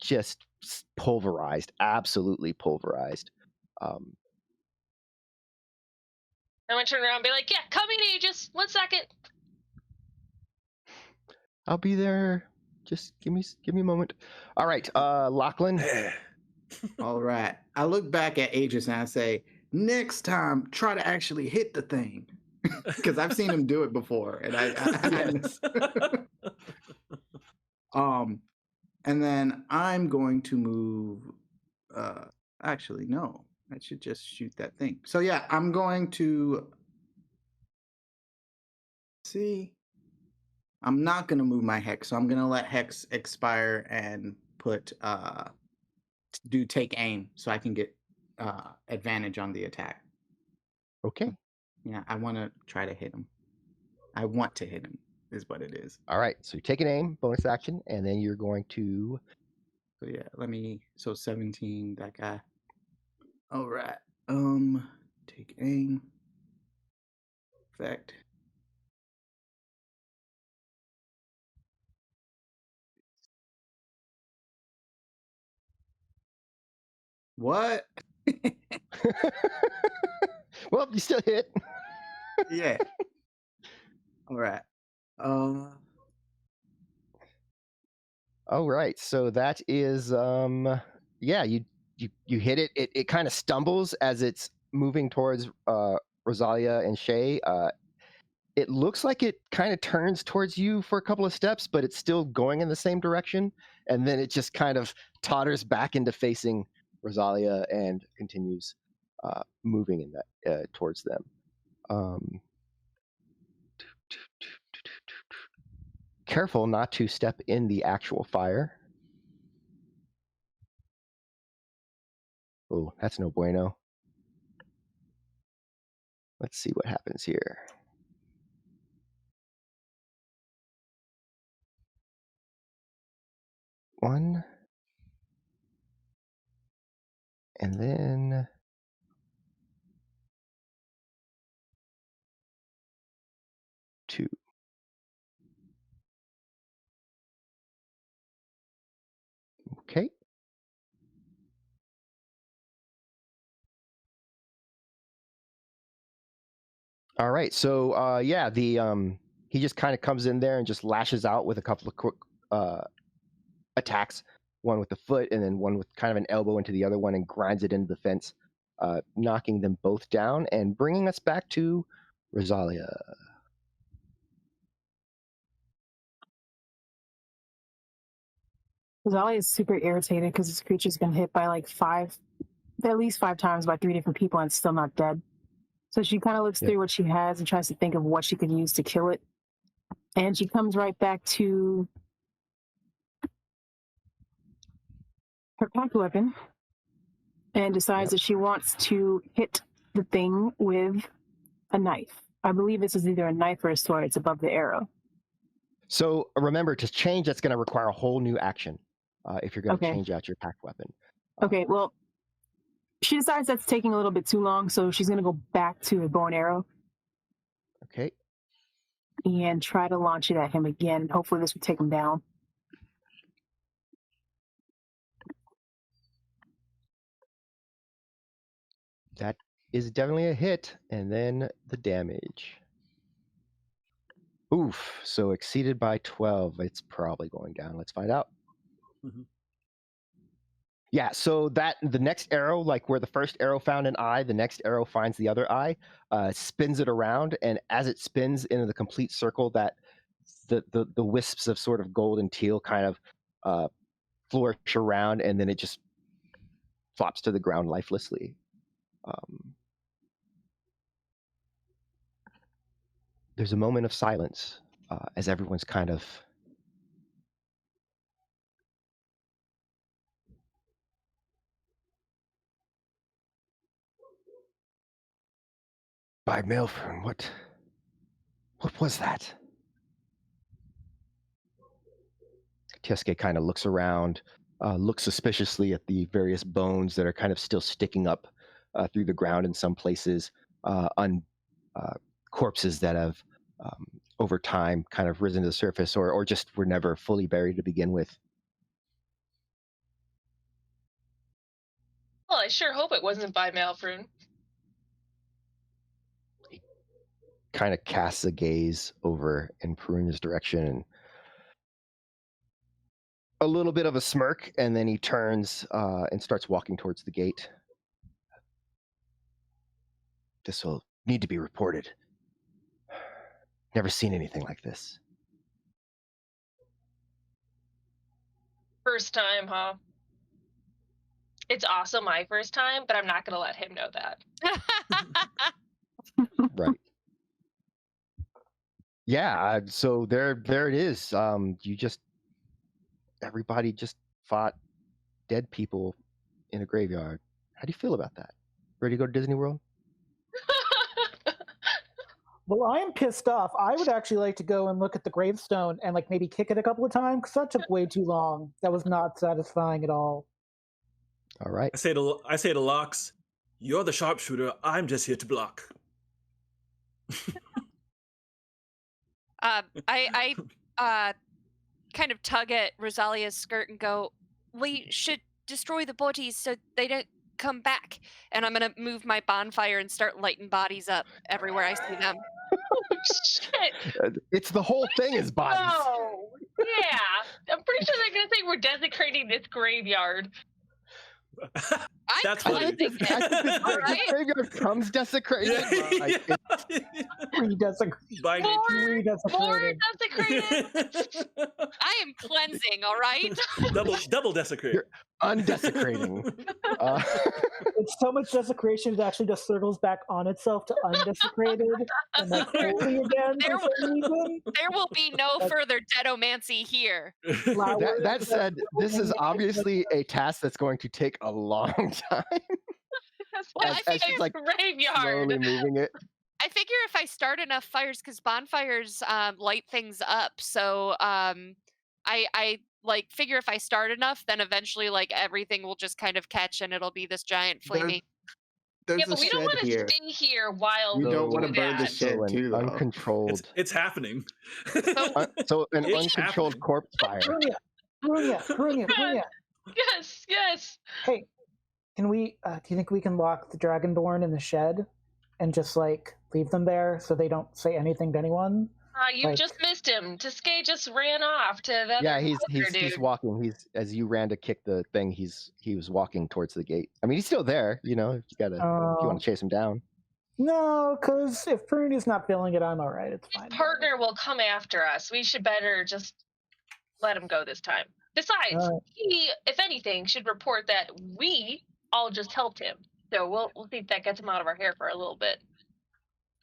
Just pulverized, absolutely pulverized. I'm gonna turn around and be like, yeah, coming Aegis. 1 second. I'll be there. Just give me a moment. All right, Lachlan. All right. I look back at Aegis and I say, next time, try to actually hit the thing. Because I've seen him do it before. And and then I'm going to move. Actually, no. I should just shoot that thing. So yeah, I'm going to see. I'm not going to move my Hex, so I'm going to let Hex expire and put do take aim so I can get advantage on the attack. Okay. Yeah, I want to try to hit him. I want to hit him is what it is. All right, so you take an aim, bonus action, and then you're going to... So yeah, so 17, that guy. All right. Take aim. Effect. What? Well, you still hit. Yeah. All right. All right, so that is yeah, you hit it. It kind of stumbles as it's moving towards Rosalia and Shay. It looks like it kind of turns towards you for a couple of steps, but it's still going in the same direction, and then it just kind of totters back into facing Rosalia and continues moving in that towards them. Careful not to step in the actual fire. Oh, that's no bueno. Let's see what happens here. One. And then two. Okay. All right. So yeah, the he just kind of comes in there and just lashes out with a couple of quick attacks, one with the foot and then one with kind of an elbow into the other one, and grinds it into the fence, knocking them both down and bringing us back to Rosalia. Rosalia is super irritated because this creature's been hit by like at least five times by 3 different people and it's still not dead. So she kind of looks through what she has and tries to think of what she could use to kill it. And she comes right back to her packed weapon and decides that she wants to hit the thing with a knife. I believe this is either a knife or a sword. It's above the arrow. So remember, to change, that's going to require a whole new action if you're going to change out your packed weapon. Okay, well, she decides that's taking a little bit too long, so she's going to go back to the bow and arrow. Okay. And try to launch it at him again. Hopefully this will take him down. That is definitely a hit. And then the damage. Oof. So exceeded by 12. It's probably going down. Let's find out. Mm-hmm. Yeah, so that the next arrow, like where the first arrow found an eye, the next arrow finds the other eye, spins it around, and as it spins into the complete circle, that the wisps of sort of gold and teal kind of flourish around, and then it just flops to the ground lifelessly. There's a moment of silence as everyone's kind of by Melfern, what was that? Teske kind of looks around, looks suspiciously at the various bones that are kind of still sticking up through the ground in some places, on corpses that have over time kind of risen to the surface or just were never fully buried to begin with. Well, I sure hope it wasn't by Malfrune. Kind of casts a gaze over in Peruna's direction and a little bit of a smirk, and then he turns and starts walking towards the gate. This will need to be reported. Never seen anything like this. First time, huh? It's also my first time, but I'm not going to let him know that. Right. Yeah, so there it is. Everybody just fought dead people in a graveyard. How do you feel about that? Ready to go to Disney World? Well, I am pissed off. I would actually like to go and look at the gravestone and like maybe kick it a couple of times because that took way too long. That was not satisfying at all. All right. I say to Lox, You're the sharpshooter. I'm just here to block. I kind of tug at Rosalia's skirt and go, "We should destroy the bodies so they don't come back." And I'm gonna move my bonfire and start lighting bodies up everywhere I see them. Shit. It's the whole thing is bodies. Oh, yeah. I'm pretty sure they're gonna say we're desecrating this graveyard. I'm That's funny. cleansing I it. think this All right. graveyard comes desecrated. Like, By More desecrated. I am cleansing, all right? double desecrate. You're undesecrating. It's so much desecration it actually just circles back on itself to undesecrated and like holy again There for some reason. There will be no further dedomancy here. That said, this is obviously a task that's going to take a long time. Well, as I think she's like graveyard. slowly moving it. I figure if I start enough fires, because bonfires light things up, so I like figure if I start enough, then eventually like everything will just kind of catch and it'll be this giant flaming. There's Yeah, a but we don't shed want to here. stay here while You we don't do want to burn the that. shed So an too, though. uncontrolled, It's happening. so an It's uncontrolled happening. corpse fire. Brunia. Yes, yes. Hey, can we? Do you think we can lock the Dragonborn in the shed and just like leave them there so they don't say anything to anyone? You Like- just missed him. Tasque just ran off to that. Yeah, other he's dude. walking. He's as you ran to kick the thing. He was walking towards the gate. I mean, he's still there. You know, if you want to chase him down. No, because if Brunia's not feeling it, I'm all right. It's His fine. partner will come after us. We should better just let him go this time. Besides, he, if anything, should report that we all just helped him. So we'll see if that gets him out of our hair for a little bit.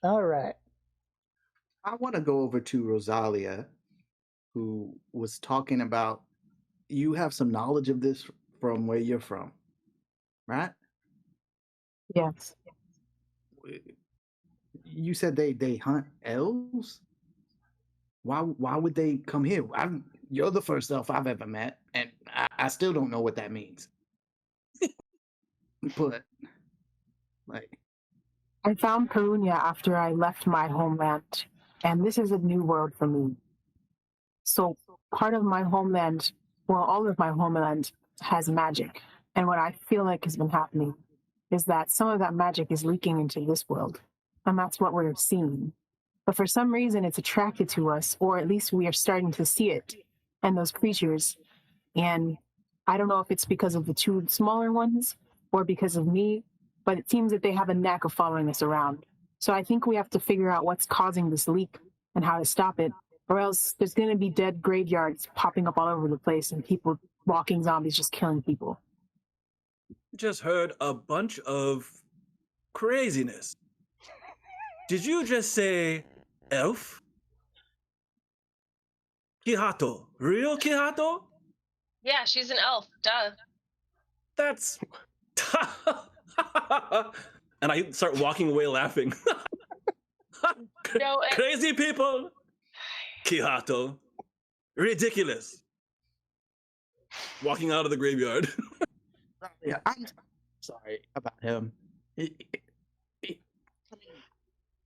All right. I want to go over to Rosalia, who was talking about you have some knowledge of this from where you're from, right? Yes. You said they hunt elves. Why would they come here? You're the first elf I've ever met, and I still don't know what that means. But like, I found Perunia after I left my homeland, and this is a new world for me. So part of my homeland, well, all of my homeland has magic. And what I feel like has been happening is that some of that magic is leaking into this world. And that's what we're seeing. But for some reason, it's attracted to us, or at least we are starting to see it and those creatures. And I don't know if it's because of the two smaller ones or because of me, but it seems that they have a knack of following us around. So I think we have to figure out what's causing this leak and how to stop it, or else there's going to be dead graveyards popping up all over the place and people, walking zombies, just killing people. Just heard a bunch of craziness. Did you just say elf? Kihato. Real Kihato? Yeah, she's an elf. Duh. That's... And I start walking away laughing. No, Crazy people. Kihato. Ridiculous. Walking out of the graveyard. yeah, I'm sorry about him. I mean,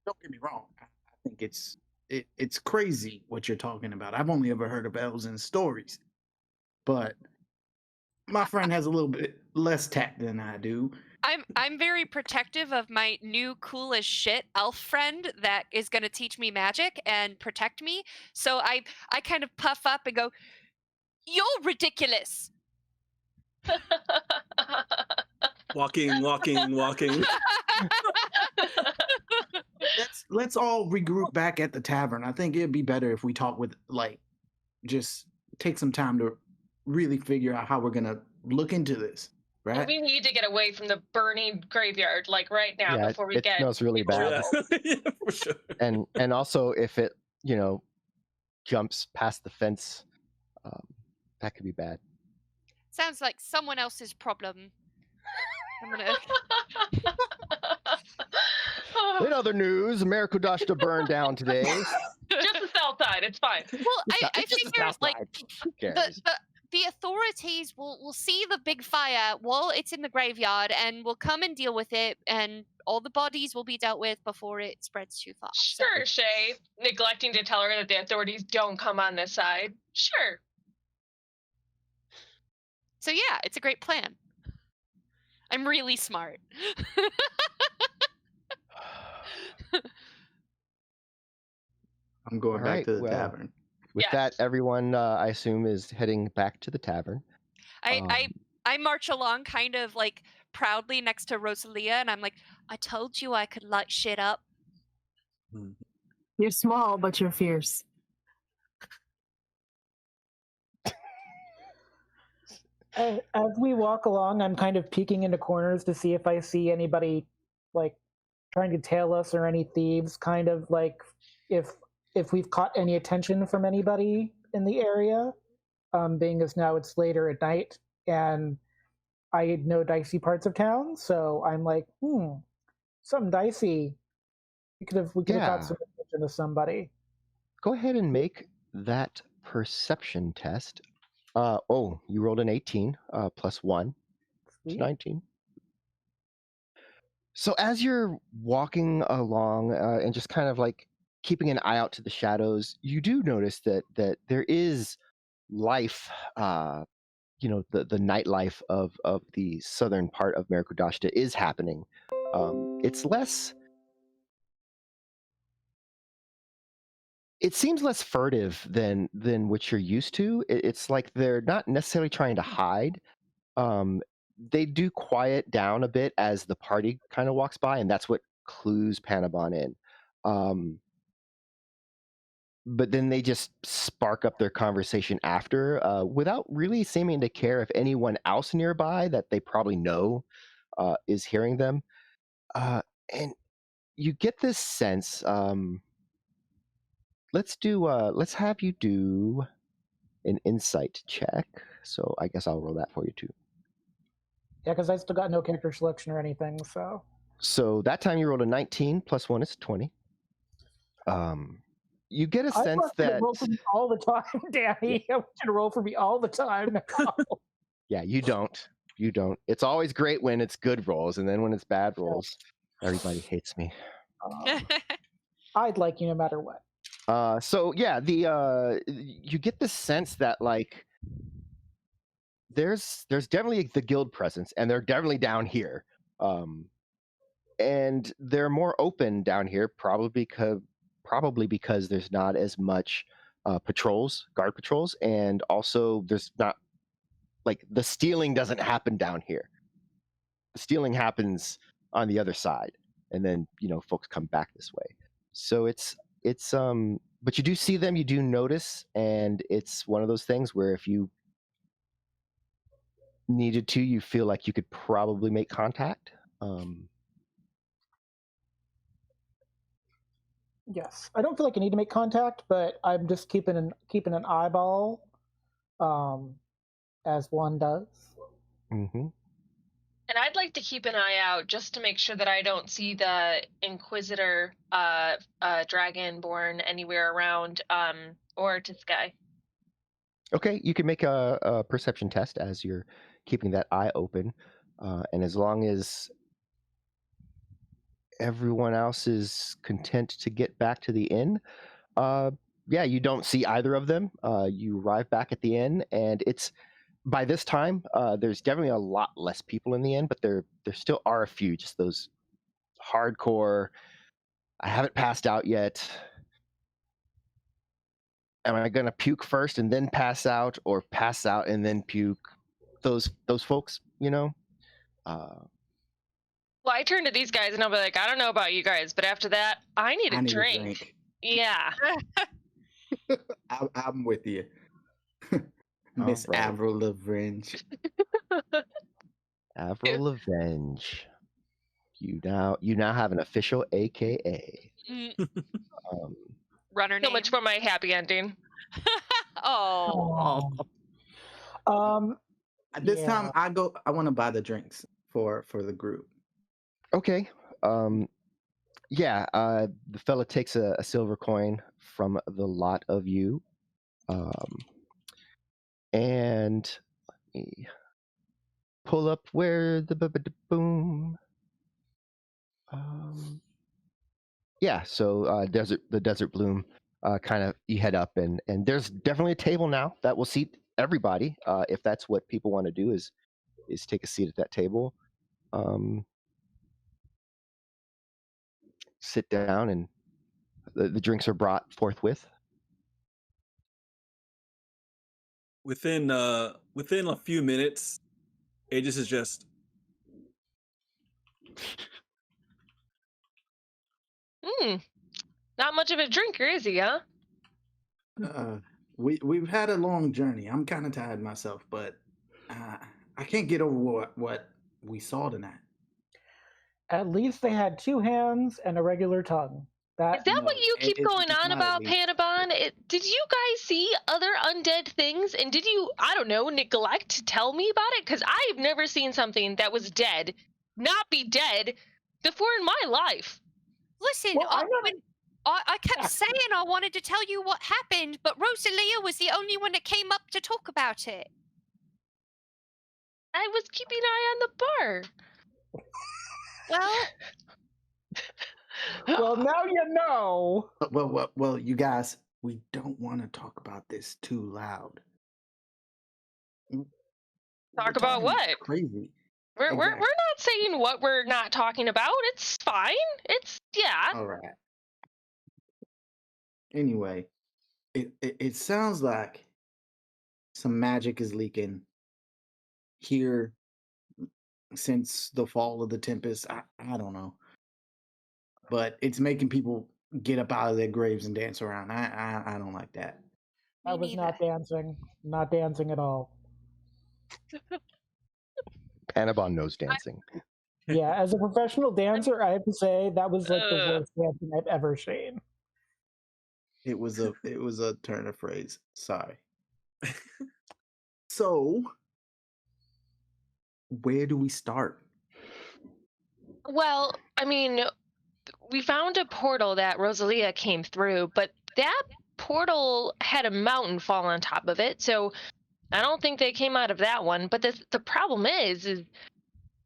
don't get me wrong. I think it's crazy what you're talking about. I've only ever heard of elves in stories, but my friend has a little bit less tact than I do. I'm very protective of my new cool as shit elf friend that is going to teach me magic and protect me. So I kind of puff up and go, "You're ridiculous." Walking. Let's all regroup back at the tavern. I think it'd be better if we talk with just take some time to really figure out how we're gonna look into this. Right? We need to get away from the burning graveyard, like right now, Yeah, before we it get. smells really bad. Yeah, for sure. And also if it jumps past the fence, that could be bad. Sounds like someone else's problem. I'm gonna. In other news, Marikudashta burned down today. Just the south side. It's fine. Well, I It's just the figure south like side. Who cares? the authorities will see the big fire while it's in the graveyard and will come and deal with it, and all the bodies will be dealt with before it spreads too far. So, Sure, Shay. Neglecting to tell her that the authorities don't come on this side. Sure. so yeah, it's a great plan. I'm really smart. I'm going All back right, to the well, tavern. With Yes. that, everyone, I assume, is heading back to the tavern. I march along kind of like proudly next to Rosalia, and I'm like, I told you I could light shit up. You're small, but you're fierce. As we walk along, I'm kind of peeking into corners to see if I see anybody like trying to tail us or any thieves. Kind of like if we've caught any attention from anybody in the area, being as now it's later at night and I know dicey parts of town, so I'm like, something dicey. We could have got some attention to somebody. Go ahead and make that perception test. You rolled an 18 plus 1. It's 19. So as you're walking along and just kind of like keeping an eye out to the shadows, you do notice that there is life, the nightlife of the southern part of Merikudashta is happening. It's less. It seems less furtive than what you're used to. It's like they're not necessarily trying to hide. They do quiet down a bit as the party kind of walks by, and that's what clues Panabon in. But then they just spark up their conversation after, without really seeming to care if anyone else nearby that they probably know is hearing them. And you get this sense. Let's have you do an insight check. So I guess I'll roll that for you too. Yeah, because I still got no character selection or anything, so. So that time you rolled a 19 plus 1 is 20. You get a sense that roll for me all the time, Danny. I want you to roll for me all the time. Yeah, you don't. It's always great when it's good rolls, and then when it's bad rolls, everybody hates me. I'd like you no matter what. So yeah, you get the sense that like there's definitely the guild presence, and they're definitely down here, and they're more open down here, probably because there's not as much guard patrols, and also there's not like the stealing doesn't happen down here. The stealing happens on the other side, and then folks come back this way. So it's but you do see them, you do notice, and it's one of those things where if you needed to, you feel like you could probably make contact. Yes, I don't feel like I need to make contact, but I'm just keeping an eyeball, as one does. Mm-hmm. And I'd like to keep an eye out just to make sure that I don't see the Inquisitor Dragonborn anywhere around, or Tiskai. Okay, you can make a perception test as you're keeping that eye open, and as long as everyone else is content to get back to the inn, you don't see either of them. You arrive back at the inn, and it's by this time there's definitely a lot less people in the inn, but there still are a few, just those hardcore, I haven't passed out yet. Am I gonna puke first and then pass out, or pass out and then puke? Those folks, Well, I turn to these guys and I'll be like, I don't know about you guys, but after that, I need a drink. Yeah. I'm with you. Miss All right. Avril Lavenge. Avril Lavenge. You now have an official AKA. Runner name. So much for my happy ending. Oh. This time I want to buy the drinks for the group. Okay. The fella takes a silver coin from the lot of you. And let me pull up where the boom. Yeah, so the desert bloom, kind of you head up, and there's definitely a table now that will seat everybody, if that's what people want to do is take a seat at that table, sit down, and the drinks are brought forthwith. Within a few minutes, Aegis is just Not much of a drinker, is he, huh? We've had a long journey. I'm kind of tired myself, but I can't get over what we saw tonight. At least they had 2 hands and a regular tongue. Is that No, what you keep it's going on not at about, least. Panabon? Did you guys see other undead things? And did you, I don't know, neglect to tell me about it? Because I've never seen something that was dead not be dead before in my life. Listen, Well, I kept saying I wanted to tell you what happened, but Rosalia was the only one that came up to talk about it. I was keeping an eye on the bar. Well, well, now you know. Well, you guys, we don't want to talk about this too loud. Talk about what? Crazy. We're not saying what we're not talking about. It's fine. Yeah. All right. Anyway, it sounds like some magic is leaking here since the fall of the Tempest. I don't know, but it's making people get up out of their graves and dance around. I don't like that. I was not dancing at all. Panabon knows dancing. Yeah, as a professional dancer, I have to say that was like the worst dancing I've ever seen. It was a turn of phrase. Sorry. So, where do we start? Well, I mean, we found a portal that Rosalia came through, but that portal had a mountain fall on top of it, so I don't think they came out of that one. But the problem is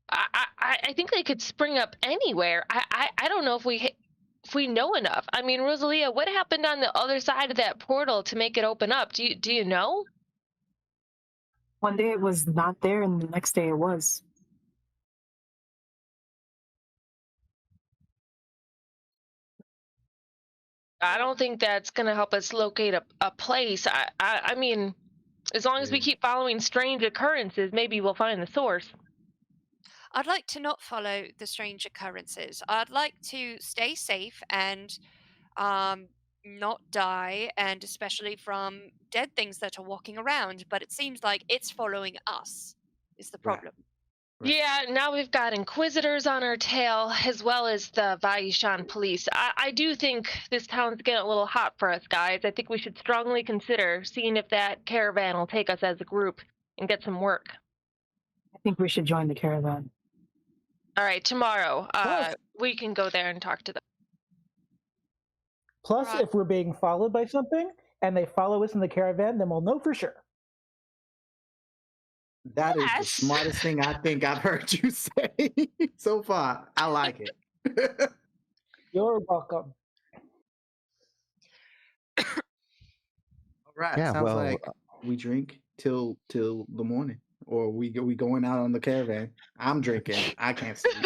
I think they could spring up anywhere. I don't know if we know enough. I mean, Rosalia, what happened on the other side of that portal to make it open up? Do you know? One day it was not there, and the next day it was. I don't think that's going to help us locate a place. I mean, as long as we keep following strange occurrences, maybe we'll find the source. I'd like to not follow the strange occurrences. I'd like to stay safe and not die, and especially from dead things that are walking around. But it seems like it's following us is the problem. Right. Yeah, now we've got Inquisitors on our tail, as well as the Vaishan police. I do think this town's getting a little hot for us, guys. I think we should strongly consider seeing if that caravan will take us as a group and get some work. I think we should join the caravan. All right, tomorrow, we can go there and talk to them. Plus, if we're being followed by something and they follow us in the caravan, then we'll know for sure. That is the smartest thing I think I've heard you say so far. I like it. You're welcome. All right. Yeah, Sounds well, like we drink till the morning, or we going out on the caravan. I'm drinking. I can't sleep.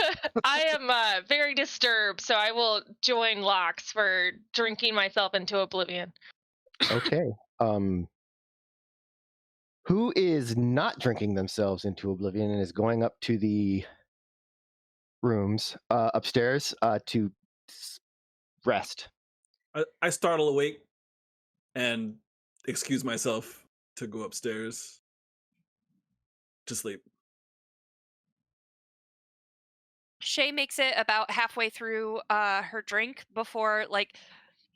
I am very disturbed, so I will join Lox for drinking myself into oblivion. Okay. Who is not drinking themselves into oblivion and is going up to the rooms upstairs to rest? I startle awake and excuse myself to go upstairs to sleep. Shay makes it about halfway through her drink before like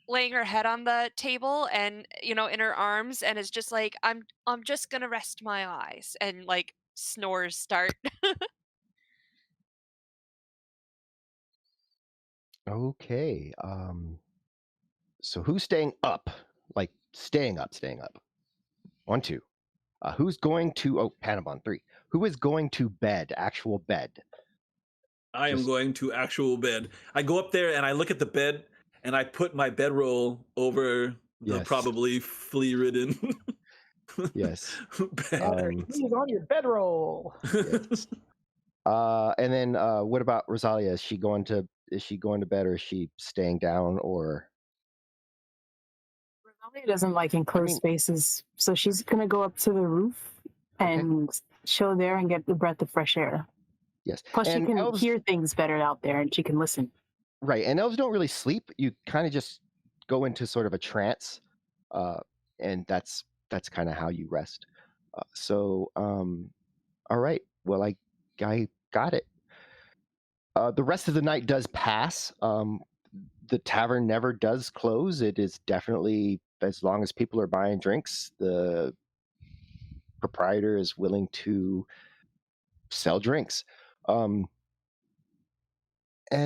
laying her head on the table and in her arms, and is just like, I'm just gonna rest my eyes, and like snores start. Okay. So who's staying up? Like staying up. 1, 2. Who's going to? Oh, Panabon 3. Who is going to bed? Actual bed. I am Just- going to actual bed. I go up there and I look at the bed and I put my bedroll over the Yes. probably flea-ridden Yes. bed. He's on your bedroll. Yes. And then what about Rosalia? Is she going to bed, or is she staying down, or? Rosalia doesn't like enclosed spaces, so she's gonna go up to the roof and chill there and get the breath of fresh air. Yes. Plus, and she can elves, hear things better out there, and she can listen. right? And elves don't really sleep. You kind of just go into sort of a trance, and that's kind of how you rest. All right. Well, I got it. The rest of the night does pass. The tavern never does close. It is definitely, as long as people are buying drinks, the proprietor is willing to sell drinks. And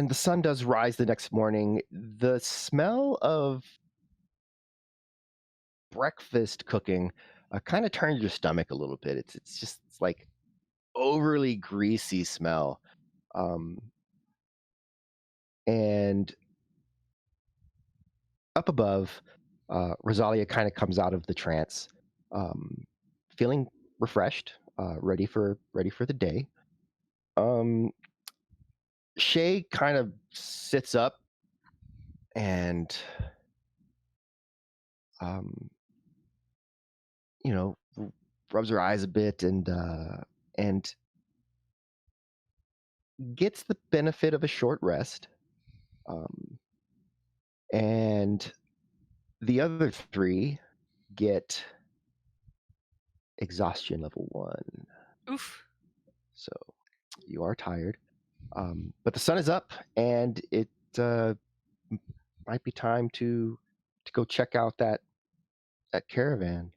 the sun does rise the next morning. The smell of breakfast cooking kind of turns your stomach a little bit. It's like overly greasy smell. And up above, Rosalia kind of comes out of the trance, feeling refreshed, ready for the day. Shay kind of sits up and, rubs her eyes a bit and gets the benefit of a short rest. And the other three get exhaustion level 1. Oof. So you are tired. But the sun is up, and it might be time to go check out that caravan.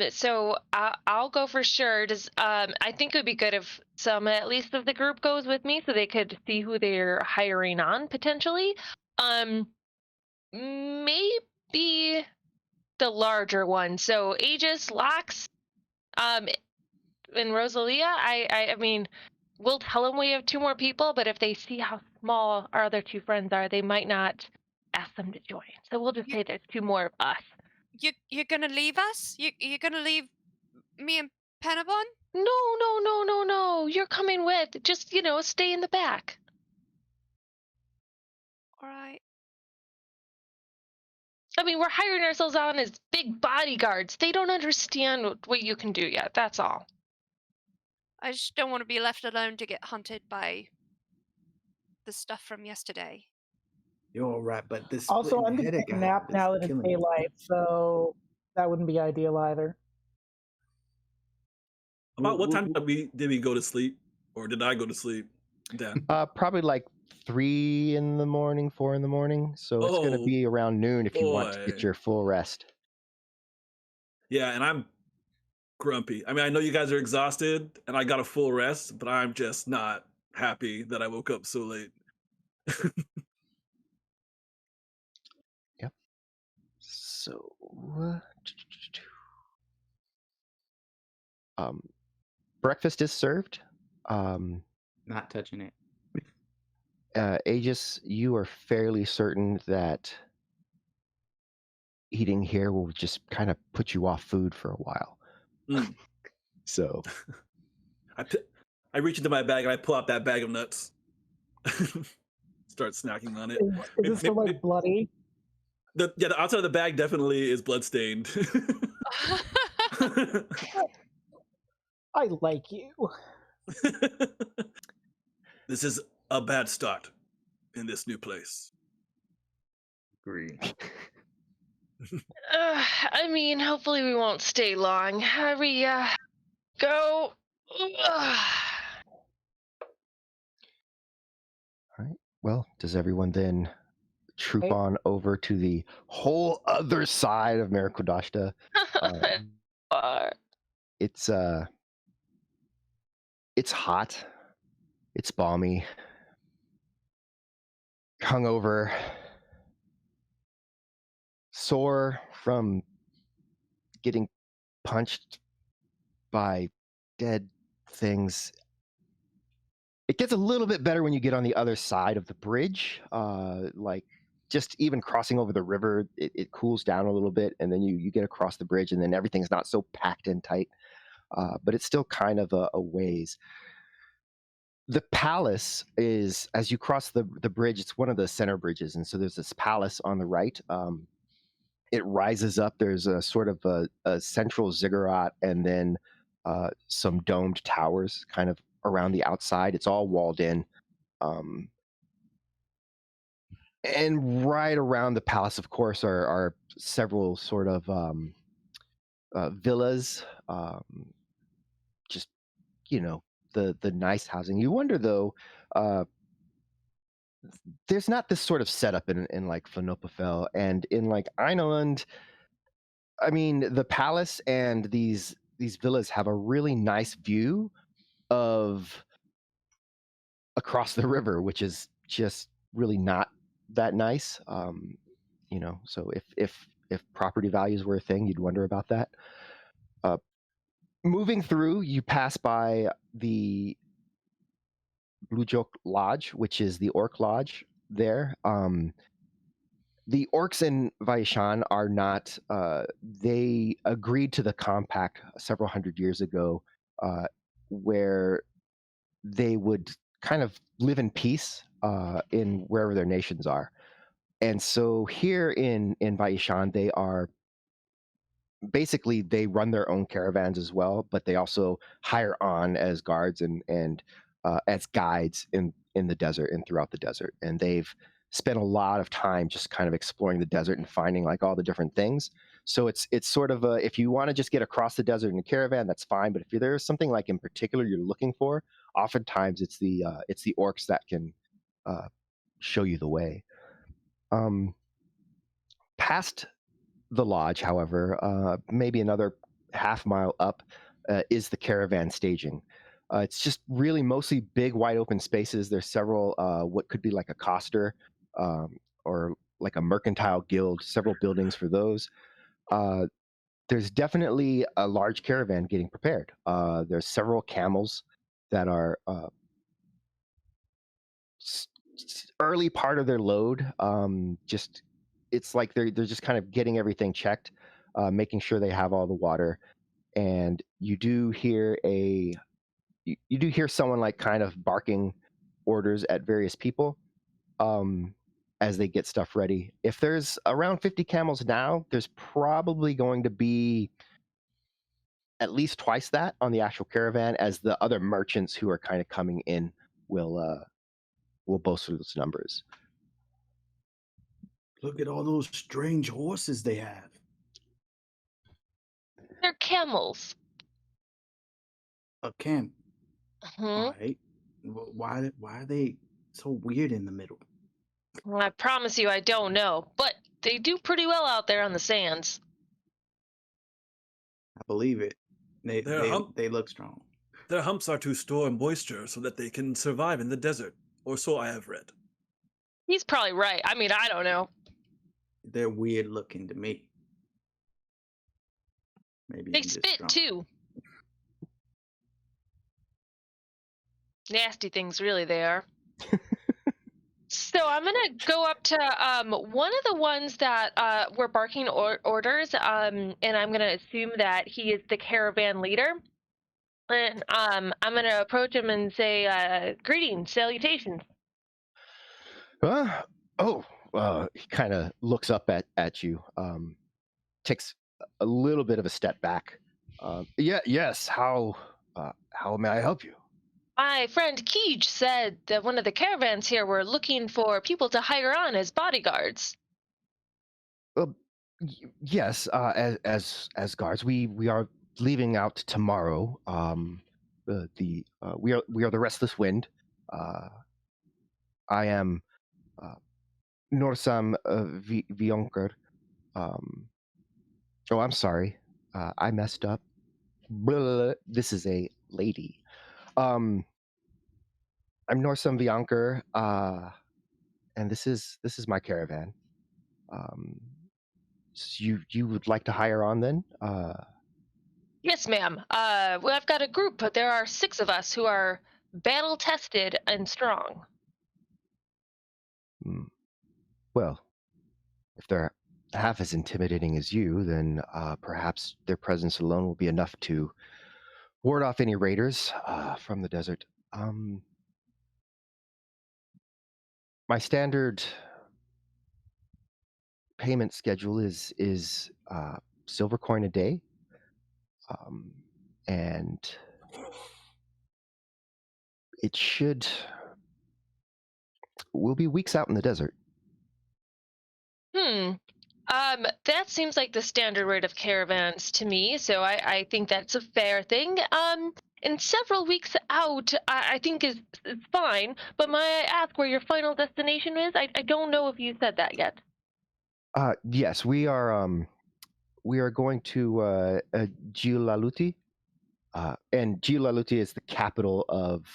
So I'll go for sure. I think it would be good if some, at least of the group, goes with me so they could see who they're hiring on potentially. Maybe the larger one. So Aegis, Lox, and Rosalia. I mean, we'll tell them we have 2 more people, but if they see how small our other 2 friends are, they might not ask them to join. So we'll just say there's 2 more of us. You're gonna leave us? You're gonna leave me and Panabon? No. You're coming with. Just, stay in the back. All right. I mean, we're hiring ourselves on as big bodyguards. They don't understand what you can do yet. That's all. I just don't want to be left alone to get hunted by the stuff from yesterday. You're all right, but this Also, I'm splitting going to headache take a I nap have is now that it's killing me. daylight, so that wouldn't be ideal either. About what time did we go to sleep, or did I go to sleep, Dan? Probably like 3 in the morning, 4 in the morning. So it's going to be around noon if you want to get your full rest. Yeah, and I'm grumpy. I mean, I know you guys are exhausted, and I got a full rest, but I'm just not happy that I woke up so late. Yep. So, breakfast is served. Not touching it. Aegis, you are fairly certain that eating here will just kind of put you off food for a while. Mm. So I reach into my bag and I pull out that bag of nuts. Start snacking on it. Is this still like bloody? The outside of the bag definitely is bloodstained. I like you. This is a bad start in this new place. Agree. I mean, hopefully we won't stay long. Hurry, go. All right. Well, does everyone then troop on over to the whole other side of Mirakodashta? It's hot. It's balmy. Hungover. Sore from getting punched by dead things. It gets a little bit better when you get on the other side of the bridge. Like just even crossing over the river, it cools down a little bit, and then you get across the bridge, and then everything's not so packed in tight. But it's still kind of a ways. The palace is, as you cross the bridge, it's one of the center bridges, and so there's this palace on the right. It rises up. There's a sort of a central ziggurat, and then some domed towers kind of around the outside. It's all walled in. And right around the palace, of course, are several sort of villas, just, the nice housing. You wonder, though, uh, there's not this sort of setup in like Phenopophel and in like Eineland. I mean, the palace and these villas have a really nice view of across the river, which is just really not that nice. So if property values were a thing, you'd wonder about that. Moving through, you pass by the Blue Joke Lodge, which is the Orc Lodge there. The orcs in Vaishan are not, they agreed to the compact several hundred years ago, where they would kind of live in peace in wherever their nations are. And so here in Vaishan, they are basically, they run their own caravans as well, but they also hire on as guards and as guides in the desert and throughout the desert. And they've spent a lot of time just kind of exploring the desert and finding like all the different things. So it's sort of a, if you want to just get across the desert in a caravan, that's fine. But if there's something like in particular you're looking for, oftentimes it's the orcs that can show you the way. Past the lodge, however, maybe another half mile up, is the caravan staging. It's just really mostly big, wide open spaces. There's several, what could be like a coster or like a mercantile guild, several buildings for those. There's definitely a large caravan getting prepared. There's several camels that are early part of their load. Just it's like they're just kind of getting everything checked, making sure they have all the water. And you do hear someone like kind of barking orders at various people as they get stuff ready. If there's around 50 camels now, there's probably going to be at least twice that on the actual caravan, as the other merchants who are kind of coming in will bolster those numbers. Look at all those strange horses they have. They're camels. A camp. Mhm. All right. Why are they so weird in the middle? Well, I promise you I don't know, but they do pretty well out there on the sands. I believe it. They're They look strong. Their humps are to store moisture so that they can survive in the desert, or so I have read. He's probably right. I mean, I don't know. They're weird looking to me. Maybe They I'm just spit drunk. too. Nasty things, really, they are. So I'm gonna go up to one of the ones that were barking orders, and I'm gonna assume that he is the caravan leader. And I'm gonna approach him and say, "Greetings, salutations." He kind of looks up at you, takes a little bit of a step back. Yes. How may I help you? My friend Keej said that one of the caravans here were looking for people to hire on as bodyguards. Yes. As guards, we are leaving out tomorrow. We are the Restless Wind. I am Norsam Vionker. I'm sorry. I messed up. Blah, this is a lady. I'm Norsam Vionker, and this is my caravan. you would like to hire on then? Yes, ma'am. Well, I've got a group, but there are 6 of us who are battle tested and strong. Well, if they're half as intimidating as you, then perhaps their presence alone will be enough to ward off any raiders from the desert. My standard payment schedule is silver coin a day, and it should. We'll be weeks out in the desert. That seems like the standard rate of caravans to me, so I think that's a fair thing. And several weeks out, I think is fine. But may I ask where your final destination is? I don't know if you said that yet. Yes, we are going to Giulaluti, and Giulaluti is the capital of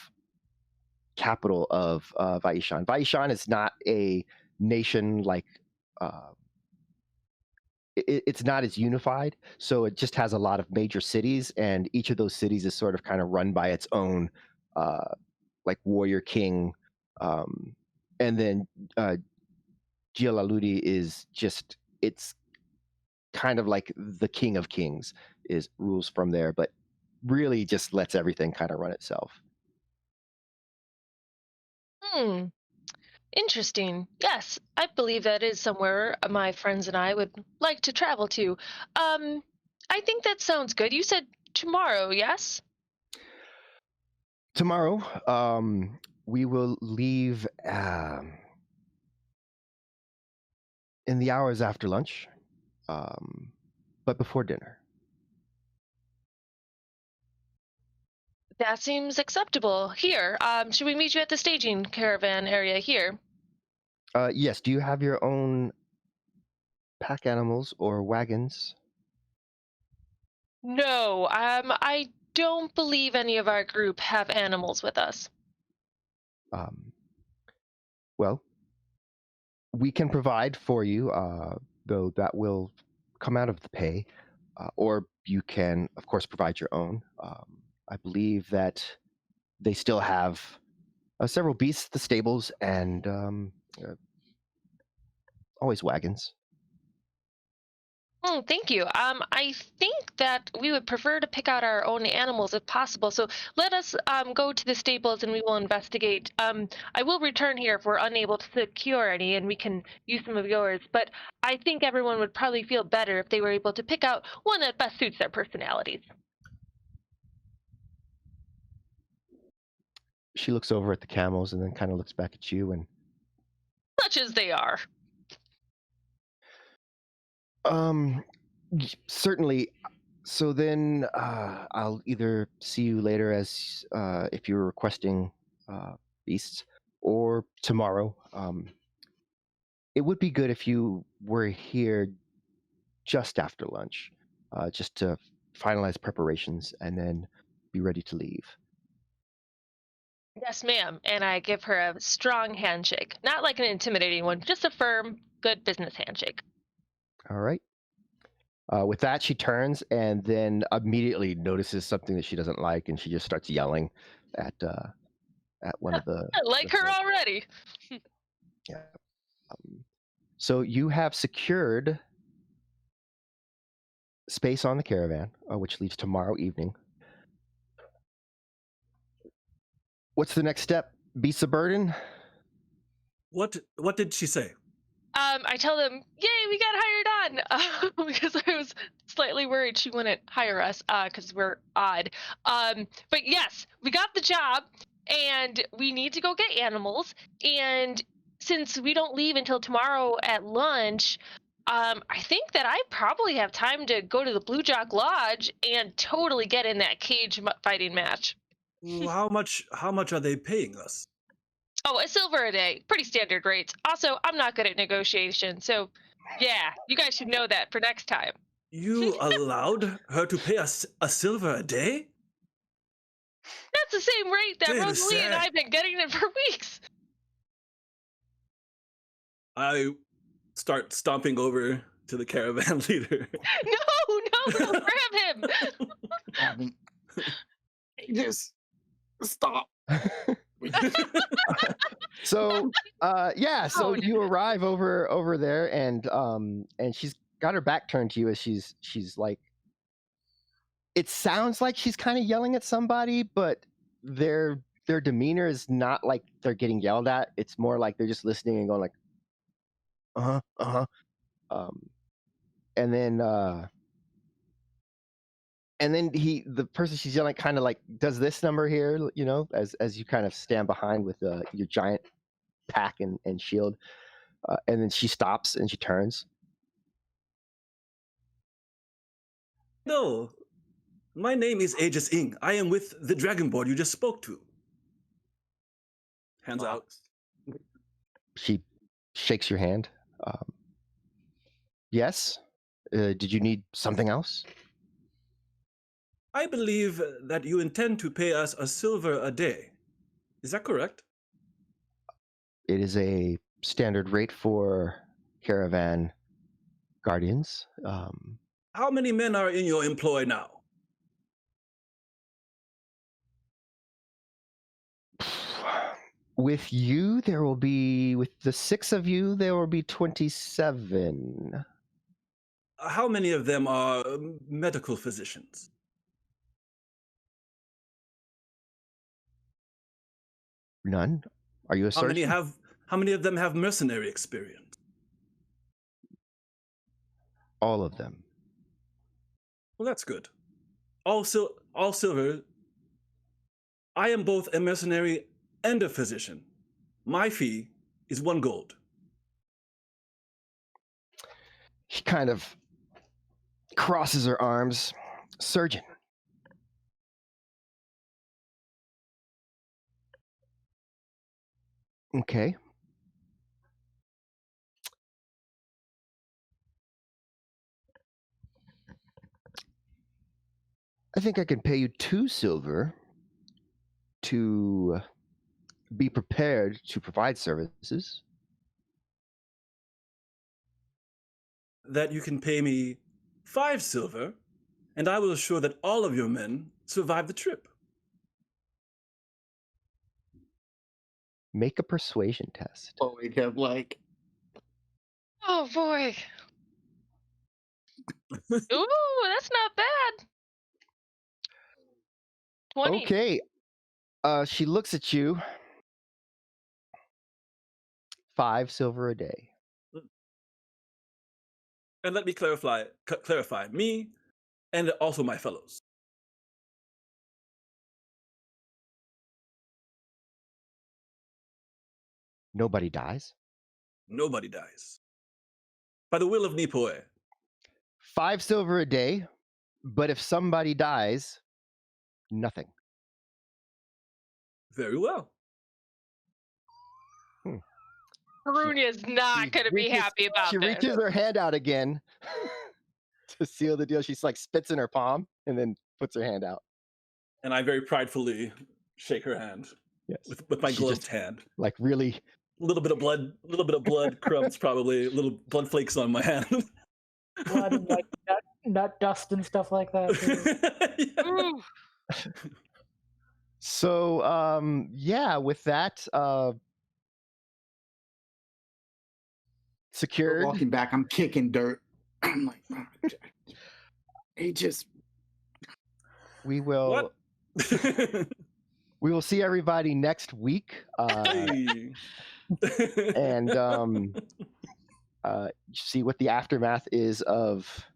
Vaishan. Vaishan is not a nation like it's not as unified, so it just has a lot of major cities, and each of those cities is sort of kind of run by its own like warrior king, and then Giulaluti is just it's kind of like the king of kings is rules from there, but really just lets everything kind of run itself. Interesting. Yes, I believe that is somewhere my friends and I would like to travel to. I think that sounds good. You said tomorrow, yes? Tomorrow, we will leave in the hours after lunch, but before dinner. That seems acceptable. Here, should we meet you at the staging caravan area here? Yes. Do you have your own pack animals or wagons? No, I don't believe any of our group have animals with us. Well, we can provide for you, though that will come out of the pay, or you can, of course, provide your own. I believe that they still have several beasts at the stables and always wagons. Thank you. I think that we would prefer to pick out our own animals if possible. So let us go to the stables and we will investigate. I will return here if we're unable to secure any, and we can use some of yours. But I think everyone would probably feel better if they were able to pick out one that best suits their personalities. She looks over at the camels and then kind of looks back at you and Such as they are. certainly. So then I'll either see you later as if you're requesting beasts, or tomorrow. It would be good if you were here just after lunch, just to finalize preparations and then be ready to leave. Yes, ma'am. And I give her a strong handshake. Not like an intimidating one, just a firm, good business handshake. All right. With that, she turns and then immediately notices something that she doesn't like, and she just starts yelling at one of the. I like her folk. already. Yeah. So you have secured space on the caravan, which leaves tomorrow evening. What's the next step? Beasts of burden? What did she say? I tell them, yay, we got hired on, because I was slightly worried she wouldn't hire us, because we're odd. But yes, we got the job, and we need to go get animals, and since we don't leave until tomorrow at lunch, I think that I probably have time to go to the Blue Jock Lodge and totally get in that cage fighting match. How much are they paying us? Oh, a silver a day. Pretty standard rates. Also, I'm not good at negotiation, so yeah, you guys should know that for next time. You allowed her to pay us a silver a day? That's the same rate that Wait a Rosalie and sec. I have been getting it for weeks. I start stomping over to the caravan leader. No, don't grab him. Grab him. Aegis, stop. So so you arrive over there, and she's got her back turned to you as she's like, it sounds like she's kind of yelling at somebody, but their demeanor is not like they're getting yelled at. It's more like they're just listening and going like, and then the person she's yelling at kind of like does this number here, as you kind of stand behind with your giant pack and shield, and then she stops and she turns. No, my name is Aegis Ing. I am with the Dragonborn you just spoke to. Hands out. She shakes your hand. Yes? Did you need something else? I believe that you intend to pay us a silver a day. Is that correct? It is a standard rate for caravan guardians. How many men are in your employ now? With you, with the 6 of you, there will be 27. How many of them are medical physicians? None? Are you a surgeon? How many of them have mercenary experience? All of them. Well, that's good. All silver. I am both a mercenary and a physician. My fee is 1 gold. She kind of crosses her arms. Surgeon. Okay. I think I can pay you 2 silver to be prepared to provide services. That you can pay me 5 silver, and I will assure that all of your men survive the trip. Make a persuasion test. Oh, we kept like, Oh boy. Ooh, that's not bad. 20. Okay. She looks at you. 5 silver a day. And let me clarify, me and also my fellows. Nobody dies. Nobody dies. By the will of Nipoe. 5 silver a day, but if somebody dies, nothing. Very well. Harunia is not going to be happy about She this. reaches her hand out again to seal the deal. She's like spits in her palm and then puts her hand out. And I very pridefully shake her hand. Yes. With my She gloved just, hand. like really. A little bit of blood crumbs, probably, little blood flakes on my hand. Blood and like nut dust and stuff like that. Yeah. So with that secured. walking back, I'm kicking dirt. I'm like, Aegis. We will. What? We will see everybody next week. And see what the aftermath is of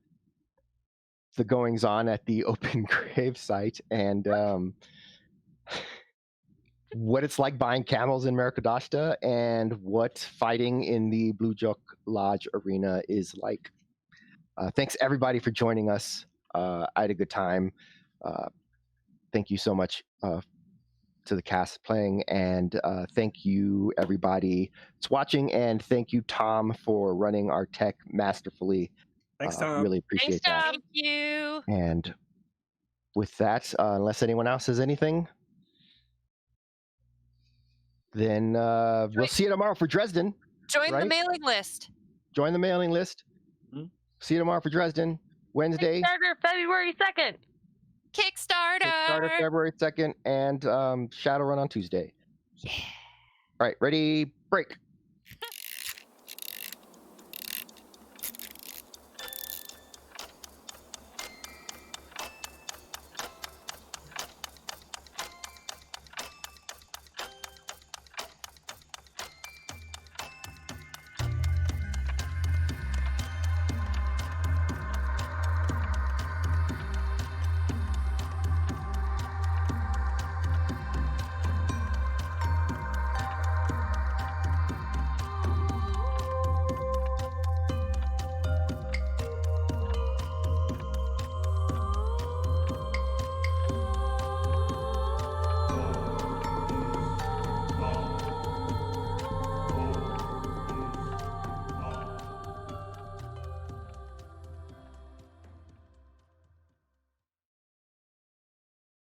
the goings on at the open grave site, and what it's like buying camels in Merakadashta, and what fighting in the Blue Joke Lodge arena is like. Thanks everybody for joining us. I had a good time. Thank you so much to the cast playing, and thank you everybody that's watching, and thank you Tom for running our tech masterfully. Thanks, Tom. Really appreciate that. Thank you. And with that, unless anyone else has anything, then we'll see you tomorrow for Dresden. Join right? the mailing list. Join the mailing list. Mm-hmm. See you tomorrow for Dresden. Wednesday, Kickstarter February 2nd. Kickstarter. February 2nd, and Shadowrun on Tuesday. Yeah. All right, ready, break.